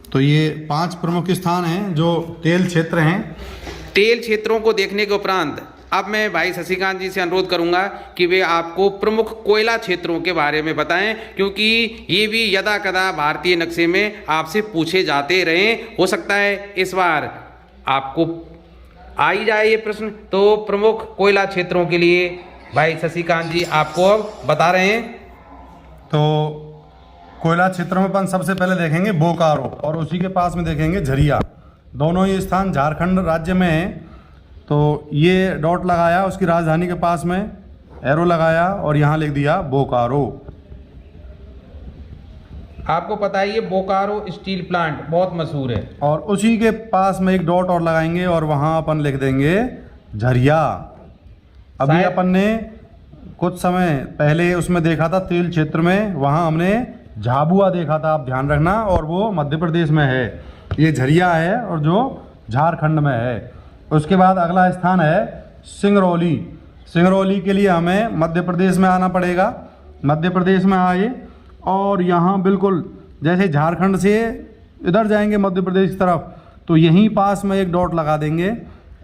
तो ये 5 प्रमुख स्थान हैं जो तेल क्षेत्र हैं। तेल क्षेत्रों को देखने के उपरांत अब मैं भाई शशिकांत जी से अनुरोध करूंगा कि वे आपको प्रमुख कोयला क्षेत्रों के बारे में बताएं, क्योंकि ये भी यदा कदा भारतीय नक्शे में आपसे पूछे जाते रहे। हो सकता है इस बार आपको आ ही जाए ये प्रश्न। तो प्रमुख कोयला क्षेत्रों के लिए भाई शशिकांत जी आपको अब बता रहे हैं। तो कोयला क्षेत्र में अपन सबसे पहले देखेंगे बोकारो और उसी के पास में देखेंगे झरिया। दोनों ही स्थान झारखंड राज्य में हैं। तो ये डॉट लगाया उसकी राजधानी के पास में, एरो लगाया और यहाँ लिख दिया बोकारो। आपको पता है ये बोकारो स्टील प्लांट बहुत मशहूर है। और उसी के पास में एक डॉट और लगाएंगे और वहाँ अपन लिख देंगे झरिया। अभी शायद- अपन ने कुछ समय पहले उसमें देखा था तेल क्षेत्र में, वहाँ हमने झाबुआ देखा था, आप ध्यान रखना, और वो मध्य प्रदेश में है। ये झरिया है और जो झारखंड में है। उसके बाद अगला स्थान है सिंगरौली। सिंगरौली के लिए हमें मध्य प्रदेश में आना पड़ेगा। मध्य प्रदेश में आए और यहाँ बिल्कुल जैसे झारखंड से इधर जाएंगे मध्य प्रदेश की तरफ, तो यहीं पास में एक डॉट लगा देंगे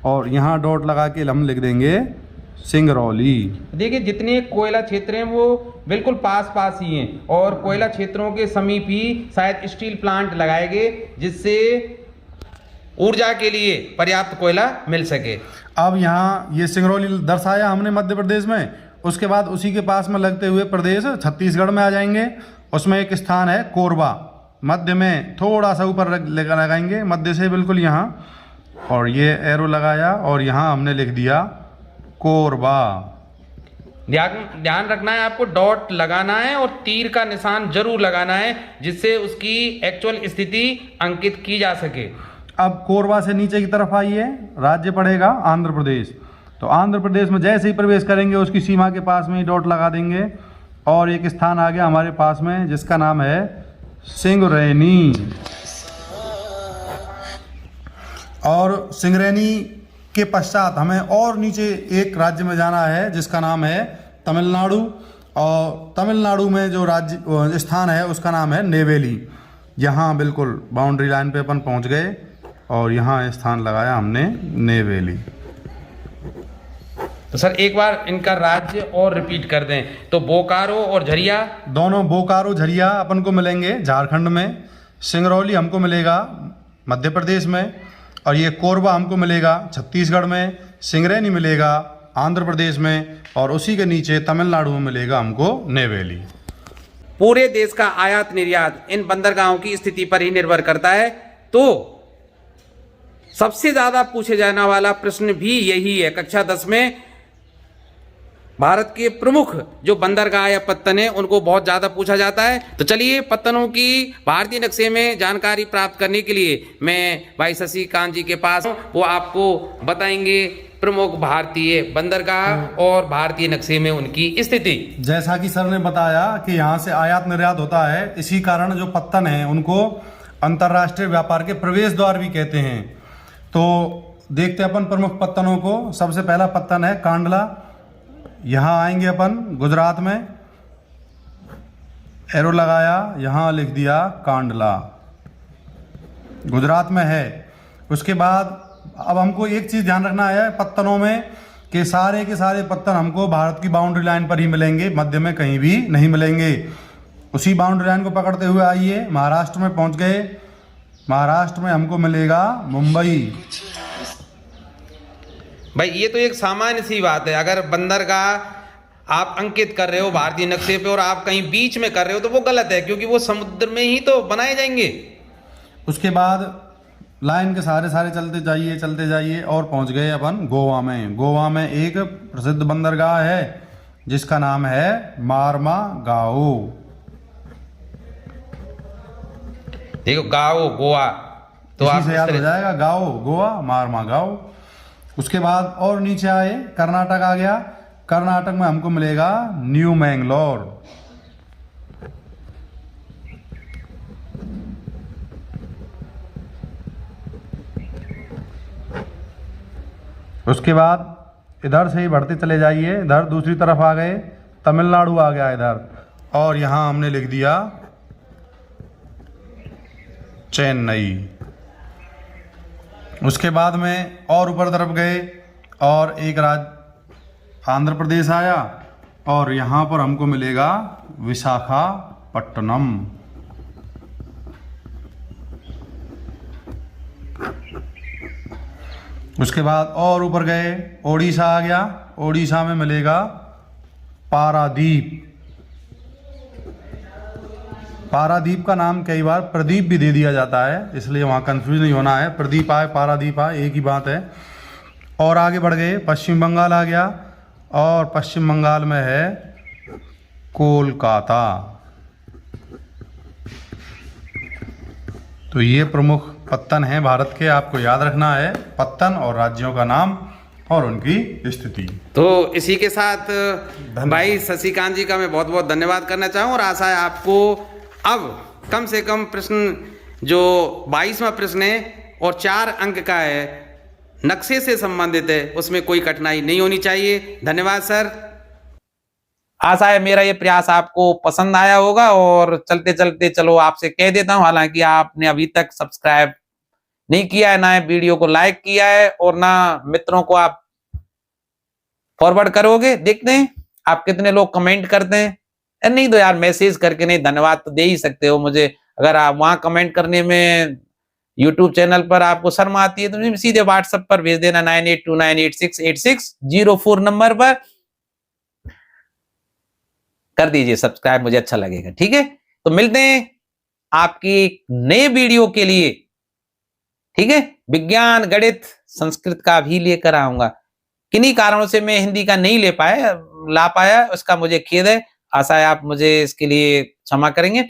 और यहाँ डॉट लगा के हम लिख देंगे सिंगरौली। देखिए जितने कोयला क्षेत्र हैं वो बिल्कुल पास पास ही हैं और कोयला क्षेत्रों के समीप ही शायद स्टील प्लांट लगाए गए जिससे ऊर्जा के लिए पर्याप्त कोयला मिल सके। अब यहाँ ये सिंगरौली दर्शाया हमने मध्य प्रदेश में। उसके बाद उसी के पास में लगते हुए प्रदेश छत्तीसगढ़ में आ जाएंगे। उसमें एक स्थान है कोरबा, मध्य में थोड़ा सा ऊपर लगाएंगे, मध्य से बिल्कुल यहाँ, और ये एरो लगाया और यहाँ हमने लिख दिया कोरबा। ध्यान रखना है, आपको डॉट लगाना है और तीर का निशान जरूर लगाना है जिससे उसकी एक्चुअल स्थिति अंकित की जा सके। अब कोरबा से नीचे की तरफ आइए, राज्य पड़ेगा आंध्र प्रदेश। तो आंध्र प्रदेश में जैसे ही प्रवेश करेंगे उसकी सीमा के पास में ही डॉट लगा देंगे और एक स्थान आ गया हमारे पास में जिसका नाम है सिंगरैनी। और सिंगरैनी के पश्चात हमें और नीचे एक राज्य में जाना है जिसका नाम है तमिलनाडु। और तमिलनाडु में जो राज्य स्थान है उसका नाम है नेवेली। यहाँ बिल्कुल बाउंड्री लाइन पे अपन पहुँच गए और यहाँ स्थान लगाया हमने नेवेली। तो सर एक बार इनका राज्य और रिपीट कर दें तो बोकारो और झरिया, दोनों बोकारो झरिया अपन को मिलेंगे झारखंड में, सिंगरौली हमको मिलेगा मध्य प्रदेश में, और ये कोरबा हमको मिलेगा छत्तीसगढ़ में, सिंगरैनी मिलेगा आंध्र प्रदेश में, और उसी के नीचे तमिलनाडु में मिलेगा हमको नेवेली। पूरे देश का आयात निर्यात इन बंदरगाहों की स्थिति पर ही निर्भर करता है। तो सबसे ज्यादा पूछे जाने वाला प्रश्न भी यही है कक्षा 10 में। भारत के प्रमुख जो बंदरगाह या पत्तन है उनको बहुत ज्यादा पूछा जाता है। तो चलिए पत्तनों की भारतीय नक्शे में जानकारी प्राप्त करने के लिए मैं भाई शशिकांत जी के पास हूं। वो आपको बताएंगे प्रमुख भारतीय बंदरगाह और भारतीय नक्शे में उनकी स्थिति। जैसा कि सर ने बताया कि यहाँ से आयात निर्यात होता है, इसी कारण जो पत्तन हैं उनको अंतर्राष्ट्रीय व्यापार के प्रवेश द्वार भी कहते हैं। तो देखते हैं अपन प्रमुख पत्तनों को। सबसे पहला पत्तन है कांडला। यहाँ आएंगे अपन गुजरात में, एरो लगाया, यहाँ लिख दिया कांडला, गुजरात में है। उसके बाद अब हमको एक चीज़ ध्यान रखना है पत्तनों में कि सारे के सारे पत्तन हमको भारत की बाउंड्री लाइन पर ही मिलेंगे, मध्य में कहीं भी नहीं मिलेंगे। उसी बाउंड्री लाइन को पकड़ते हुए आइए महाराष्ट्र में पहुँच गए। महाराष्ट्र में हमको मिलेगा मुंबई। भाई ये तो एक सामान्य सी बात है, अगर बंदरगाह आप अंकित कर रहे हो भारतीय नक्शे पे और आप कहीं बीच में कर रहे हो तो वो गलत है, क्योंकि वो समुद्र में ही तो बनाए जाएंगे। उसके बाद लाइन के सारे चलते जाइए और पहुंच गए अपन गोवा में। गोवा में एक प्रसिद्ध बंदरगाह है जिसका नाम है मार्मा गाओ। देखो गाओ गोवा तो इसी आप से याद हो जाएगा, गाओ गोवा, मार्मा गाओ। उसके बाद और नीचे आए, कर्नाटक आ गया। कर्नाटक में हमको मिलेगा न्यू मैंगलोर। उसके बाद इधर से ही बढ़ते चले जाइए, इधर दूसरी तरफ आ गए, तमिलनाडु आ गया इधर, और यहाँ हमने लिख दिया चेन्नई। उसके बाद में और ऊपर तरफ गए और एक राज्य आंध्र प्रदेश आया और यहाँ पर हमको मिलेगा विशाखापट्टनम। उसके बाद और ऊपर गए, ओडिशा आ गया, ओडिशा में मिलेगा पारादीप। पारादीप का नाम कई बार प्रदीप भी दे दिया जाता है, इसलिए वहाँ कंफ्यूज नहीं होना है। प्रदीप आए पारादीप आए एक ही बात है। और आगे बढ़ गए, पश्चिम बंगाल आ गया और पश्चिम बंगाल में है कोलकाता। तो ये प्रमुख पत्तन हैं भारत के, आपको याद रखना है पत्तन और राज्यों का नाम और उनकी स्थिति। तो इसी के साथ भाई शशिकांत जी का मैं बहुत बहुत धन्यवाद करना चाहूँ और आशा है आपको अब कम से कम प्रश्न जो 22वां प्रश्न है और 4 अंक का है, नक्शे से संबंधित है, उसमें कोई कठिनाई नहीं होनी चाहिए। धन्यवाद सर। आशा है मेरा ये प्रयास आपको पसंद आया होगा। और चलते चलते चलो आपसे कह देता हूं, हालांकि आपने अभी तक सब्सक्राइब नहीं किया है, ना वीडियो को लाइक किया है और ना मित्रों को आप फॉरवर्ड करोगे। देखते हैं आप कितने लोग कमेंट करते हैं। नहीं तो यार मैसेज करके नहीं, धन्यवाद तो दे ही सकते हो मुझे। अगर आप वहां कमेंट करने में यूट्यूब चैनल पर आपको शर्म आती है तो मुझे सीधे व्हाट्सएप पर भेज देना 9829868604 नंबर पर कर दीजिए सब्सक्राइब, मुझे अच्छा लगेगा। ठीक है, तो मिलते हैं आपकी नए वीडियो के लिए। ठीक है, विज्ञान गणित संस्कृत का भी लेकर आऊंगा। किन्हीं कारणों से मैं हिंदी का नहीं ला पाया, उसका मुझे खेद है। आशा है आप मुझे इसके लिए क्षमा करेंगे।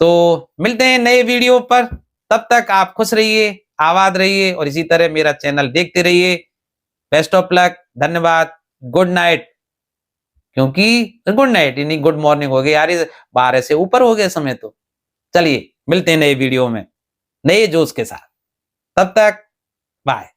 तो मिलते हैं नए वीडियो पर, तब तक आप खुश रहिए, आबाद रहिए और इसी तरह मेरा चैनल देखते रहिए। बेस्ट ऑफ लक, धन्यवाद, गुड नाइट। क्योंकि गुड नाइट यानी गुड मॉर्निंग हो गया यार, 12 से ऊपर हो गया समय। तो चलिए मिलते हैं नए वीडियो में नए जोश के साथ, तब तक बाय।